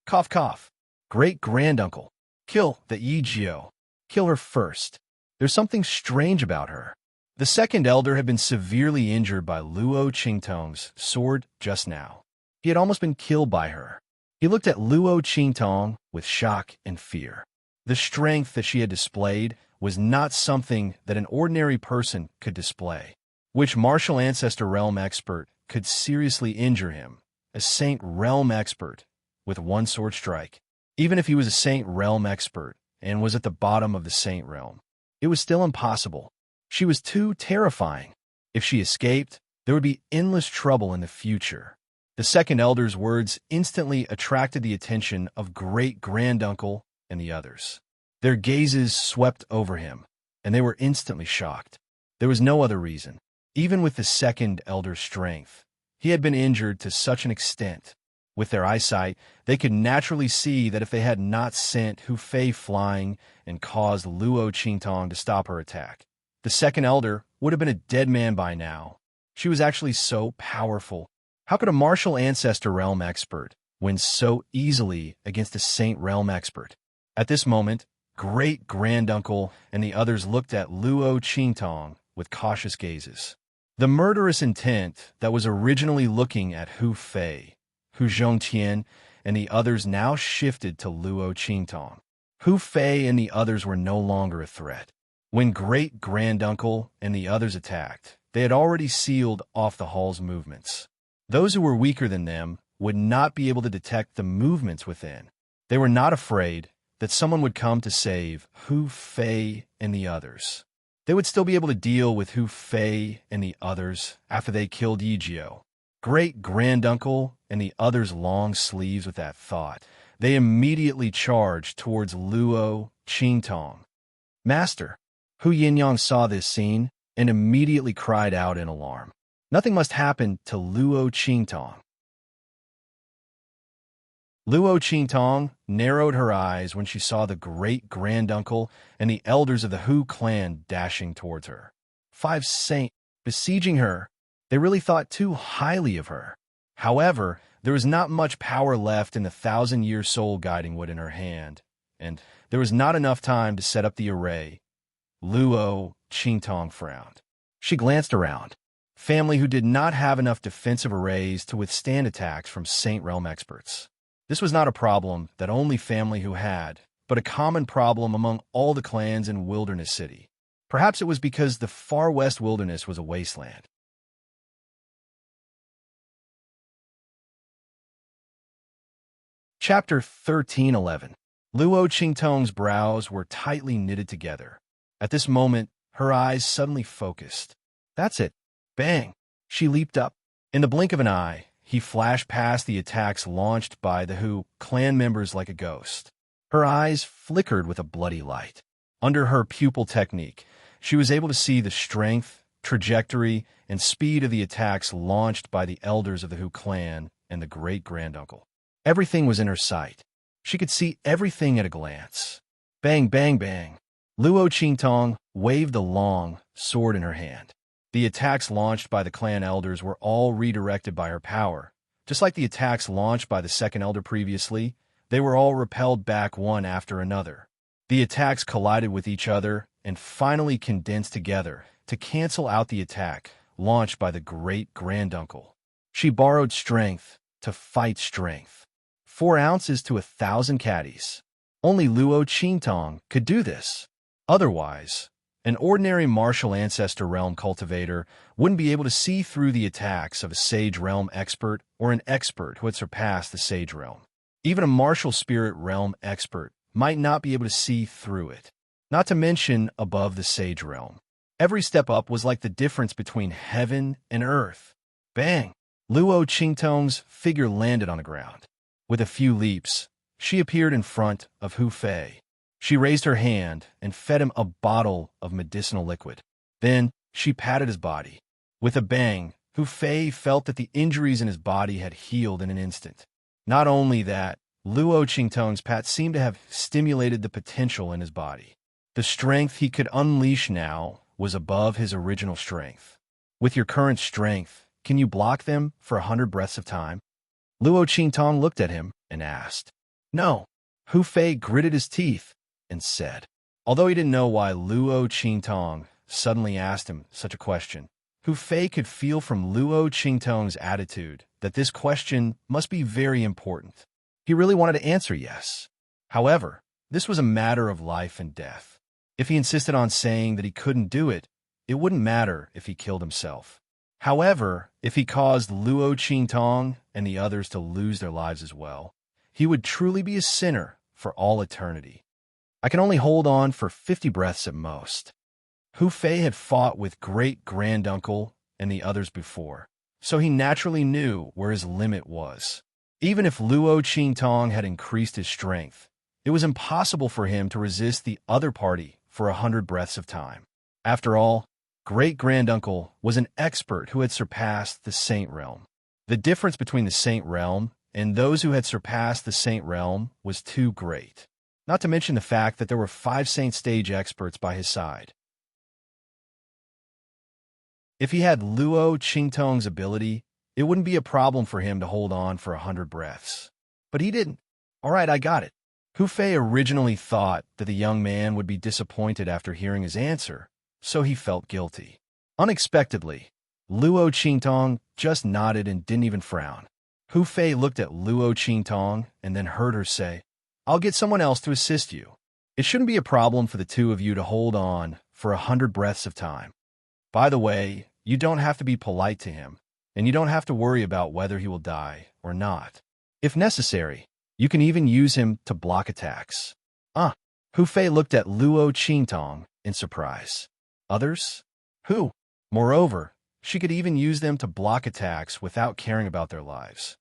Cough, cough. Great-granduncle. Kill the Yijio. Kill her first. There's something strange about her. The second elder had been severely injured by Luo Qingtong's sword just now. He had almost been killed by her. He looked at Luo Qingtong with shock and fear. The strength that she had displayed was not something that an ordinary person could display. Which martial ancestor realm expert could seriously injure him? A Saint Realm expert with one sword strike. Even if he was a Saint Realm expert and was at the bottom of the Saint Realm, it was still impossible. She was too terrifying. If she escaped, there would be endless trouble in the future. The second elder's words instantly attracted the attention of great-granduncle and the others. Their gazes swept over him, and they were instantly shocked. There was no other reason. Even with the second elder's strength, he had been injured to such an extent With their eyesight, they could naturally see that if they had not sent Hu Fei flying and caused Luo Qingtong to stop her attack, the second elder would have been a dead man by now. She was actually so powerful. How could a martial ancestor realm expert win so easily against a saint realm expert? At this moment, great-granduncle and the others looked at Luo Qingtong with cautious gazes. The murderous intent that was originally looking at Hu Fei, Hu Zhongtian, and the others now shifted to Luo Qingtong. Hu Fei and the others were no longer a threat. When great-granduncle and the others attacked, they had already sealed off the hall's movements. Those who were weaker than them would not be able to detect the movements within. They were not afraid that someone would come to save Hu Fei and the others. They would still be able to deal with Hu Fei and the others after they killed Yijio. Great-granduncle and the others' long sleeves with that thought. They immediately charged towards Luo Qingtong. Master! Hu Yinyang saw this scene and immediately cried out in alarm. Nothing must happen to Luo Qingtong. Luo Qingtong narrowed her eyes when she saw the great-granduncle and the elders of the Hu clan dashing towards her. 5 saints besieging her. They really thought too highly of her. However, there was not much power left in the 1,000-year soul guiding wood in her hand, and there was not enough time to set up the array. Luo Qingtong frowned. She glanced around. Family who did not have enough defensive arrays to withstand attacks from Saint Realm experts. This was not a problem that only family who had, but a common problem among all the clans in Wilderness City. Perhaps it was because the far west wilderness was a wasteland. Chapter 13:11. Luo Qingtong's brows were tightly knitted together. At this moment, her eyes suddenly focused. That's it. Bang! She leaped up. In the blink of an eye, he flashed past the attacks launched by the Hu clan members like a ghost. Her eyes flickered with a bloody light. Under her pupil technique, she was able to see the strength, trajectory, and speed of the attacks launched by the elders of the Hu clan and the great-granduncle. Everything was in her sight. She could see everything at a glance. Bang, bang, bang. Luo Qingtong waved the long sword in her hand. The attacks launched by the clan elders were all redirected by her power. Just like the attacks launched by the second elder previously, they were all repelled back one after another. The attacks collided with each other and finally condensed together to cancel out the attack launched by the great-granduncle. She borrowed strength to fight strength. 4 ounces to 1,000 caddies. Only Luo Qingtong could do this. Otherwise, an ordinary martial ancestor realm cultivator wouldn't be able to see through the attacks of a sage realm expert or an expert who had surpassed the sage realm. Even a martial spirit realm expert might not be able to see through it, not to mention above the sage realm. Every step up was like the difference between heaven and earth. Bang! Luo Qingtong's figure landed on the ground. With a few leaps, she appeared in front of Hu Fei. She raised her hand and fed him a bottle of medicinal liquid. Then she patted his body. With a bang, Hu Fei felt that the injuries in his body had healed in an instant. Not only that, Luo Qingtong's pat seemed to have stimulated the potential in his body. The strength he could unleash now was above his original strength. With your current strength, can you block them for 100 breaths of time? Luo Qingtong looked at him and asked. No. Hu Fei gritted his teeth and said. Although he didn't know why Luo Qingtong suddenly asked him such a question, Hu Fei could feel from Luo Qingtong's attitude that this question must be very important. He really wanted to answer yes. However, this was a matter of life and death. If he insisted on saying that he couldn't do it, it wouldn't matter if he killed himself. However, if he caused Luo Qingtong and the others to lose their lives as well, he would truly be a sinner for all eternity. I can only hold on for 50 breaths at most. Hu Fei had fought with great-granduncle and the others before, so he naturally knew where his limit was. Even if Luo Qingtong had increased his strength, it was impossible for him to resist the other party for 100 breaths of time. After all, great-granduncle was an expert who had surpassed the Saint Realm. The difference between the Saint Realm and those who had surpassed the Saint realm was too great. Not to mention the fact that there were 5 Saint stage experts by his side. If he had Luo Qingtong's ability, it wouldn't be a problem for him to hold on for 100 breaths. But he didn't. All right, I got it. Hu Fei originally thought that the young man would be disappointed after hearing his answer, so he felt guilty. Unexpectedly, Luo Qingtong just nodded and didn't even frown. Hu Fei looked at Luo Qingtong and then heard her say, "I'll get someone else to assist you. It shouldn't be a problem for the two of you to hold on for 100 breaths of time. By the way, you don't have to be polite to him, and you don't have to worry about whether he will die or not. If necessary, you can even use him to block attacks." Hu Fei looked at Luo Qingtong in surprise. Others? Who? Moreover, she could even use them to block attacks without caring about their lives.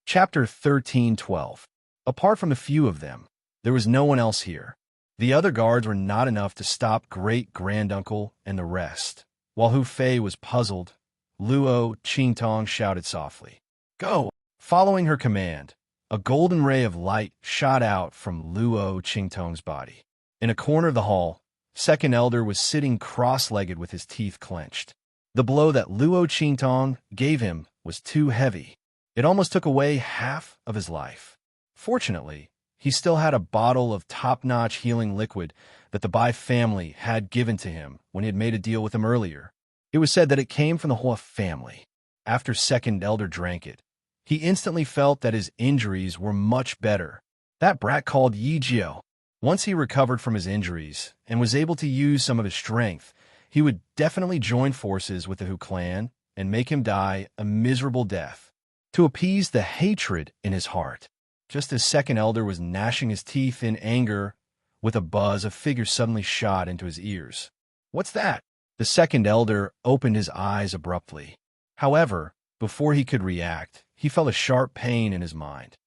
Chapter 13:12. Apart from a few of them, there was no one else here. The other guards were not enough to stop great-granduncle and the rest. While Hu Fei was puzzled, Luo Qingtong shouted softly, "Go!" Following her command, a golden ray of light shot out from Luo Qingtong's body. In a corner of the hall, Second Elder was sitting cross-legged with his teeth clenched. The blow that Luo Qingtong gave him was too heavy. It almost took away half of his life. Fortunately, he still had a bottle of top-notch healing liquid that the Bai family had given to him when he had made a deal with them earlier. It was said that it came from the Hua family. After Second Elder drank it, he instantly felt that his injuries were much better. That brat called Yi Jiao. Once he recovered from his injuries and was able to use some of his strength, he would definitely join forces with the Hu clan and make him die a miserable death, to appease the hatred in his heart. Just as Second Elder was gnashing his teeth in anger, with a buzz, a figure suddenly shot into his ears. "What's that?" The Second Elder opened his eyes abruptly. However, before he could react, he felt a sharp pain in his mind.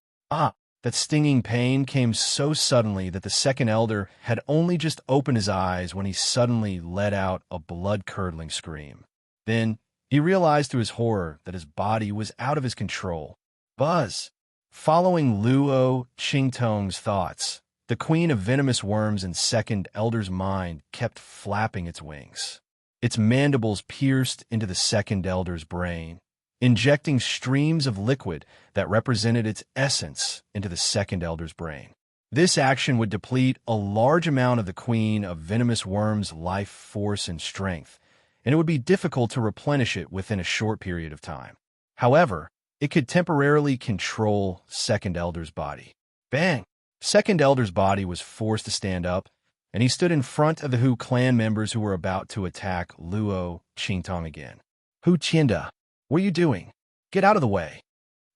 That stinging pain came so suddenly that the Second Elder had only just opened his eyes when he suddenly let out a blood-curdling scream. Then, he realized to his horror that his body was out of his control. Buzz! Following Luo Qingtong's thoughts, the Queen of Venomous Worms in Second Elder's mind kept flapping its wings. Its mandibles pierced into the Second Elder's brain, injecting streams of liquid that represented its essence into the Second Elder's brain. This action would deplete a large amount of the Queen of Venomous Worms' life force and strength, and it would be difficult to replenish it within a short period of time. However, it could temporarily control Second Elder's body. Bang! Second Elder's body was forced to stand up, and he stood in front of the Hu clan members who were about to attack Luo Qingtong again. "Hu Qianda, what are you doing? Get out of the way!"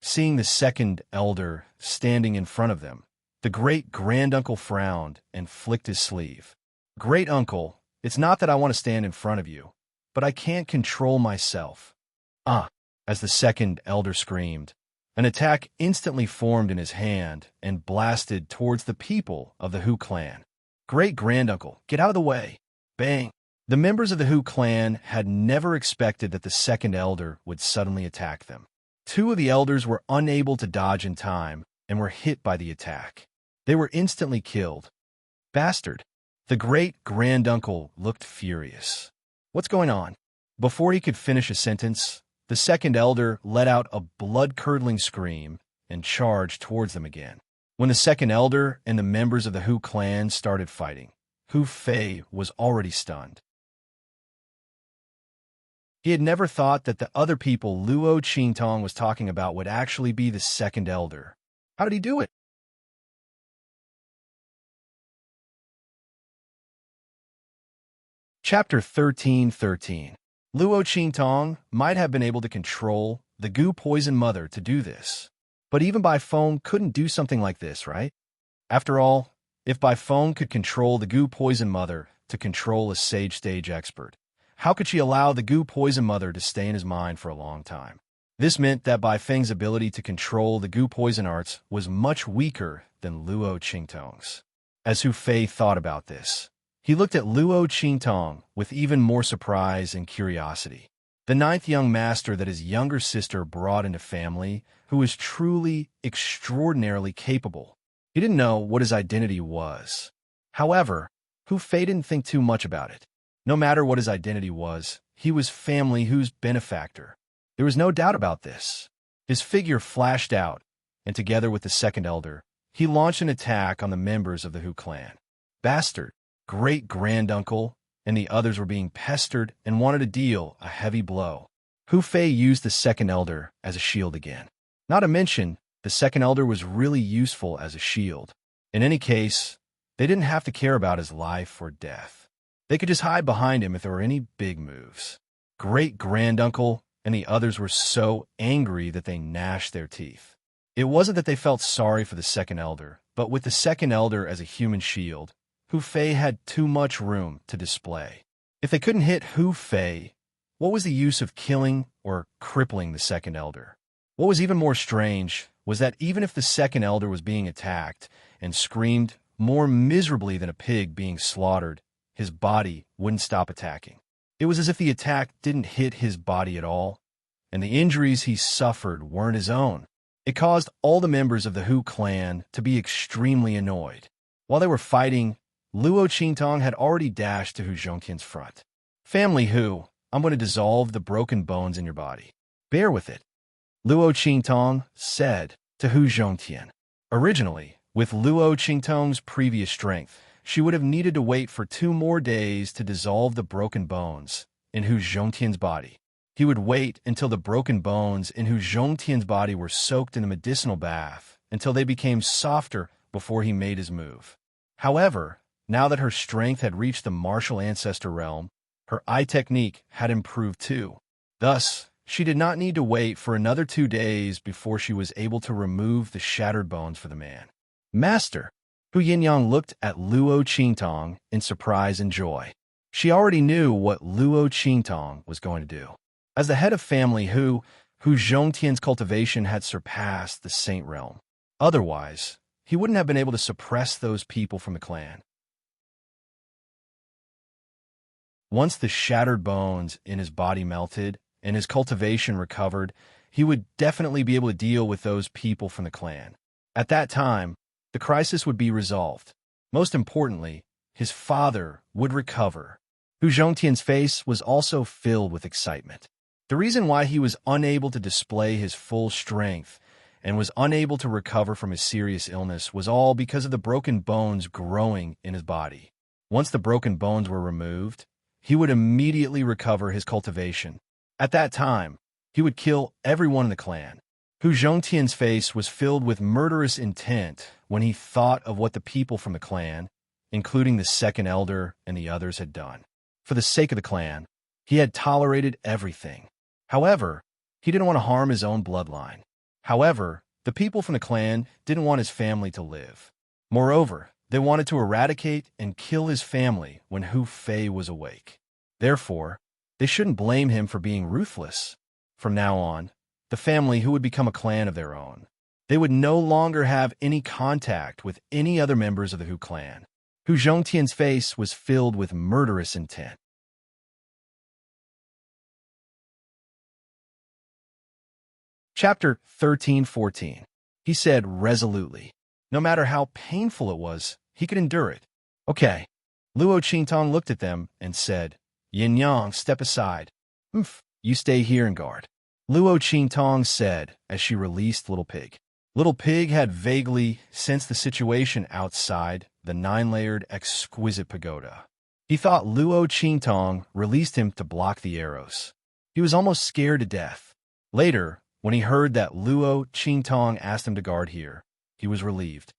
Seeing the Second Elder standing in front of them, the great-granduncle frowned and flicked his sleeve. "Great uncle, it's not that I want to stand in front of you, but I can't control myself." As the Second Elder screamed, an attack instantly formed in his hand and blasted towards the people of the Hu clan. "Great-granduncle, get out of the way!" Bang! The members of the Hu clan had never expected that the Second Elder would suddenly attack them. 2 of the elders were unable to dodge in time and were hit by the attack. They were instantly killed. "Bastard!" The great-granduncle looked furious. "What's going on?" Before he could finish a sentence, the Second Elder let out a blood-curdling scream and charged towards them again. When the Second Elder and the members of the Hu clan started fighting, Hu Fei was already stunned. He had never thought that the other people Luo Qingtong was talking about would actually be the Second Elder. How did he do it? Chapter 13:13. Luo Qingtong might have been able to control the Gu Poison Mother to do this, but even Bai Feng couldn't do something like this, right? After all, if Bai Feng could control the Gu Poison Mother to control a Sage Stage expert, how could she allow the Gu Poison Mother to stay in his mind for a long time? This meant that Bai Feng's ability to control the Gu Poison Arts was much weaker than Luo Qingtong's. As Hu Fei thought about this, He looked at Luo Qingtong with even more surprise and curiosity. The ninth young master that his younger sister brought into family, who was truly extraordinarily capable. He didn't know what his identity was. However, Hu Fei didn't think too much about it. No matter what his identity was, he was family Hu's benefactor. There was no doubt about this. His figure flashed out, and together with the second elder, he launched an attack on the members of the Hu clan. Bastard, great-granduncle, and the others were being pestered and wanted to deal a heavy blow. Hu Fei used the second elder as a shield again. Not to mention, the second elder was really useful as a shield. In any case, they didn't have to care about his life or death. They could just hide behind him if there were any big moves. Great-granduncle and the others were so angry that they gnashed their teeth. It wasn't that they felt sorry for the second elder, but with the second elder as a human shield, Hu Fei had too much room to display. If they couldn't hit Hu Fei, what was the use of killing or crippling the second elder? What was even more strange was that even if the second elder was being attacked and screamed more miserably than a pig being slaughtered, his body wouldn't stop attacking. It was as if the attack didn't hit his body at all, and the injuries he suffered weren't his own. It caused all the members of the Hu clan to be extremely annoyed. While they were fighting, Luo Qingtong had already dashed to Hu Zhongtian's front. Family Hu, I'm going to dissolve the broken bones in your body. Bear with it, Luo Qingtong said to Hu Zhongtian. Originally, with Luo Qingtong's previous strength, she would have needed to wait for 2 more days to dissolve the broken bones in Hu Zhongtian's body. He would wait until the broken bones in Hu Zhongtian's body were soaked in a medicinal bath until they became softer before he made his move. However, now that her strength had reached the martial ancestor realm, her eye technique had improved too. Thus, she did not need to wait for another 2 days before she was able to remove the shattered bones for the man. Master! Hu Yinyang looked at Luo Qingtong in surprise and joy. She already knew what Luo Qingtong was going to do. As the head of family Hu Zhongtian's cultivation had surpassed the Saint Realm. Otherwise, he wouldn't have been able to suppress those people from the clan. Once the shattered bones in his body melted and his cultivation recovered, he would definitely be able to deal with those people from the clan. At that time, the crisis would be resolved. Most importantly, his father would recover. Hu Zhongtian's face was also filled with excitement. The reason why he was unable to display his full strength and was unable to recover from his serious illness was all because of the broken bones growing in his body. Once the broken bones were removed, he would immediately recover his cultivation. At that time, he would kill everyone in the clan. Hu Zhongtian's face was filled with murderous intent when he thought of what the people from the clan, including the second elder and the others, had done. For the sake of the clan, he had tolerated everything. However, he didn't want to harm his own bloodline. However, the people from the clan didn't want his family to live. Moreover, they wanted to eradicate and kill his family when Hu Fei was awake. Therefore, they shouldn't blame him for being ruthless. From now on, the family Hu would become a clan of their own. They would no longer have any contact with any other members of the Hu clan. Hu Zhongtian's face was filled with murderous intent. Chapter 13-14. He said resolutely. No matter how painful it was, he could endure it. Okay. Luo Qingtong looked at them and said, Yin Yang, step aside. You stay here and guard. Luo Qingtong said as she released Little Pig. Little Pig had vaguely sensed the situation outside the 9-layered exquisite pagoda. He thought Luo Qingtong released him to block the arrows. He was almost scared to death. Later, when he heard that Luo Qingtong asked him to guard here, he was relieved.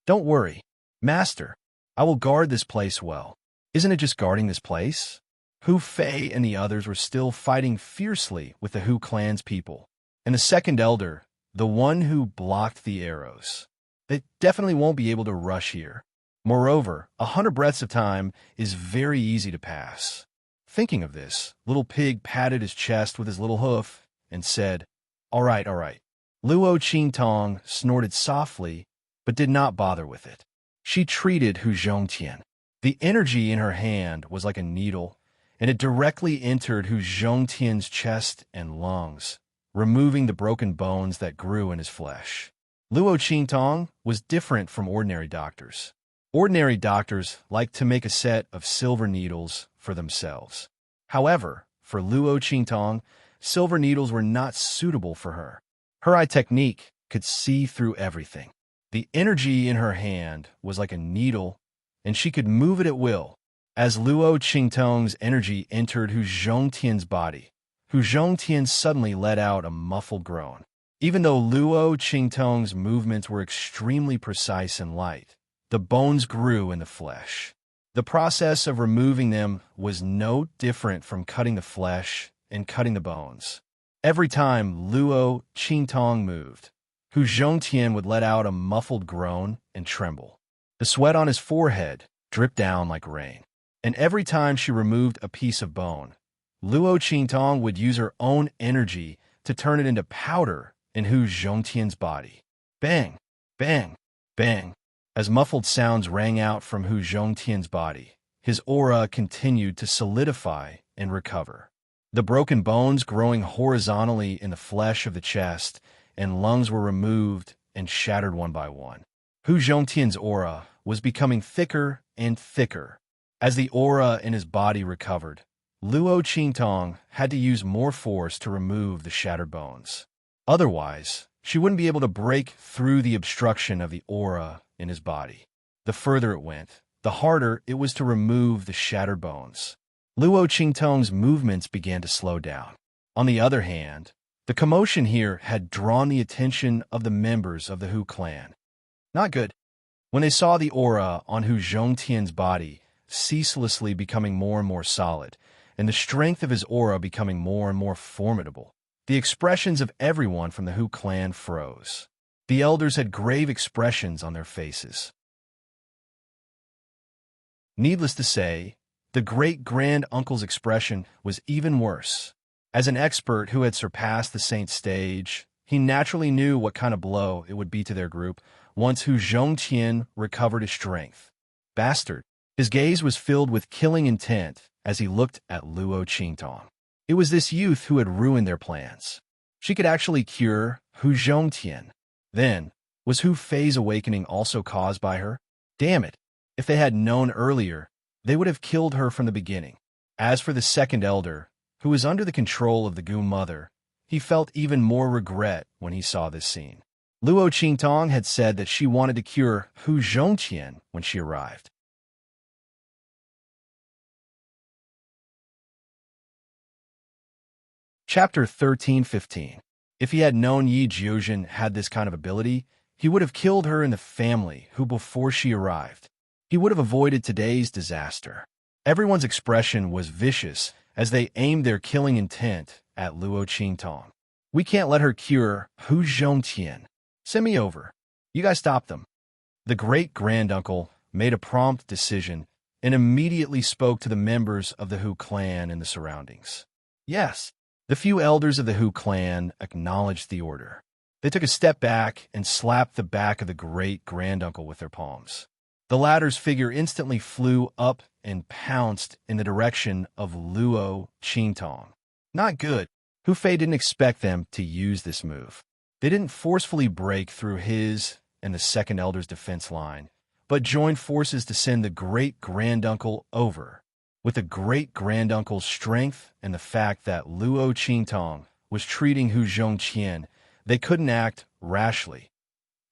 Don't worry, Master. I will guard this place well. Isn't it just guarding this place? Hu Fei and the others were still fighting fiercely with the Hu clan's people. And the second elder, the one who blocked the arrows. They definitely won't be able to rush here. Moreover, 100 breaths of time is very easy to pass. Thinking of this, Little Pig patted his chest with his little hoof and said, All right. Luo Qingtong snorted softly, but did not bother with it. She treated Hu Zhongtian. The energy in her hand was like a needle, and it directly entered Hu Zhongtian's chest and lungs, removing the broken bones that grew in his flesh. Luo Qingtong was different from ordinary doctors. Ordinary doctors like to make a set of silver needles for themselves. However, for Luo Qingtong, silver needles were not suitable for her. Her eye technique could see through everything. The energy in her hand was like a needle, and she could move it at will. As Luo Qingtong's energy entered Hu Zhongtian's body, Hu Zhongtian suddenly let out a muffled groan. Even though Luo Qingtong's movements were extremely precise and light, the bones grew in the flesh. The process of removing them was no different from cutting the flesh and cutting the bones. Every time Luo Qingtong moved, Hu Zhongtian would let out a muffled groan and tremble. The sweat on his forehead dripped down like rain. And every time she removed a piece of bone, Luo Qingtong would use her own energy to turn it into powder in Hu Zhongtian's body. Bang, bang, bang. As muffled sounds rang out from Hu Zhongtian's body, his aura continued to solidify and recover. The broken bones growing horizontally in the flesh of the chest and lungs were removed and shattered one by one. Hu Zhongtian's aura was becoming thicker and thicker. As the aura in his body recovered, Luo Qingtong had to use more force to remove the shattered bones. Otherwise, she wouldn't be able to break through the obstruction of the aura in his body. The further it went, the harder it was to remove the shattered bones. Luo Qingtong's movements began to slow down. On the other hand, the commotion here had drawn the attention of the members of the Hu clan. Not good. When they saw the aura on Hu Zhongtian's body ceaselessly becoming more and more solid, and the strength of his aura becoming more and more formidable, the expressions of everyone from the Hu clan froze. The elders had grave expressions on their faces. Needless to say, the great-grand-uncle's expression was even worse. As an expert who had surpassed the saint stage, he naturally knew what kind of blow it would be to their group once Hu Zhongtian recovered his strength. Bastard. His gaze was filled with killing intent as he looked at Luo Qingtong. It was this youth who had ruined their plans. She could actually cure Hu Zhongtian. Then, was Hu Fei's awakening also caused by her? Damn it. If they had known earlier, they would have killed her from the beginning. As for the second elder, who was under the control of the Gu mother, he felt even more regret when he saw this scene. Luo Qingtong had said that she wanted to cure Hu Zhongtian when she arrived. Chapter 13:15. If he had known Yi Jiuzhen had this kind of ability, he would have killed her and the family who before she arrived. He would have avoided today's disaster. Everyone's expression was vicious as they aimed their killing intent at Luo Qingtong. We can't let her cure Hu Zhongtian. Send me over. You guys stop them. The great-granduncle made a prompt decision and immediately spoke to the members of the Hu clan in the surroundings. Yes. The few elders of the Hu clan acknowledged the order. They took a step back and slapped the back of the great-granduncle with their palms. The latter's figure instantly flew up and pounced in the direction of Luo Qingtong. Not good. Hu Fei didn't expect them to use this move. They didn't forcefully break through his and the second elder's defense line, but joined forces to send the great-granduncle over. With the great-granduncle's strength and the fact that Luo Qingtong was treating Hu Zhongtian, they couldn't act rashly.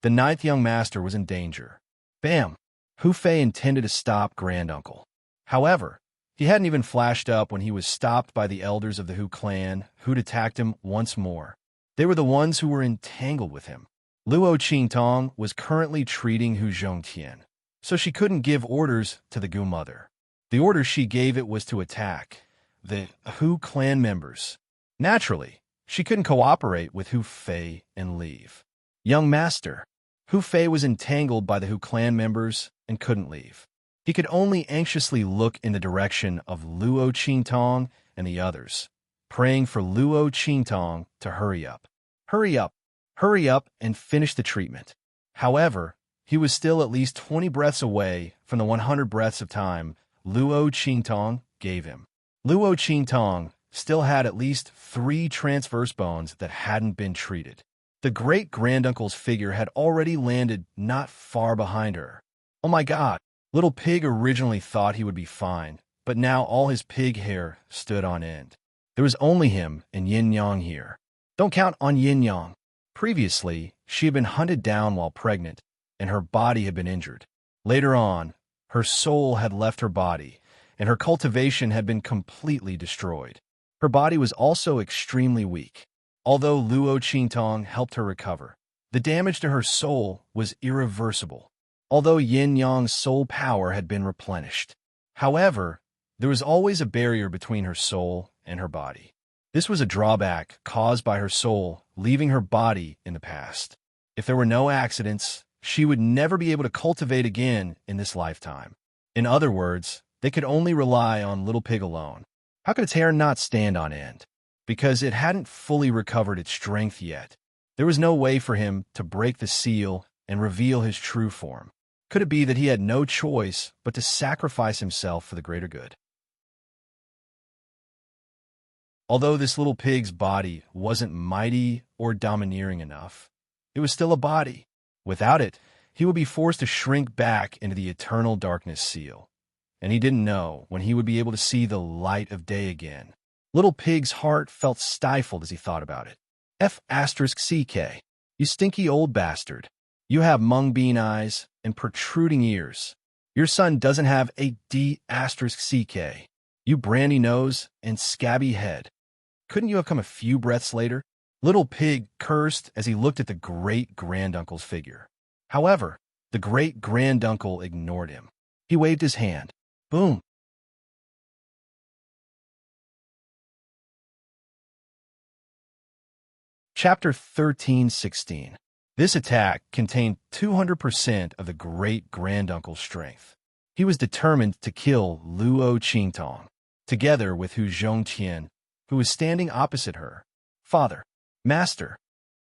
The ninth young master was in danger. Bam! Hu Fei intended to stop granduncle. However, he hadn't even flashed up when he was stopped by the elders of the Hu clan, who'd attacked him once more. They were the ones who were entangled with him. Luo Qingtong was currently treating Hu Zhongtian, so she couldn't give orders to the Gu mother. The order she gave it was to attack the Hu clan members. Naturally, she couldn't cooperate with Hu Fei and leave. Young master, Hu Fei was entangled by the Hu clan members and couldn't leave. He could only anxiously look in the direction of Luo Qingtong and the others, praying for Luo Qingtong to hurry up. Hurry up and finish the treatment. However, he was still at least 20 breaths away from the 100 breaths of time Luo Qingtong gave him. Luo Qingtong still had at least 3 transverse bones that hadn't been treated. The great-granduncle's figure had already landed not far behind her. Oh my god, little pig originally thought he would be fine, but now all his pig hair stood on end. There was only him and Yin Yang here. Don't count on Yin Yang. Previously, she had been hunted down while pregnant, and her body had been injured. Later on, her soul had left her body, and her cultivation had been completely destroyed. Her body was also extremely weak. Although Luo Qingtong helped her recover, the damage to her soul was irreversible, although Yin Yang's soul power had been replenished. However, there was always a barrier between her soul and her body. This was a drawback caused by her soul leaving her body in the past. If there were no accidents, she would never be able to cultivate again in this lifetime. In other words, they could only rely on Little Pig alone. How could its hair not stand on end? Because it hadn't fully recovered its strength yet. There was no way for him to break the seal and reveal his true form. Could it be that he had no choice but to sacrifice himself for the greater good? Although this little pig's body wasn't mighty or domineering enough, it was still a body. Without it, he would be forced to shrink back into the eternal darkness seal. And he didn't know when he would be able to see the light of day again. Little Pig's heart felt stifled as he thought about it. F***CK. You stinky old bastard. You have mung bean eyes and protruding ears. Your son doesn't have a D***CK. You brandy nose and scabby head. Couldn't you have come a few breaths later? Little Pig cursed as he looked at the great-granduncle's figure. However, the great-granduncle ignored him. He waved his hand. Boom! Chapter 13:16. This attack contained 200% of the great-granduncle's strength. He was determined to kill Luo Qingtong, together with Hu Zhongtian, who was standing opposite her. Father, Master.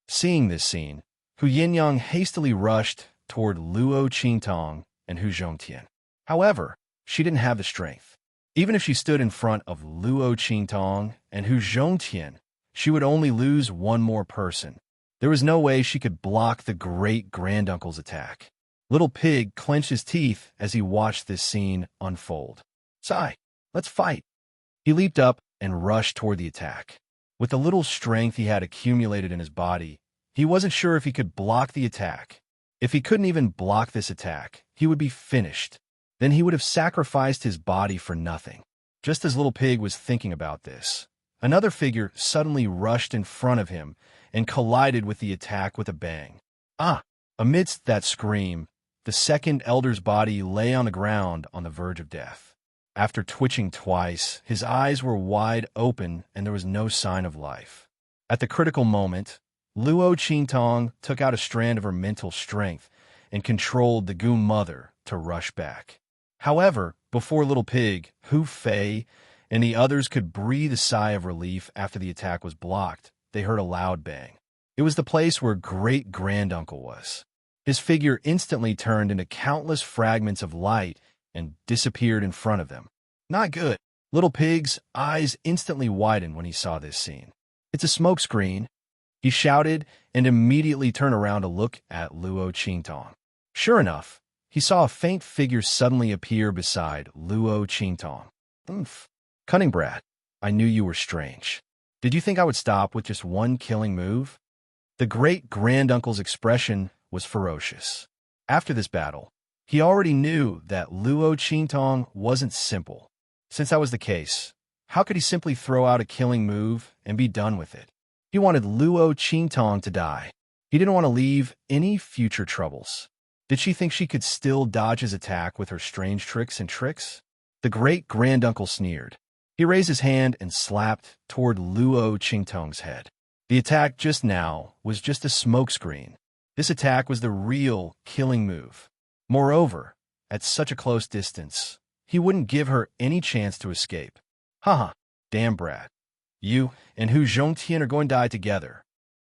Seeing this scene, Hu Yinyang hastily rushed toward Luo Qingtong and Hu Zhongtian. However, she didn't have the strength. Even if she stood in front of Luo Qingtong and Hu Zhongtian, she would only lose one more person. There was no way she could block the great-granduncle's attack. Little Pig clenched his teeth as he watched this scene unfold. Sai, let's fight. He leaped up and rushed toward the attack. With the little strength he had accumulated in his body, he wasn't sure if he could block the attack. If he couldn't even block this attack, he would be finished. Then he would have sacrificed his body for nothing. Just as Little Pig was thinking about this, another figure suddenly rushed in front of him and collided with the attack with a bang. Ah! Amidst that scream, the second elder's body lay on the ground on the verge of death. After twitching twice, his eyes were wide open and there was no sign of life. At the critical moment, Luo Qingtong took out a strand of her mental strength and controlled the goon mother to rush back. However, before Little Pig, Hu Fei, and the others could breathe a sigh of relief after the attack was blocked, they heard a loud bang. It was the place where great-granduncle was. His figure instantly turned into countless fragments of light and disappeared in front of them. Not good. Little Pig's eyes instantly widened when he saw this scene. It's a smokescreen, he shouted and immediately turned around to look at Luo Qingtong. Sure enough, he saw a faint figure suddenly appear beside Luo Qingtong. Oomph. Cunning brat, I knew you were strange. Did you think I would stop with just one killing move? The great-granduncle's expression was ferocious. After this battle, he already knew that Luo Qingtong wasn't simple. Since that was the case, how could he simply throw out a killing move and be done with it? He wanted Luo Qingtong to die. He didn't want to leave any future troubles. Did she think she could still dodge his attack with her strange tricks and tricks? The great-granduncle sneered. He raised his hand and slapped toward Luo Qingtong's head. The attack just now was just a smokescreen. This attack was the real killing move. Moreover, at such a close distance, he wouldn't give her any chance to escape. Haha, damn brat. You and Hu Zhongtian are going to die together.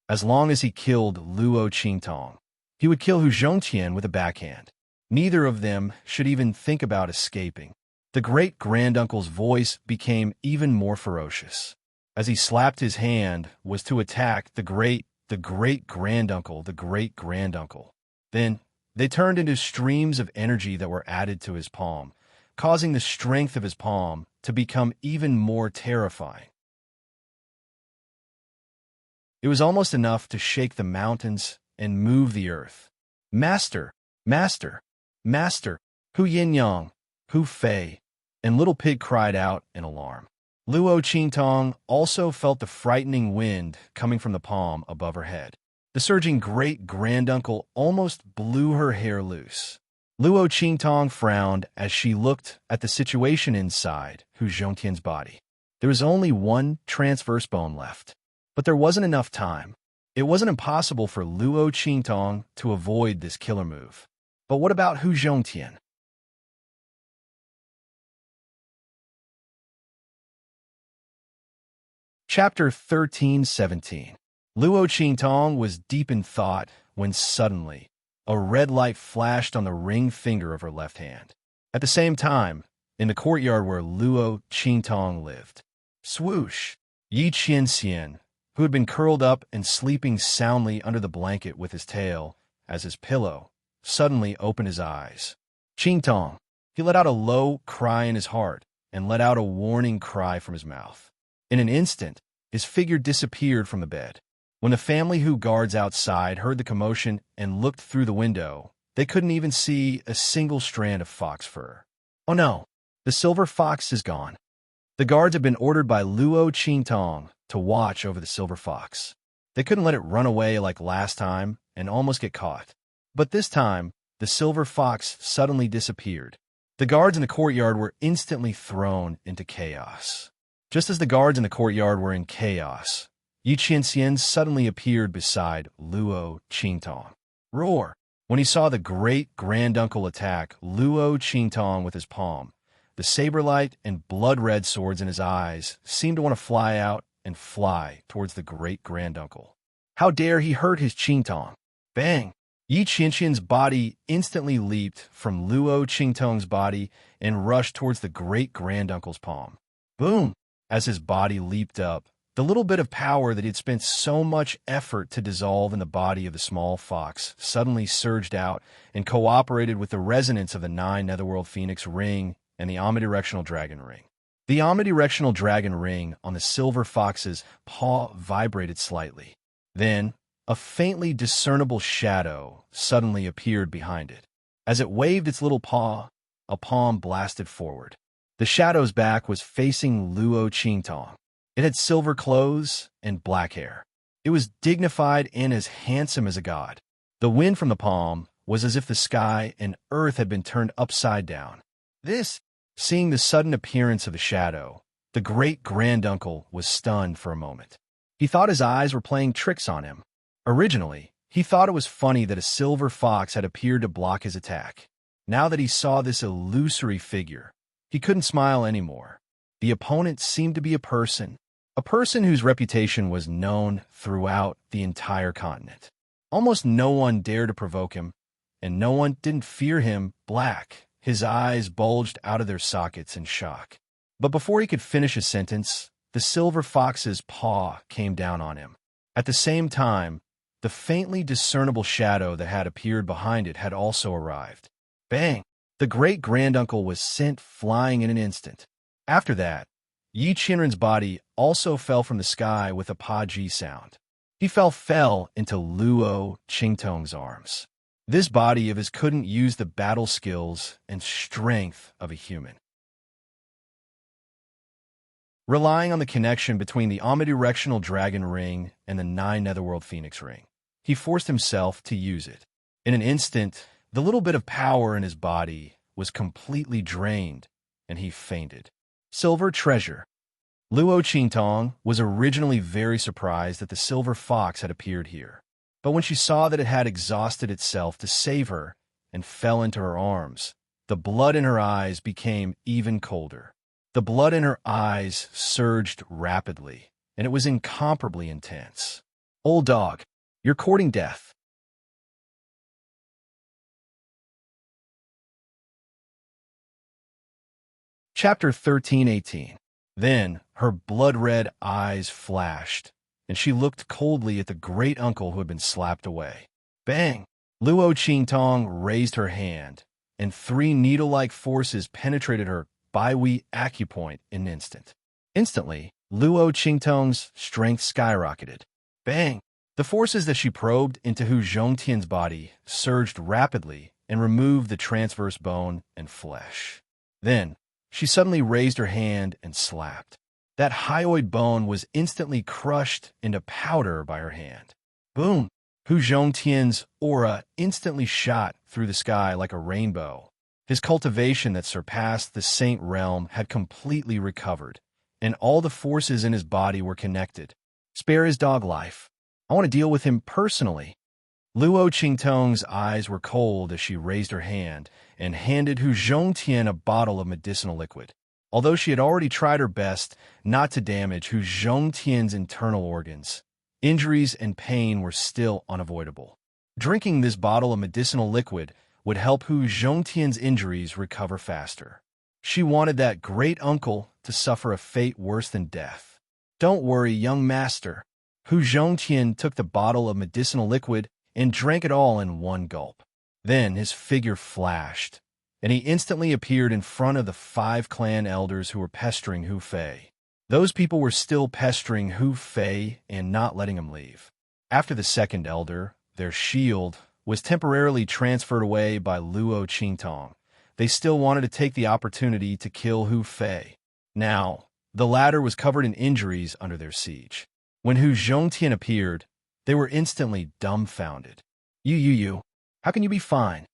As long as he killed Luo Qingtong, He would kill Hu Zhongtian with a backhand. Neither of them should even think about escaping. The great-granduncle's voice became even more ferocious. As he slapped his hand was to attack the great-granduncle. Then they turned into streams of energy that were added to his palm, causing the strength of his palm to become even more terrifying. It was almost enough to shake the mountains and move the earth. Master, master, master, Hu Yin-yang, Hu Fei, and Little Pig cried out in alarm. Luo Qingtong also felt the frightening wind coming from the palm above her head. The surging great-granduncle almost blew her hair loose. Luo Qingtong frowned as she looked at the situation inside Hu Zhongtian's body. There was only one transverse bone left, but there wasn't enough time. It wasn't impossible for Luo Qingtong to avoid this killer move. But what about Hu Zhongtian? Chapter 13:17. Luo Qingtong was deep in thought when suddenly a red light flashed on the ring finger of her left hand. At the same time, in the courtyard where Luo Qingtong lived, swoosh! Yi Qianxian, who had been curled up and sleeping soundly under the blanket with his tail as his pillow, suddenly opened his eyes. Qingtong! He let out a low cry in his heart and let out a warning cry from his mouth. In an instant, his figure disappeared from the bed. When the family who guards outside heard the commotion and looked through the window, they couldn't even see a single strand of fox fur. Oh no, the silver fox is gone. The guards had been ordered by Luo Qingtong to watch over the silver fox. They couldn't let it run away like last time and almost get caught. But this time, the silver fox suddenly disappeared. The guards in the courtyard were instantly thrown into chaos. Just as the guards in the courtyard were in chaos, Yi Qianxian suddenly appeared beside Luo Qingtong. Roar! When he saw the great-granduncle attack Luo Qingtong with his palm, the saber-light and blood-red swords in his eyes seemed to want to fly out and fly towards the great-granduncle. How dare he hurt his Qingtong? Bang! Yi Qianxian's body instantly leaped from Luo Qingtong's body and rushed towards the great-granduncle's palm. Boom! As his body leaped up, the little bit of power that he had spent so much effort to dissolve in the body of the small fox suddenly surged out and cooperated with the resonance of the 9 Netherworld Phoenix ring and the omnidirectional dragon ring. The omnidirectional dragon ring on the silver fox's paw vibrated slightly. Then, a faintly discernible shadow suddenly appeared behind it. As it waved its little paw, a palm blasted forward. The shadow's back was facing Luo Qingtong. It had silver clothes and black hair. It was dignified and as handsome as a god. The wind from the palm was as if the sky and earth had been turned upside down. Seeing the sudden appearance of the shadow, the great-granduncle was stunned for a moment. He thought his eyes were playing tricks on him. Originally, he thought it was funny that a silver fox had appeared to block his attack. Now that he saw this illusory figure, he couldn't smile anymore. The opponent seemed to be a person whose reputation was known throughout the entire continent. Almost no one dared to provoke him, and no one didn't fear him. Black. His eyes bulged out of their sockets in shock. But before he could finish his sentence, the silver fox's paw came down on him. At the same time, the faintly discernible shadow that had appeared behind it had also arrived. Bang! The great-granduncle was sent flying in an instant. After that, Yi Qianren's body also fell from the sky with a pa-ji sound. He fell into Luo Qingtong's arms. This body of his couldn't use the battle skills and strength of a human. Relying on the connection between the omnidirectional dragon ring and the 9 Netherworld Phoenix ring, he forced himself to use it. In an instant, the little bit of power in his body was completely drained, and he fainted. Silver treasure. Luo Qingtong was originally very surprised that the silver fox had appeared here. But when she saw that it had exhausted itself to save her and fell into her arms, the blood in her eyes became even colder. The blood in her eyes surged rapidly, and it was incomparably intense. Old dog, you're courting death. Chapter 13:18. Then her blood-red eyes flashed, and she looked coldly at the great-uncle who had been slapped away. Bang! Luo Qingtong raised her hand, and three needle-like forces penetrated her Baihui acupoint in an instant. Instantly, Luo Qingtong's strength skyrocketed. Bang! The forces that she probed into Hu Zhongtian's body surged rapidly and removed the transverse bone and flesh. Then, she suddenly raised her hand and slapped. That hyoid bone was instantly crushed into powder by her hand. Boom! Hu Zhongtian's aura instantly shot through the sky like a rainbow. His cultivation that surpassed the saint realm had completely recovered, and all the forces in his body were connected. Spare his dog life. I want to deal with him personally. Luo Qingtong's eyes were cold as she raised her hand and handed Hu Zhongtian a bottle of medicinal liquid. Although she had already tried her best not to damage Hu Zhongtian's internal organs, injuries and pain were still unavoidable. Drinking this bottle of medicinal liquid would help Hu Zhongtian's injuries recover faster. She wanted that great uncle to suffer a fate worse than death. Don't worry, young master. Hu Zhongtian took the bottle of medicinal liquid and drank it all in one gulp. Then his figure flashed, and he instantly appeared in front of the 5 clan elders who were pestering Hu Fei. Those people were still pestering Hu Fei and not letting him leave. After the second elder, their shield, was temporarily transferred away by Luo Qingtong, they still wanted to take the opportunity to kill Hu Fei. Now, the latter was covered in injuries under their siege. When Hu Zhongtian appeared, they were instantly dumbfounded. You, how can you be fine?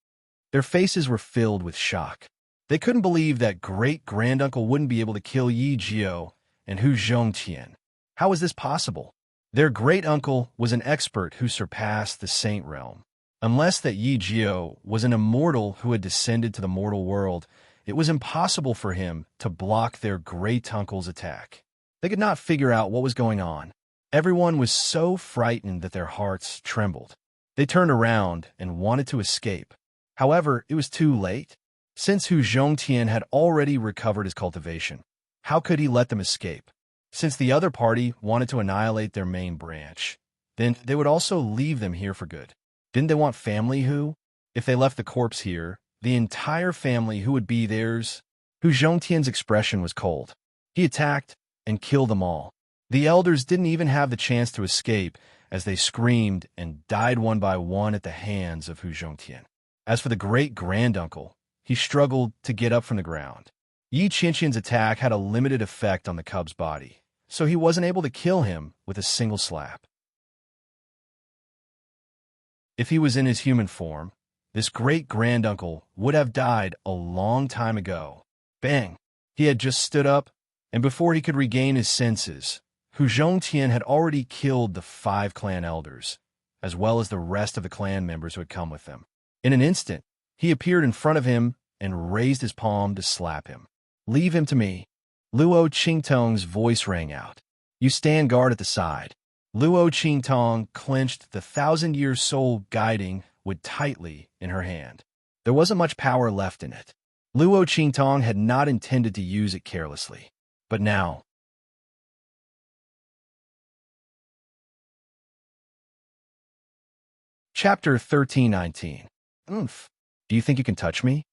Their faces were filled with shock. They couldn't believe that great-granduncle wouldn't be able to kill Yi Jiao and Hu Zhongtian. How was this possible? Their great-uncle was an expert who surpassed the saint realm. Unless that Yi Jiao was an immortal who had descended to the mortal world, it was impossible for him to block their great-uncle's attack. They could not figure out what was going on. Everyone was so frightened that their hearts trembled. They turned around and wanted to escape. However, it was too late. Since Hu Zhongtian had already recovered his cultivation, how could he let them escape? Since the other party wanted to annihilate their main branch, then they would also leave them here for good. Didn't they want family, Hu? If they left the corpse here, the entire family who would be theirs? Hu Zhongtian's expression was cold. He attacked and killed them all. The elders didn't even have the chance to escape as they screamed and died one by one at the hands of Hu Zhongtian. As for the great-granduncle, he struggled to get up from the ground. Yi Qianqian's attack had a limited effect on the cub's body, so he wasn't able to kill him with a single slap. If he was in his human form, this great-granduncle would have died a long time ago. Bang! He had just stood up, and before he could regain his senses, Hu Zhongtian had already killed the 5 clan elders, as well as the rest of the clan members who had come with them. In an instant, he appeared in front of him and raised his palm to slap him. Leave him to me. Luo Qingtong's voice rang out. You stand guard at the side. Luo Qingtong clenched the 1,000-year soul guiding wood tightly in her hand. There wasn't much power left in it. Luo Qingtong had not intended to use it carelessly. But now, Chapter 13:19. Oomph. Do you think you can touch me?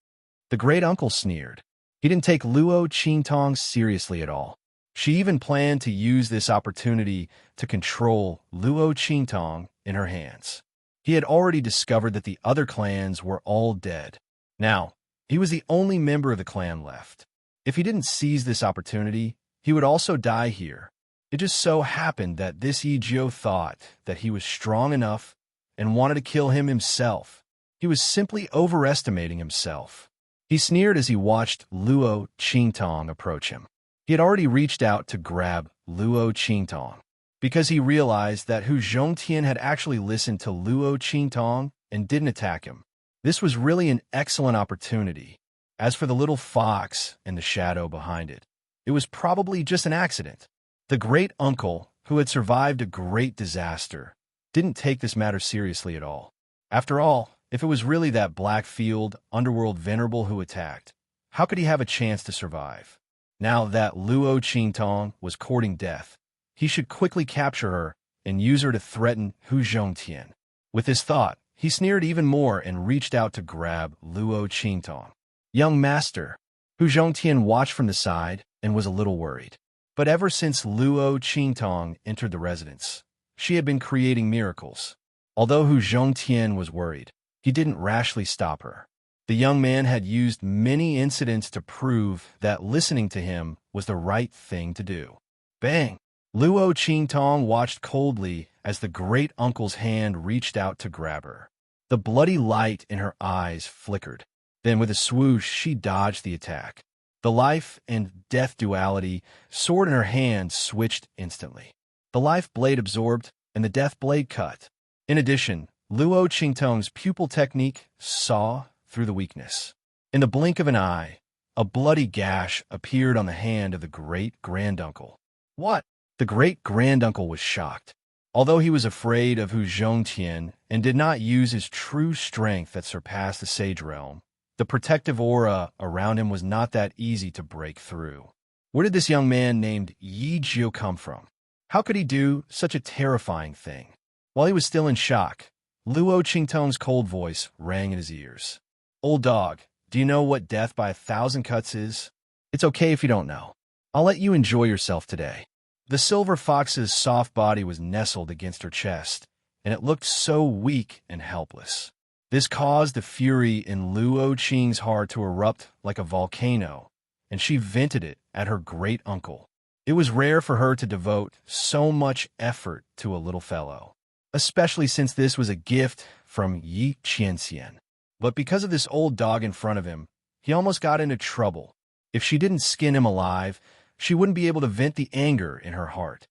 The great-uncle sneered. He didn't take Luo Qingtong seriously at all. She even planned to use this opportunity to control Luo Qingtong in her hands. He had already discovered that the other clans were all dead. Now, he was the only member of the clan left. If he didn't seize this opportunity, he would also die here. It just so happened that this Yi Jiao thought that he was strong enough and wanted to kill him himself. He was simply overestimating himself. He sneered as he watched Luo Qingtong approach him. He had already reached out to grab Luo Qingtong because he realized that Hu Zhongtian had actually listened to Luo Qingtong and didn't attack him. This was really an excellent opportunity. As for the little fox and the shadow behind it, it was probably just an accident. The great-uncle, who had survived a great disaster, didn't take this matter seriously at all. After all, if it was really that Blackfield underworld venerable who attacked, how could he have a chance to survive? Now that Luo Qingtong was courting death, he should quickly capture her and use her to threaten Hu Zhongtian. With this thought, he sneered even more and reached out to grab Luo Qingtong. Young master, Hu Zhongtian watched from the side and was a little worried. But ever since Luo Qingtong entered the residence, she had been creating miracles. Although Hu Zhongtian was worried, he didn't rashly stop her. The young man had used many incidents to prove that listening to him was the right thing to do. Bang! Luo Qingtong watched coldly as the great uncle's hand reached out to grab her. The bloody light in her eyes flickered. Then with a swoosh, she dodged the attack. The life and death duality sword in her hand switched instantly. The life blade absorbed and the death blade cut. In addition, Luo Qingtong's pupil technique saw through the weakness. In the blink of an eye, a bloody gash appeared on the hand of the great-granduncle. What? The great-granduncle was shocked. Although he was afraid of Hu Zhongtian and did not use his true strength that surpassed the sage realm, the protective aura around him was not that easy to break through. Where did this young man named Yi Jiu come from? How could he do such a terrifying thing? While he was still in shock, Luo Qingtong's cold voice rang in his ears. Old dog, do you know what death by 1,000 cuts is? It's okay if you don't know. I'll let you enjoy yourself today. The silver fox's soft body was nestled against her chest, and it looked so weak and helpless. This caused the fury in Luo Qing's heart to erupt like a volcano, and she vented it at her great-uncle. It was rare for her to devote so much effort to a little fellow, especially since this was a gift from Yi Qianxian. But because of this old dog in front of him, he almost got into trouble. If she didn't skin him alive, she wouldn't be able to vent the anger in her heart.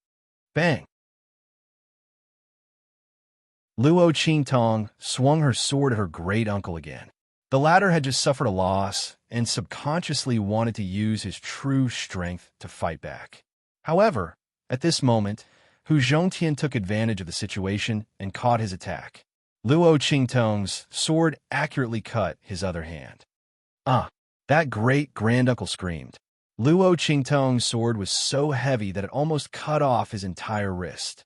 Bang! Luo Qingtong swung her sword at her great-uncle again. The latter had just suffered a loss and subconsciously wanted to use his true strength to fight back. However, at this moment, Hu Zhongtian took advantage of the situation and caught his attack. Luo Qingtong's sword accurately cut his other hand. That great-granduncle screamed. Luo Qingtong's sword was so heavy that it almost cut off his entire wrist.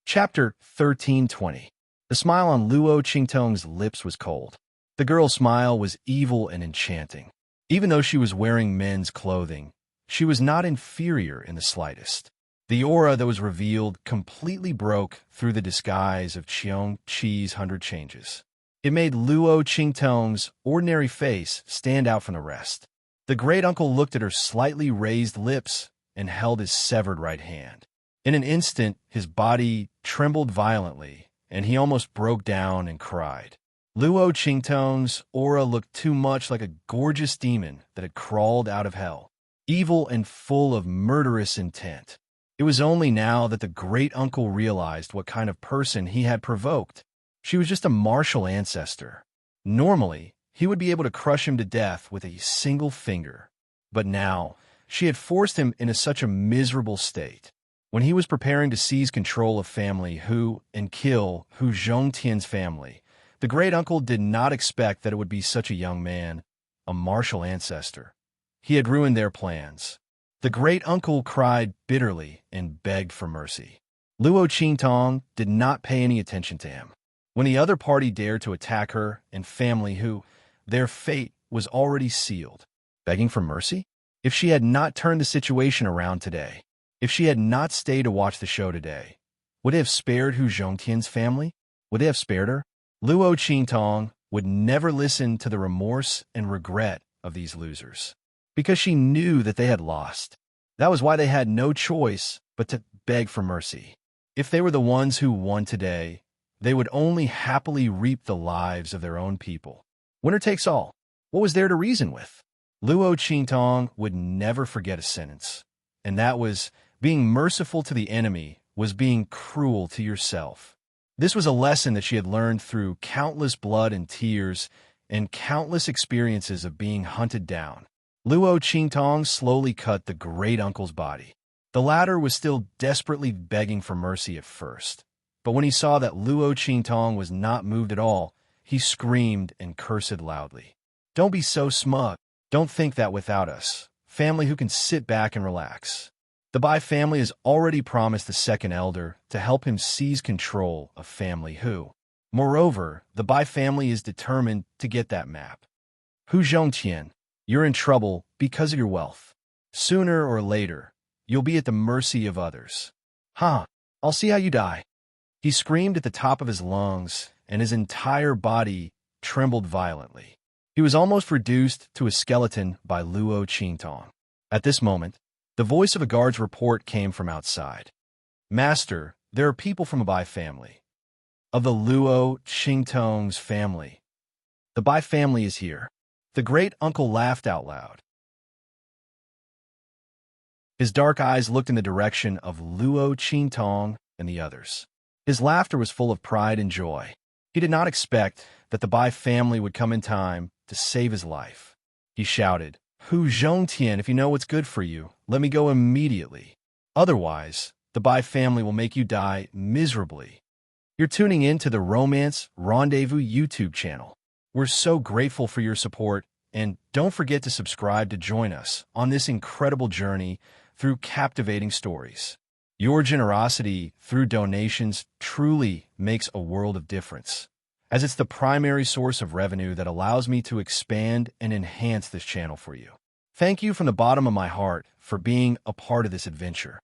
Chapter 1320. The smile on Luo Qingtong's lips was cold. The girl's smile was evil and enchanting. Even though she was wearing men's clothing, she was not inferior in the slightest. The aura that was revealed completely broke through the disguise of Qiong Qi's 100 changes. It made Luo Qingtong's ordinary face stand out from the rest. The great-uncle looked at her slightly raised lips and held his severed right hand. In an instant, his body trembled violently, and he almost broke down and cried. Luo Qingtong's aura looked too much like a gorgeous demon that had crawled out of hell, evil and full of murderous intent. It was only now that the great-uncle realized what kind of person he had provoked. She was just a martial ancestor. Normally, he would be able to crush him to death with a single finger. But now, she had forced him into such a miserable state. When he was preparing to seize control of family Hu and kill Hu Zhongtian's family, the great-uncle did not expect that it would be such a young man, a martial ancestor. He had ruined their plans. The great-uncle cried bitterly and begged for mercy. Luo Qingtong did not pay any attention to him. When the other party dared to attack her and family Hu, their fate was already sealed. Begging for mercy? If she had not turned the situation around today, if she had not stayed to watch the show today, would it have spared Hu Zhongtian's family? Would it have spared her? Luo Qingtong would never listen to the remorse and regret of these losers, because she knew that they had lost. That was why they had no choice but to beg for mercy. If they were the ones who won today, they would only happily reap the lives of their own people. Winner takes all. What was there to reason with? Luo Qingtong would never forget a sentence, and that was, being merciful to the enemy was being cruel to yourself. This was a lesson that she had learned through countless blood and tears and countless experiences of being hunted down. Luo Qingtong slowly cut the great-uncle's body. The latter was still desperately begging for mercy at first, but when he saw that Luo Qingtong was not moved at all, He screamed and cursed loudly. Don't be so smug. Don't think that without us. Family who can sit back and relax. The Bai family has already promised the second elder to help him seize control of family Hu. Moreover, the Bai family is determined to get that map. Hu Zhongtian, you're in trouble because of your wealth. Sooner or later, you'll be at the mercy of others. Huh, I'll see how you die. He screamed at the top of his lungs, and his entire body trembled violently. He was almost reduced to a skeleton by Luo Qingtong. At this moment, the voice of a guard's report came from outside. Master, there are people from the Bai family. Of the Luo Qingtong's family. The Bai family is here. The great uncle laughed out loud. His dark eyes looked in the direction of Luo Qingtong and the others. His laughter was full of pride and joy. He did not expect that the Bai family would come in time to save his life. He shouted, Hu Zhongtian, if you know what's good for you, let me go immediately. Otherwise, the Bai family will make you die miserably. You're tuning in to the Romance Rendezvous YouTube channel. We're so grateful for your support, and don't forget to subscribe to join us on this incredible journey through captivating stories. Your generosity through donations truly makes a world of difference, as it's the primary source of revenue that allows me to expand and enhance this channel for you. Thank you from the bottom of my heart for being a part of this adventure.